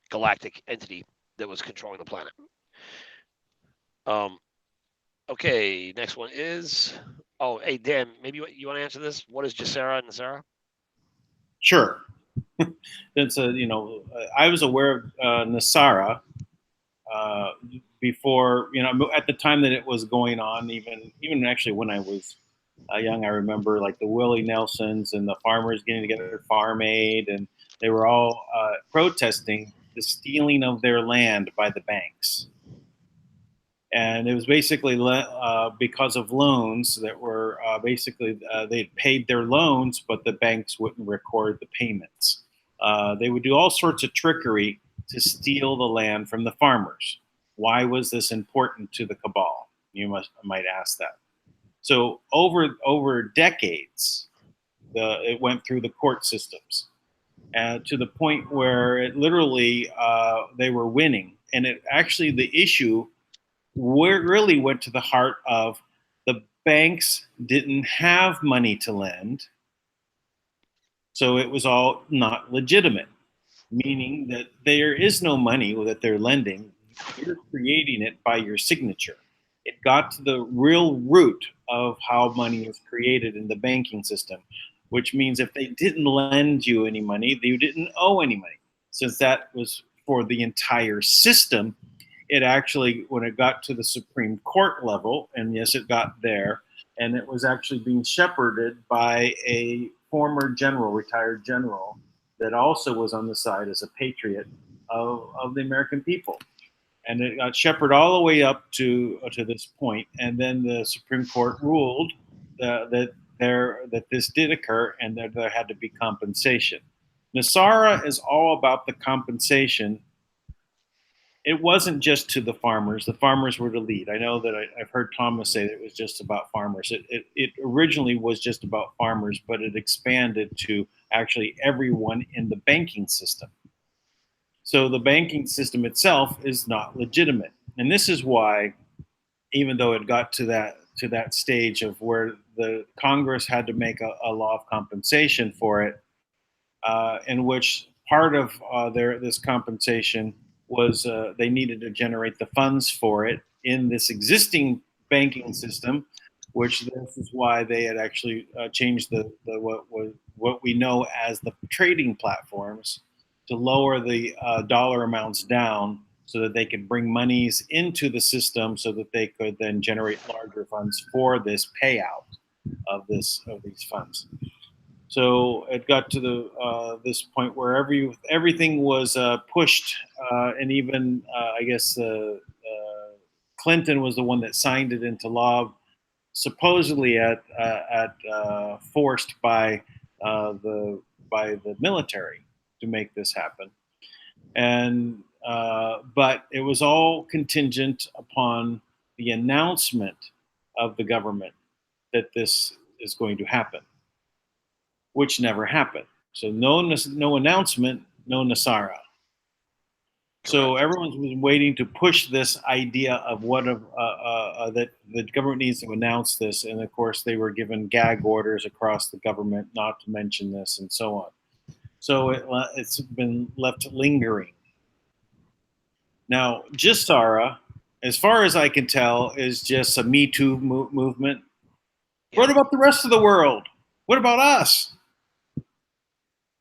Speaker 2: galactic entity that was controlling the planet. Okay, next one is, hey, Dan, maybe you want to answer this? What is Jacera and Nasara?
Speaker 1: Sure. It's I was aware of Nasara before, at the time that it was going on, even actually when I was young, I remember like the Willie Nelsons and the farmers getting together, Farm Aid, and they were all protesting the stealing of their land by the banks. And it was basically because of loans that were they'd paid their loans, but the banks wouldn't record the payments. They would do all sorts of trickery to steal the land from the farmers. Why was this important to the cabal? You might ask that. So over decades, it went through the court systems to the point where it literally they were winning and it actually the issue really went to the heart of the banks didn't have money to lend, so it was all not legitimate, meaning that there is no money that they're lending. You're creating it by your signature. It got to the real root of how money is created in the banking system, which means if they didn't lend you any money, you didn't owe any money. Since that was for the entire system, it actually, when it got to the Supreme Court level, and yes, it got there, and it was actually being shepherded by a former general, retired general, that also was on the side as a patriot of the American people. And it got shepherded all the way up to this point, and then the Supreme Court ruled that this did occur, and that there had to be compensation. Nasara is all about the compensation. It wasn't just to the farmers. The farmers were the lead. I know that I've heard Thomas say that it was just about farmers. It originally was just about farmers, but it expanded to actually everyone in the banking system. So the banking system itself is not legitimate. And this is why, even though it got to that stage of where the Congress had to make a law of compensation for it, in which part of this compensation was they needed to generate the funds for it in this existing banking system, which this is why they had actually changed the what we know as the trading platforms to lower the dollar amounts down so that they could bring monies into the system so that they could then generate larger funds for this payout of these funds. So it got to this point where everything was pushed, and even I guess Clinton was the one that signed it into law, supposedly forced by the military to make this happen. And but it was all contingent upon the announcement of the government that this is going to happen, which never happened. So no announcement, no Nasara. So everyone's been waiting to push this idea of that the government needs to announce this, and of course they were given gag orders across the government not to mention this, and so on. So it's been left lingering. Now, GISARA, as far as I can tell, is just a Me Too movement. Yeah. What about the rest of the world? What about us?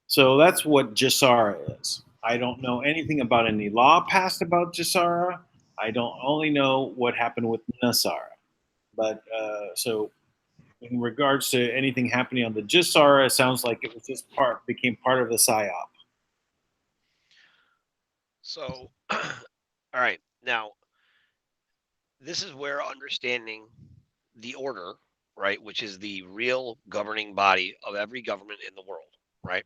Speaker 1: So that's what GISARA is. I don't know anything about any law passed about GISARA. I don't only know what happened with NASARA. But so in regards to anything happening on the GISARA, it sounds like it was just became part of the PSYOP.
Speaker 2: So, all right. Now, this is where understanding the order, right, which is the real governing body of every government in the world, right?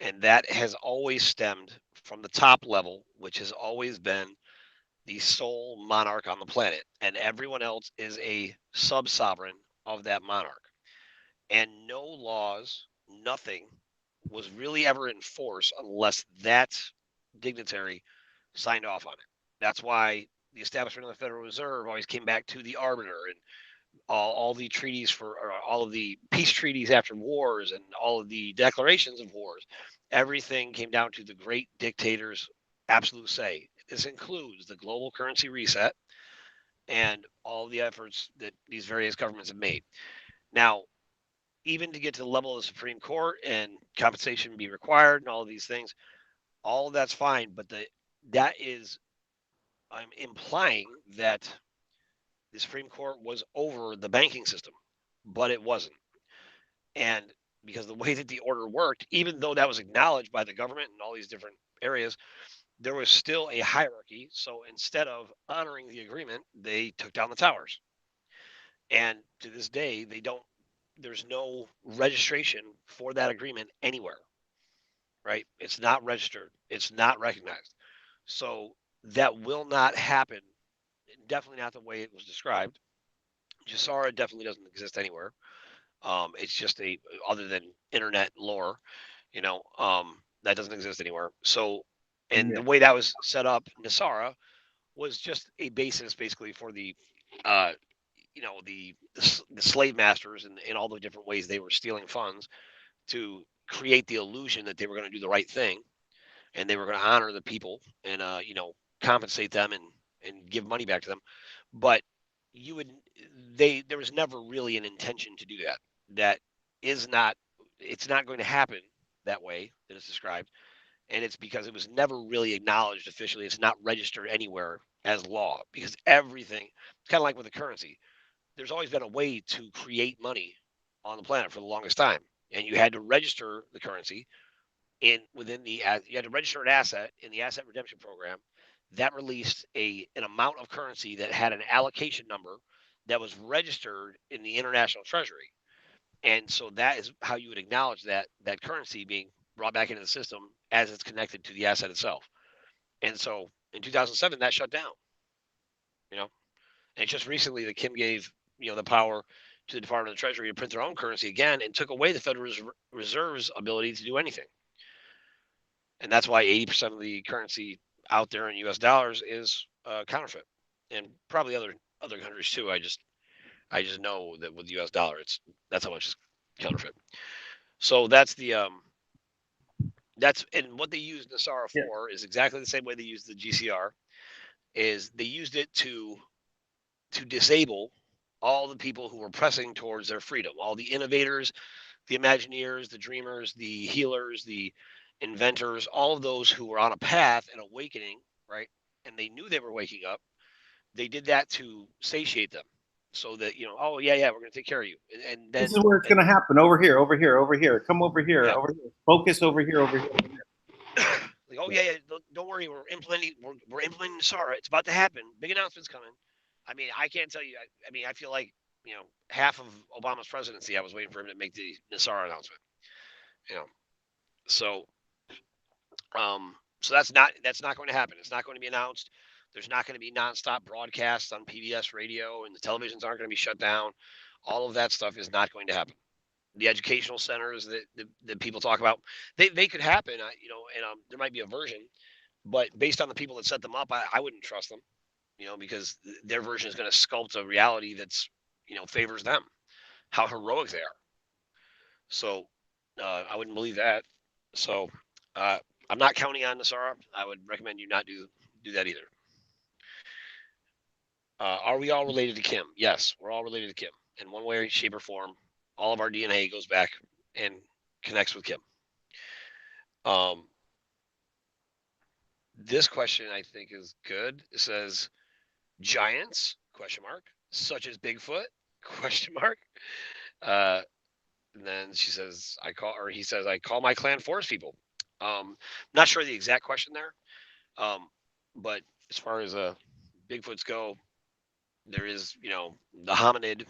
Speaker 2: And that has always stemmed from the top level, which has always been the sole monarch on the planet. And everyone else is a sub-sovereign of that monarch. And no laws, nothing was really ever in force unless that dignitary signed off on it. That's why the establishment of the Federal Reserve always came back to the arbiter, and all the treaties all of the peace treaties after wars and all of the declarations of wars, everything came down to the great dictator's absolute say. This includes the global currency reset and all the efforts that these various governments have made. Now, even to get to the level of the Supreme Court and compensation be required and all of these things, all of that's fine, but I'm implying that the Supreme Court was over the banking system, but it wasn't. And because the way that the order worked, even though that was acknowledged by the government in all these different areas, there was still a hierarchy. So instead of honoring the agreement, they took down the towers. And to this day, there's no registration for that agreement anywhere, right? It's not registered. It's not recognized. So that will not happen. Definitely not the way it was described. GISARA definitely doesn't exist anywhere. It's just other than internet lore, that doesn't exist anywhere. So And the way that was set up, Nasara was just a basis basically for the, the slave masters and all the different ways they were stealing funds to create the illusion that they were going to do the right thing and they were going to honor the people and, compensate them and give money back to them. But there was never really an intention to do that. That is not, it's not going to happen that way that it's described. And it's because it was never really acknowledged officially. It's not registered anywhere as law because everything, it's kind of like with the currency. There's always been a way to create money on the planet for the longest time. And you had to register the currency you had to register an asset in the asset redemption program that released an amount of currency that had an allocation number that was registered in the international treasury. And so that is how you would acknowledge that currency being brought back into the system as it's connected to the asset itself. And so in 2007, that shut down. And just recently that Kim gave the power to the Department of the Treasury to print their own currency again and took away the Federal Reserve's ability to do anything. And that's why 80% of the currency out there in U.S. dollars is counterfeit, and probably other countries too. I just know that with the U.S. dollar, that's how much is counterfeit. So that's and what they used Nasara for is exactly the same way they used the GCR. Is they used it to disable all the people who were pressing towards their freedom, all the innovators, the Imagineers, the dreamers, the healers, the inventors, all of those who were on a path and awakening, right? And they knew they were waking up. They did that to satiate them so that, oh, yeah, we're going to take care of you. And then
Speaker 1: this is where it's going to happen. Over here. Come over here.
Speaker 2: Yeah.
Speaker 1: Over here. Focus over here.
Speaker 2: Like, oh, yeah, don't worry. We're implementing Nasara. It's about to happen. Big announcement's coming. I mean, I can't tell you. I feel like, half of Obama's presidency, I was waiting for him to make the Nasara announcement. So that's not going to happen. It's not going to be announced. There's not going to be nonstop broadcasts on PBS radio, and the televisions aren't going to be shut down. All of that stuff is not going to happen. The educational centers that people talk about, they could happen, and there might be a version, but based on the people that set them up, I wouldn't trust them, because their version is going to sculpt a reality that's, favors them, how heroic they are. So I wouldn't believe that. So I'm not counting on Nasara. I would recommend you not do that either. Are we all related to Kim? Yes, we're all related to Kim in one way, shape, or form. All of our DNA goes back and connects with Kim. This question I think is good. It says giants ? Such as Bigfoot ? And then she says, he says, I call my clan forest people. Not sure the exact question there. But as far as Bigfoots go, there is, the hominid,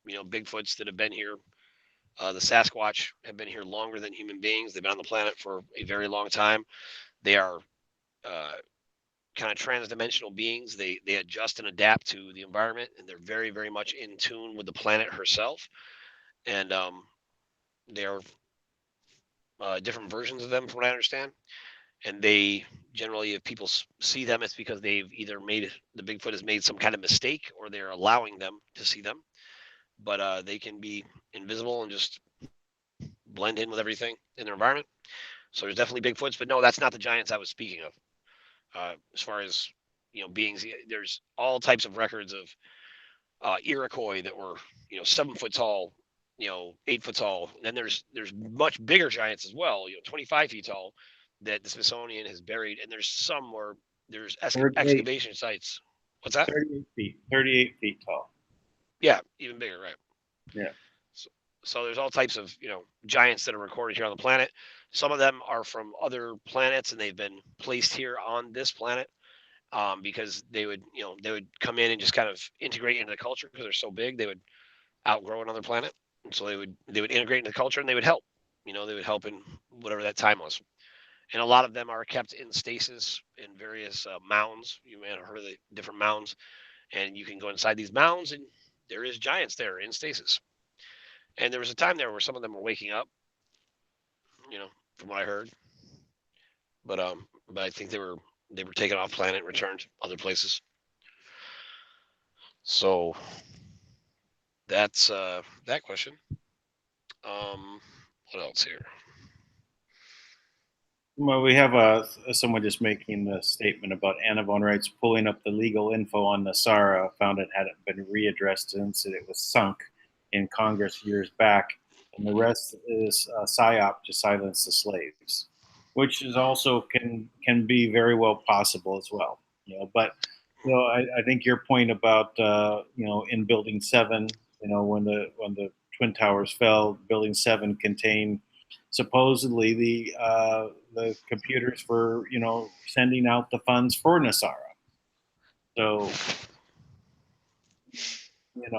Speaker 2: Bigfoots that have been here. The Sasquatch have been here longer than human beings. They've been on the planet for a very long time. They are kind of transdimensional beings. They adjust and adapt to the environment, and they're very, very much in tune with the planet herself. And they are different versions of them, from what I understand. And they generally, if people see them, it's because they've either the Bigfoot has made some kind of mistake, or they're allowing them to see them. But they can be invisible and just blend in with everything in their environment. So there's definitely Bigfoots, but no, that's not the giants I was speaking of. As far as beings, there's all types of records of Iroquois that were 7 foot tall, 8 foot tall. And then there's much bigger giants as well, 25 feet tall, that the Smithsonian has buried. And there's some where there's excavation sites. What's that?
Speaker 1: 38 feet tall.
Speaker 2: Yeah, even bigger, right?
Speaker 1: Yeah.
Speaker 2: So there's all types of giants that are recorded here on the planet. Some of them are from other planets, and they've been placed here on this planet because they would come in and just kind of integrate into the culture because they're so big. They would outgrow another planet, and so they would integrate into the culture, and they would help. They would help in whatever that time was. And a lot of them are kept in stasis in various mounds. You may have heard of the different mounds, and you can go inside these mounds, and there is giants there in stasis. And there was a time there where some of them were waking up, from what I heard. but I think they were taken off planet and returned other places. So that's that question. What else here?
Speaker 1: Well, we have someone just making the statement about Anna von Reitz pulling up the legal info on Nasara, found it hadn't been readdressed since it was sunk in Congress years back, and the rest is a psyop to silence the slaves, which is also can be very well possible as well. But I think your point about in Building 7, when the Twin Towers fell, Building 7 contained supposedly the computers for sending out the funds for Nasara. So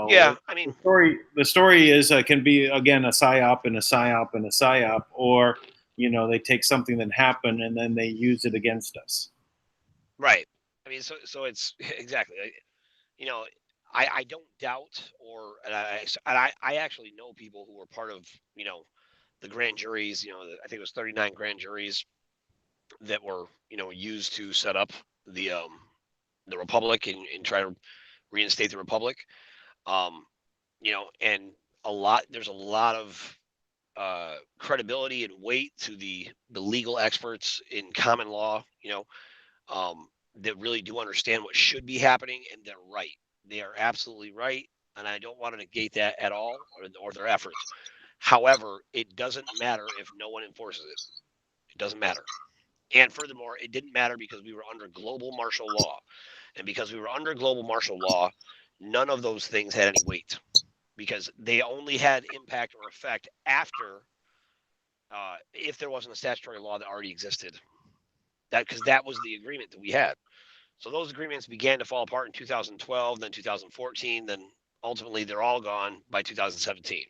Speaker 2: Yeah, I mean,
Speaker 1: the story is can be again a psyop and a psyop and a psyop, or they take something that happened and then they use it against us.
Speaker 2: right. I mean, so it's exactly. You know, I don't doubt, or I actually know people who were part of the grand juries. I think it was 39 grand juries that were used to set up the republic and try to reinstate the republic. Um, and there's a lot of credibility and weight to the legal experts in common law, that really do understand what should be happening, and they're right. They are absolutely right, and I don't want to negate that at all, or their efforts. However, it doesn't matter if no one enforces it. It doesn't matter. And furthermore, it didn't matter because we were under global martial law. And because we were under global martial law, none of those things had any weight because they only had impact or effect after, if there wasn't a statutory law that already existed. Because that was the agreement that we had. So those agreements began to fall apart in 2012, then 2014, then ultimately they're all gone by 2017.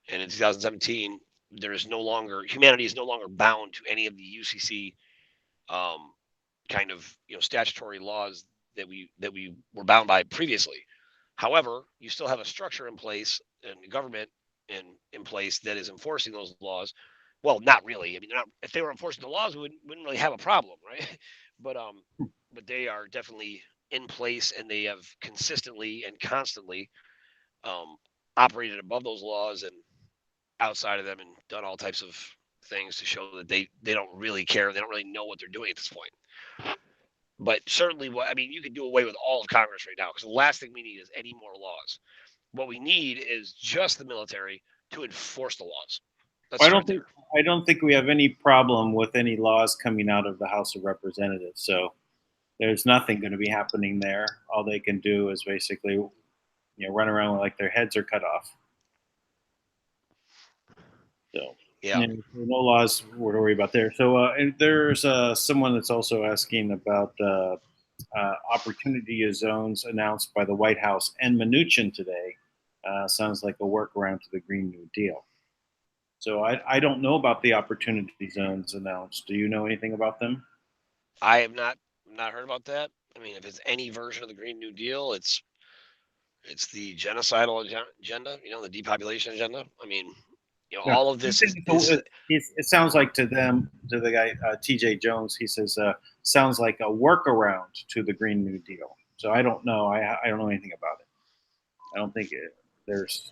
Speaker 2: And in 2017, humanity is no longer bound to any of the UCC kind of statutory laws that we were bound by previously. However, you still have a structure in place and a government in place that is enforcing those laws. Well, not really. I mean, if they were enforcing the laws, we wouldn't really have a problem, right? But but they are definitely in place, and they have consistently and constantly um, operated above those laws and outside of them, and done all types of things to show that they don't really care. They don't really know what they're doing at this point. But certainly, you could do away with all of Congress right now because the last thing we need is any more laws. What we need is just the military to enforce the laws. That's
Speaker 1: I
Speaker 2: right
Speaker 1: don't think
Speaker 2: there.
Speaker 1: I don't think we have any problem with any laws coming out of the House of Representatives. So there's nothing going to be happening there. All they can do is basically run around like their heads are cut off. So
Speaker 2: Yeah.
Speaker 1: no laws to worry about there. So and there's someone that's also asking about opportunity zones announced by the White House and Mnuchin today. Sounds like a workaround to the Green New Deal. So I don't know about the opportunity zones announced. Do you know anything about them?
Speaker 2: I have not heard about that. I mean, if it's any version of the Green New Deal, it's the genocidal agenda, the depopulation agenda. I mean,
Speaker 1: Yeah.
Speaker 2: all of this is
Speaker 1: It sounds like to them, to the guy T.J. Jones, he says sounds like a workaround to the Green New Deal. So I don't know. I don't know anything about it. I don't think there's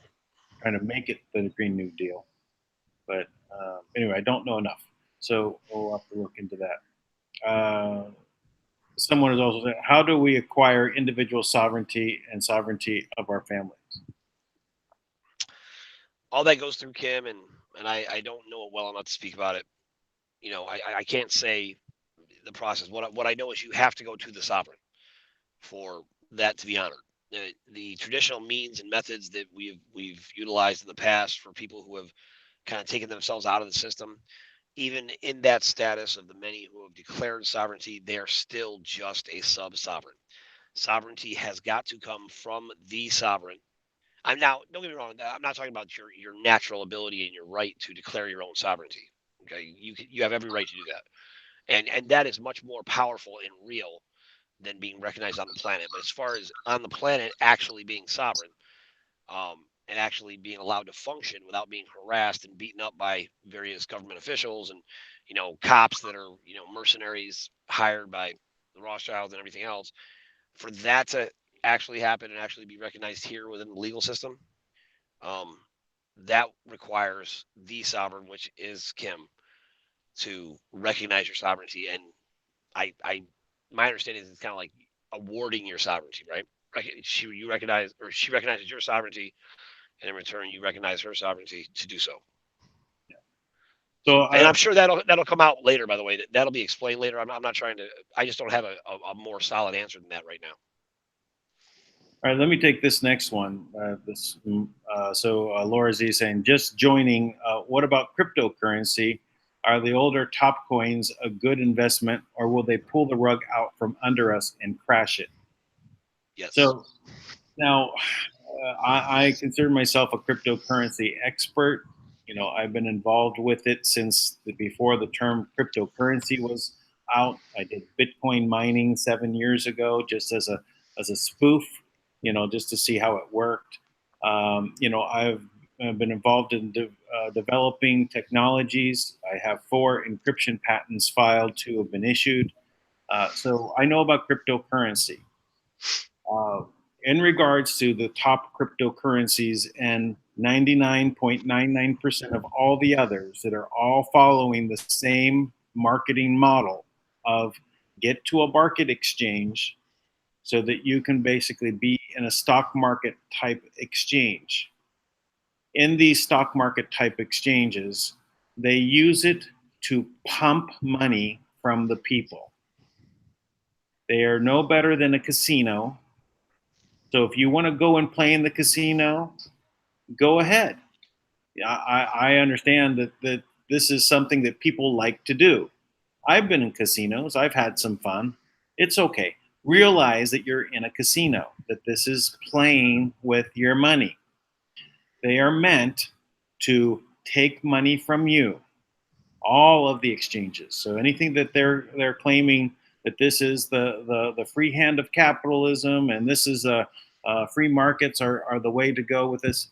Speaker 1: trying to make it the Green New Deal. But anyway, I don't know enough. So we'll have to look into that. Someone has also said, how do we acquire individual sovereignty and sovereignty of our families?
Speaker 2: all that goes through Kim, and I don't know it well enough to speak about it. I can't say the process. What I know is you have to go to the sovereign for that to be honored. The traditional means and methods that we've utilized in the past for people who have kind of taken themselves out of the system, even in that status of the many who have declared sovereignty, they are still just a sub-sovereign. Sovereignty has got to come from the sovereign. I'm now, don't get me wrong, I'm not talking about your natural ability and your right to declare your own sovereignty. Okay, you have every right to do that, and that is much more powerful and real than being recognized on the planet. But as far as on the planet actually being sovereign, and actually being allowed to function without being harassed and beaten up by various government officials and cops that are, mercenaries hired by the Rothschilds and everything else, for that to actually happen and actually be recognized here within the legal system, that requires the sovereign, which is Kim, to recognize your sovereignty. And my understanding is it's kind of like awarding your sovereignty, right? She recognizes your sovereignty, and in return, you recognize her sovereignty to do so.
Speaker 1: So,
Speaker 2: and I'm sure that'll come out later. By the way, that'll be explained later. I'm not trying to. I just don't have a more solid answer than that right now.
Speaker 1: All right, let me take this next one. Laura Z saying, just joining. What about cryptocurrency? Are the older top coins a good investment, or will they pull the rug out from under us and crash it?
Speaker 2: Yes.
Speaker 1: So now, I consider myself a cryptocurrency expert. I've been involved with it since before the term cryptocurrency was out. I did Bitcoin mining 7 years ago, just as a spoof, just to see how it worked. I've been involved in developing technologies. I have 4 encryption patents filed, 2 have been issued. So I know about cryptocurrency. In regards to the top cryptocurrencies and 99.99% of all the others that are all following the same marketing model of get to a market exchange so that you can basically be in a stock market type exchange. In these stock market type exchanges, they use it to pump money from the people. They are no better than a casino. So if you want to go and play in the casino, go ahead. I understand that this is something that people like to do. I've been in casinos. I've had some fun. It's okay. Realize that you're in a casino, that this is playing with your money. They are meant to take money from you, all of the exchanges. So anything that they're claiming that this is the free hand of capitalism and this is free markets are the way to go with this.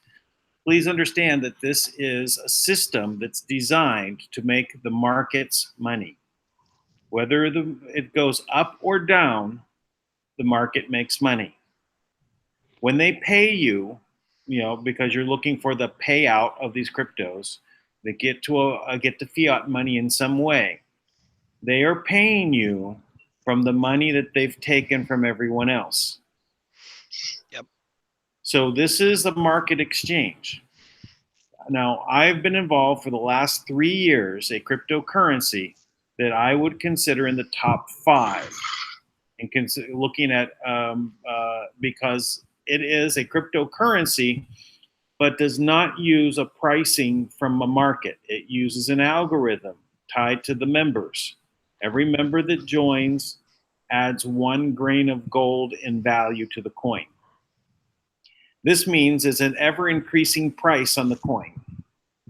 Speaker 1: Please understand that this is a system that's designed to make the markets money. Whether it goes up or down, the market makes money. When they pay you, because you're looking for the payout of these cryptos, they get to fiat money in some way. They are paying you from the money that they've taken from everyone else.
Speaker 2: Yep.
Speaker 1: So this is the market exchange. Now, I've been involved for the last 3 years, a cryptocurrency that I would consider in the top 5, and looking at because it is a cryptocurrency, but does not use a pricing from a market. It uses an algorithm tied to the members. Every member that joins adds 1 grain of gold in value to the coin. This means it's an ever-increasing price on the coin.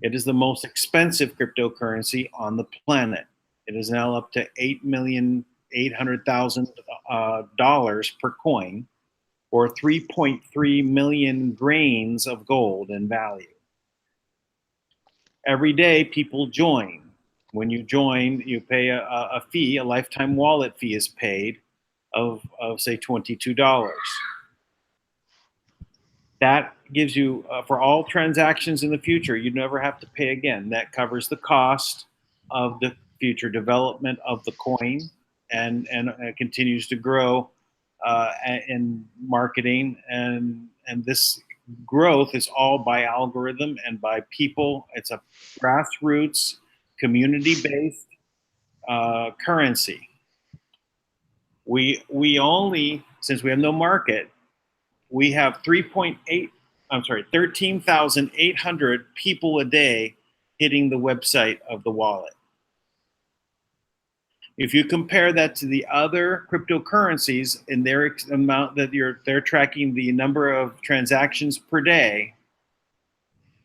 Speaker 1: It is the most expensive cryptocurrency on the planet. It is now up to $8,800,000 per coin, or 3.3 million grains of gold in value. Every day, people join. When you join, you pay a fee, a lifetime wallet fee is paid of say, $22. That gives you, for all transactions in the future, you never have to pay again. That covers the cost of the future development of the coin, and continues to grow in marketing. And this growth is all by algorithm and by people. It's a grassroots, community-based currency. We only, since we have no market, we have 13,800 people a day hitting the website of the wallet. If you compare that to the other cryptocurrencies in their amount that they're tracking the number of transactions per day,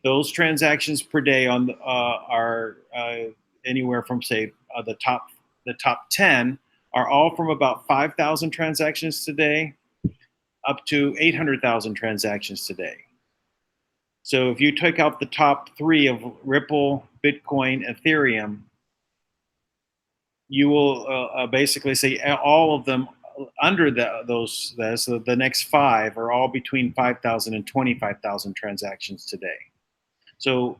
Speaker 1: those transactions per day are anywhere from say the top 10 are all from about 5,000 transactions today up to 800,000 transactions today. So if you take out the top 3 of Ripple, Bitcoin, Ethereum, you will basically say all of them under so the next five are all between 5,000 and 25,000 transactions today. So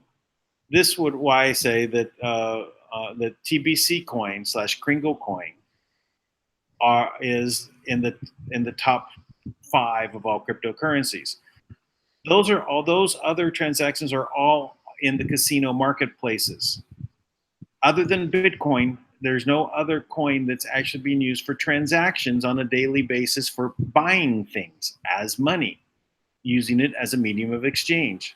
Speaker 1: this would why I say that the TBC coin / Kringle coin is in the top 5 of all cryptocurrencies. Those other transactions are all in the casino marketplaces. Other than Bitcoin, there's no other coin that's actually being used for transactions on a daily basis for buying things as money, using it as a medium of exchange.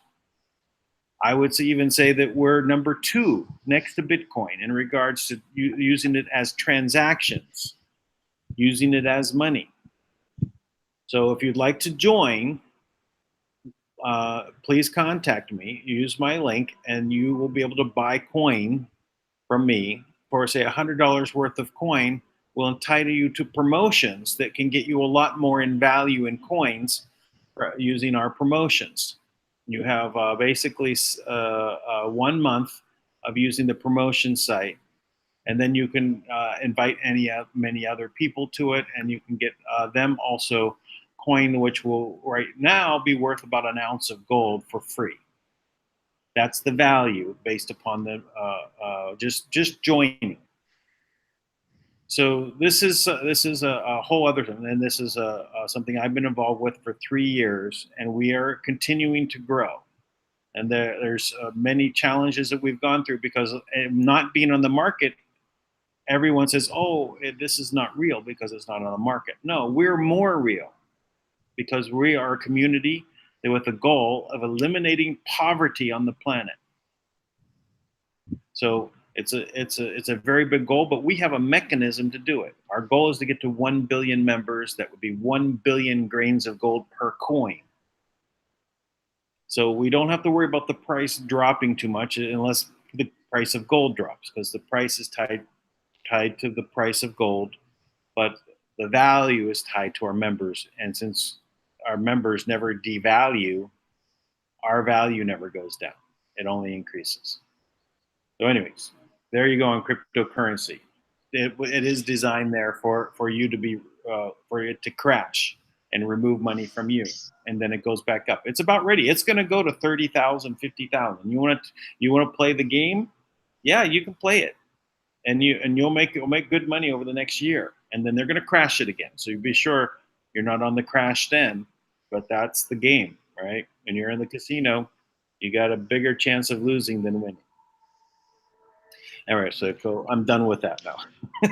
Speaker 1: I would even say that we're number 2 next to Bitcoin in regards to using it as transactions, using it as money. So if you'd like to join, please contact me. Use my link, and you will be able to buy coin from me for, say, $100 worth of coin will entitle you to promotions that can get you a lot more in value in coins using our promotions. You have basically 1 month of using the promotion site, and then you can invite many other people to it, and you can get them also coin, which will right now be worth about an ounce of gold for free. That's the value based upon the just joining. So this is a whole other thing, and this is something I've been involved with for 3 years, and we are continuing to grow. And there's many challenges that we've gone through because not being on the market, everyone says, "Oh, this is not real because it's not on the market." No, we're more real because we are a community with a goal of eliminating poverty on the planet. So it's a very big goal, but we have a mechanism to do it. Our goal is to get to 1 billion members. That would be 1 billion grains of gold per coin. So we don't have to worry about the price dropping too much unless the price of gold drops, because the price is tied to the price of gold, but the value is tied to our members. And since our members never devalue, our value never goes down. It only increases. So anyways, there you go on cryptocurrency. It is designed there for you to be for it to crash and remove money from you, and then it goes back up. It's about ready. It's going to go to 30,000, 50,000. You want to play the game? Yeah, you can play it, and you'll make good money over the next year, and then they're going to crash it again. So you be sure you're not on the crash end, but that's the game, right? When you're in the casino, you got a bigger chance of losing than winning. All right, so I'm done with that now.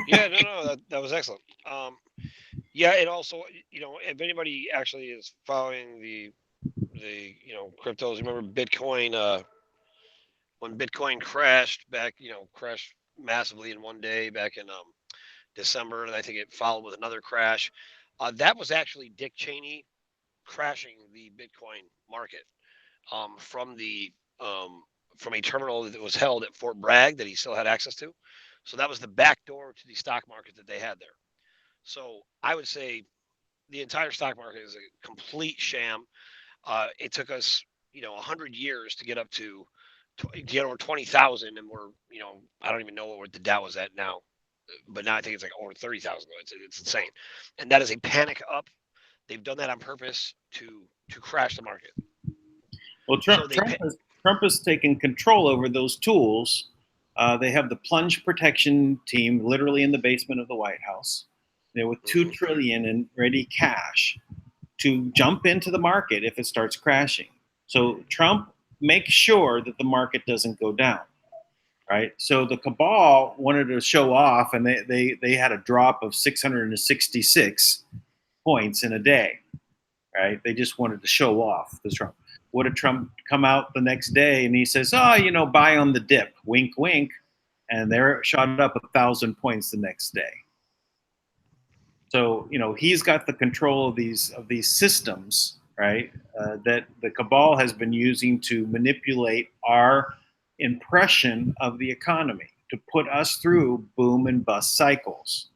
Speaker 2: Yeah, no, that was excellent. Yeah, and also, if anybody actually is following the cryptos, remember Bitcoin, when Bitcoin crashed back, crashed massively in one day back in December, and I think it followed with another crash. That was actually Dick Cheney crashing the Bitcoin market from a terminal that was held at Fort Bragg that he still had access to. So that was the back door to the stock market that they had there. So I would say the entire stock market is a complete sham. It took us, 100 years to get up to get over 20,000, and we're, I don't even know what the Dow is at now, but now I think it's like over 30,000. It's insane, and that is a panic up. They've done that on purpose to crash the market.
Speaker 1: Well, Trump has taken control over those tools. They have the plunge protection team literally in the basement of the White House. They're with $2 trillion in ready cash to jump into the market if it starts crashing. So Trump makes sure that the market doesn't go down, right? So the cabal wanted to show off, and they had a drop of 666 points in a day, right? They just wanted to show off the Trump. What did Trump come out the next day and he says, buy on the dip, wink, wink. And they're shot up 1,000 points the next day. So, he's got the control of these systems, right? That the cabal has been using to manipulate our impression of the economy, to put us through boom and bust cycles.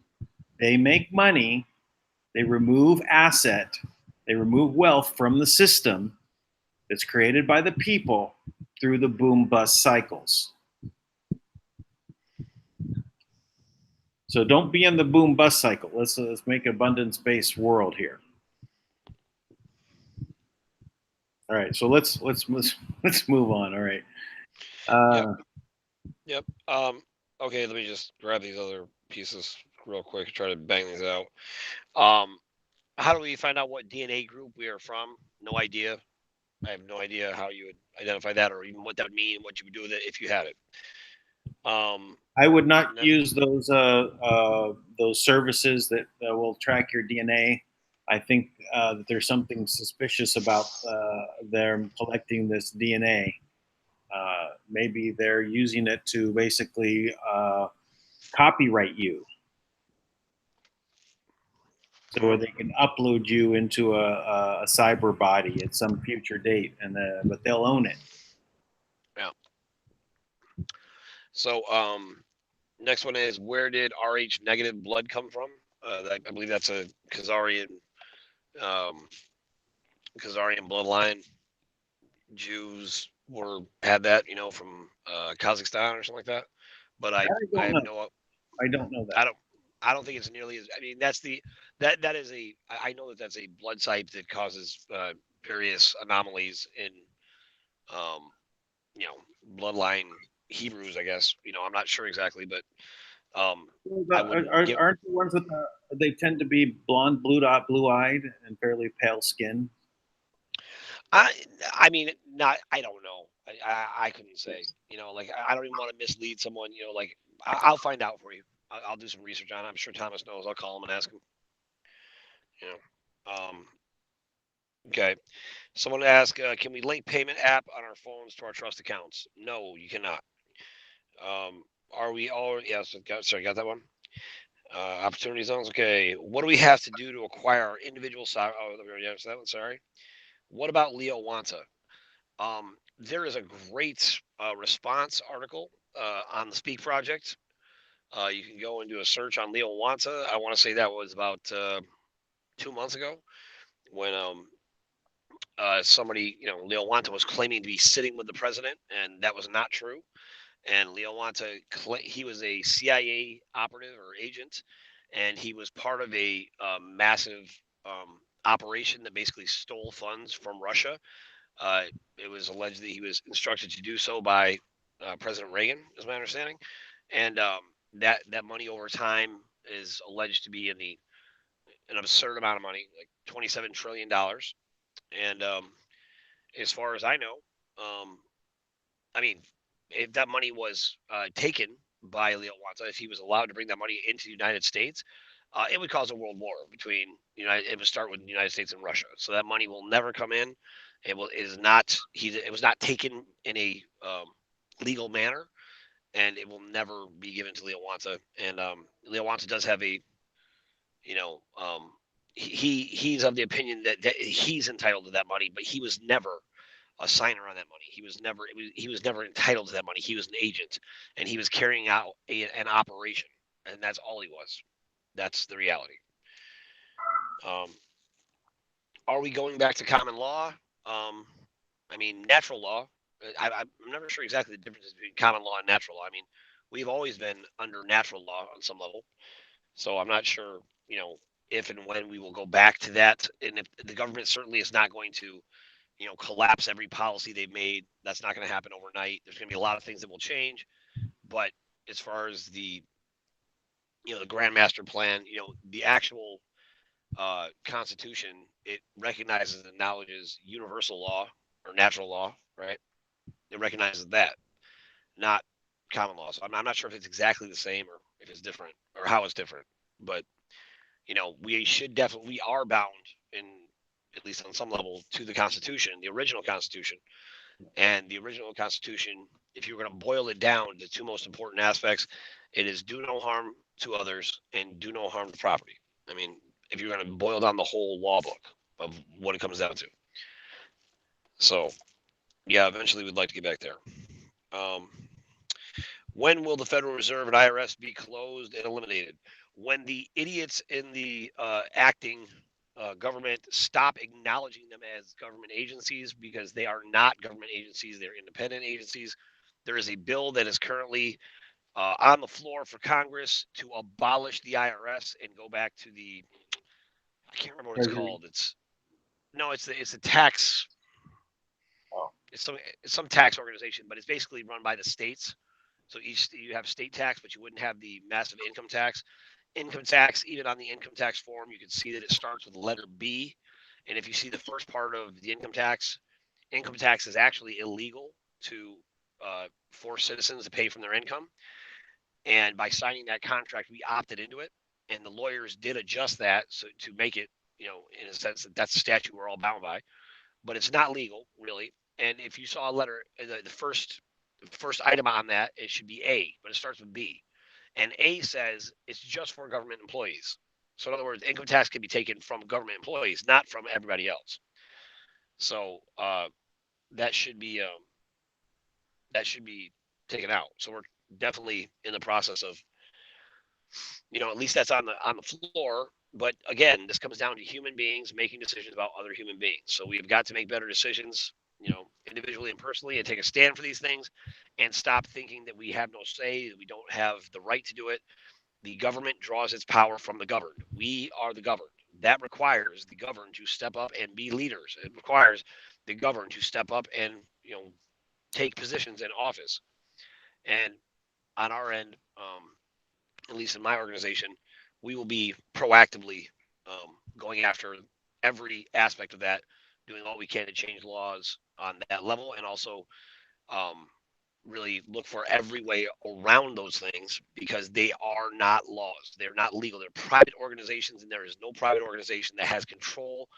Speaker 1: They make money, they remove they remove wealth from the system that's created by the people through the boom bust cycles. So don't be in the boom bust cycle. Let's make abundance-based world here. All right, so let's move on. All right.
Speaker 2: Yep. Okay, let me just grab these other pieces real quick. Try to bang these out. How do we find out what DNA group we are from? No idea. I have no idea how you would identify that, or even what that would mean, what you would do with it if you had it.
Speaker 1: I would not use those services that will track your DNA. I think that there's something suspicious about them collecting this DNA. Maybe they're using it to basically copyright you, so they can upload you into a cyber body at some future date, and but they'll own it.
Speaker 2: Yeah. So next one is, where did Rh negative blood come from? I believe that's a Khazarian bloodline. Jews had that, from Kazakhstan or something like that. But I have no.
Speaker 1: I don't know that.
Speaker 2: I don't think it's nearly as. I mean, that is a. I know that's a blood type that causes various anomalies in, bloodline Hebrews. I guess I'm not sure exactly, but
Speaker 1: aren't the ones with they tend to be blonde, blue-eyed, and fairly pale skin?
Speaker 2: I mean, not. I don't know. I couldn't say. I don't even want to mislead someone. I'll find out for you. I'll do some research on it. I'm sure Thomas knows. I'll call him and ask him. Okay. Someone asked, can we link payment app on our phones to our trust accounts? No, you cannot. Are we all? Yes. Sorry, got that one. Opportunity zones. Okay. What do we have to do to acquire our individual side? Oh, we already answered that one. Sorry. What about Leo Wanta? There is a great response article on the Speak Project. You can go and do a search on Leo Wanta. I want to say that was about 2 months ago when somebody, Leo Wanta was claiming to be sitting with the president, and that was not true. And Leo Wanta, he was a CIA operative or agent, and he was part of a massive operation that basically stole funds from Russia. It was alleged that he was instructed to do so by President Reagan, is my understanding, and that money over time is alleged to be an absurd amount of money, like $27 trillion. And as far as I know, I mean, if that money was taken by Leo Wanta, if he was allowed to bring that money into the United States, it would cause a world war between it would start with the United States and Russia. So that money will never come in. It was not taken in a legal manner, and it will never be given to Leo Wanta. And Leo Wanta does have a, he's of the opinion that he's entitled to that money, but he was never a signer on that money. He was never entitled to that money. He was an agent, and he was carrying out an operation, and that's all he was. That's the reality. Are we going back to common law? I mean, natural law. I'm never sure exactly the difference between common law and natural law. I mean, we've always been under natural law on some level, so I'm not sure, if and when we will go back to that. And if the government certainly is not going to, collapse every policy they've made. That's not going to happen overnight. There's going to be a lot of things that will change, but as far as the Grand Master Plan, the actual Constitution, it recognizes and acknowledges universal law or natural law, right? It recognizes that, not common law. So I'm not sure if it's exactly the same or if it's different or how it's different, but we are bound in, at least on some level, to the Constitution, the original Constitution. And the original Constitution, if you're going to boil it down, the two most important aspects, it is do no harm to others and do no harm to property. I mean, if you're going to boil down the whole law book of what it comes down to. So, yeah, eventually we'd like to get back there. When will the Federal Reserve and IRS be closed and eliminated? When the idiots in the acting government stop acknowledging them as government agencies, because they are not government agencies, they're independent agencies. There is a bill that is currently on the floor for Congress to abolish the IRS and go back to I can't remember what it's called. It's a tax.
Speaker 1: Oh.
Speaker 2: It's some tax organization, but it's basically run by the states. So you have state tax, but you wouldn't have the massive income tax. Income tax, even on the income tax form, you can see that it starts with the letter B. And if you see the first part of the income tax is actually illegal to force citizens to pay from their income. And by signing that contract, we opted into it. And the lawyers did adjust that to make it, in a sense that's a statute we're all bound by. But it's not legal, really. And if you saw a letter, the first item on that, it should be A, but it starts with B. And A says it's just for government employees. So in other words, income tax can be taken from government employees, not from everybody else. So that should be taken out. So we're definitely in the process of, at least that's on the floor. But again, this comes down to human beings making decisions about other human beings. So we've got to make better decisions, individually and personally, and take a stand for these things, and stop thinking that we have no say, that we don't have the right to do it. The government draws its power from the governed. We are the governed. That requires the governed to step up and be leaders. It requires the governed to step up and take positions in office. And on our end, at least in my organization, we will be proactively going after every aspect of that, doing all we can to change laws on that level, and also really look for every way around those things, because they are not laws. They're not legal. They're private organizations, and there is no private organization that has control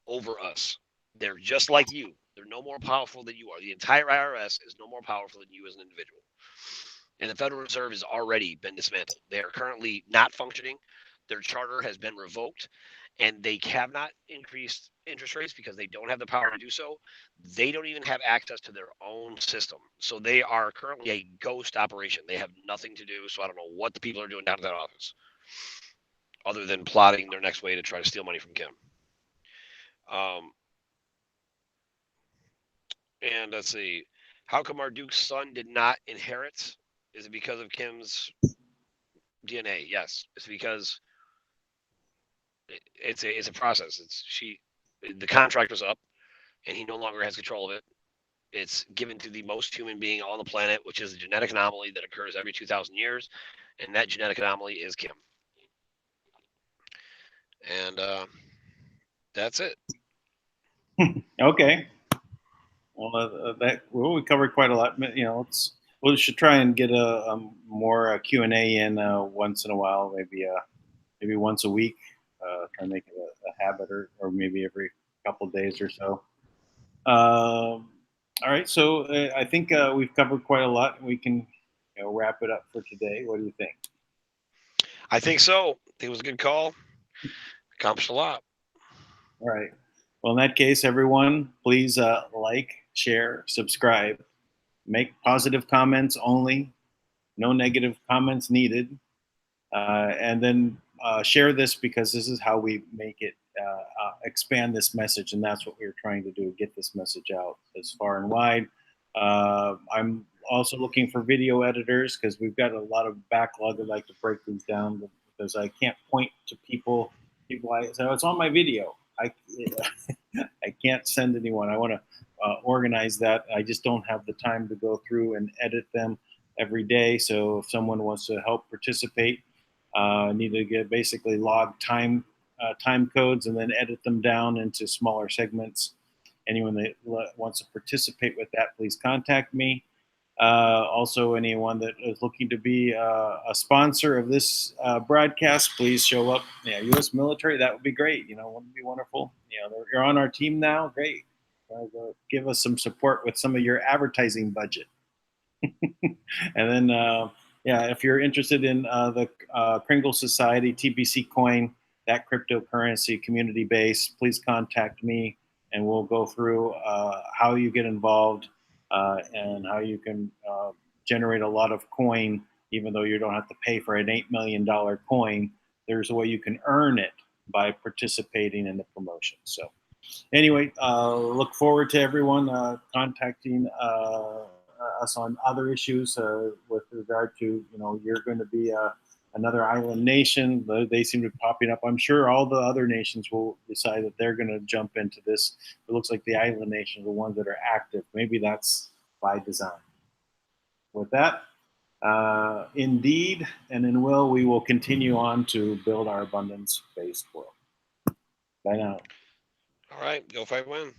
Speaker 2: over us. They're just like you. They're no more powerful than you are. The entire IRS is no more powerful than you as an individual. And the Federal Reserve has already been dismantled. They are currently not functioning. Their charter has been revoked, and they have not increased interest rates because they don't have the power to do so. They don't even have access to their own system. So they are currently a ghost operation. They have nothing to do. So I don't know what the people are doing down at that office, other than plotting their next way to try to steal money from Kim. And let's see. How come our Duke's son did not inherit? Is it because of Kim's DNA? Yes. It's because it's a process. The contract was up, and he no longer has control of it. It's given to the most human being on the planet, which is a genetic anomaly that occurs every 2,000 years, and that genetic anomaly is Kim. And that's it.
Speaker 1: Okay. Well, we covered quite a lot. We should try and get a more Q&A in once in a while, maybe once a week. Try and make it a habit, or maybe every couple of days or so. All right, so I think we've covered quite a lot. We can wrap it up for today. What do you think?
Speaker 2: I think so. I think it was a good call. Accomplished a lot.
Speaker 1: All right. Well, in that case, everyone, please like, share, subscribe. Make positive comments only. No negative comments needed. And then share this, because this is how we make it expand this message, and that's what we're trying to do, get this message out as far and wide. I'm also looking for video editors, because we've got a lot of backlog. I'd like to break these down, because I can't point to people say, oh, it's on my video. I can't send anyone. I want to organize that. I just don't have the time to go through and edit them every day. So if someone wants to help participate, need to basically log time codes and then edit them down into smaller segments. Anyone that wants to participate with that, please contact me. Also, anyone that is looking to be a sponsor of this broadcast, please show up. Yeah, U.S. military, that would be great. Wouldn't it be wonderful? You're on our team now. Great. Give us some support with some of your advertising budget. And then, if you're interested in the Kringle Society, TBC Coin, that cryptocurrency community base, please contact me, and we'll go through how you get involved and how you can generate a lot of coin, even though you don't have to pay for an $8 million coin. There's a way you can earn it by participating in the promotion. So anyway, look forward to everyone contacting us on other issues with regard to, you're going to be another island nation. They seem to be popping up. I'm sure all the other nations will decide that they're going to jump into this. It looks like the island nations are the ones that are active. Maybe that's by design. With that, indeed and in will, we will continue on to build our abundance-based world. Bye now.
Speaker 2: All right, go fight win.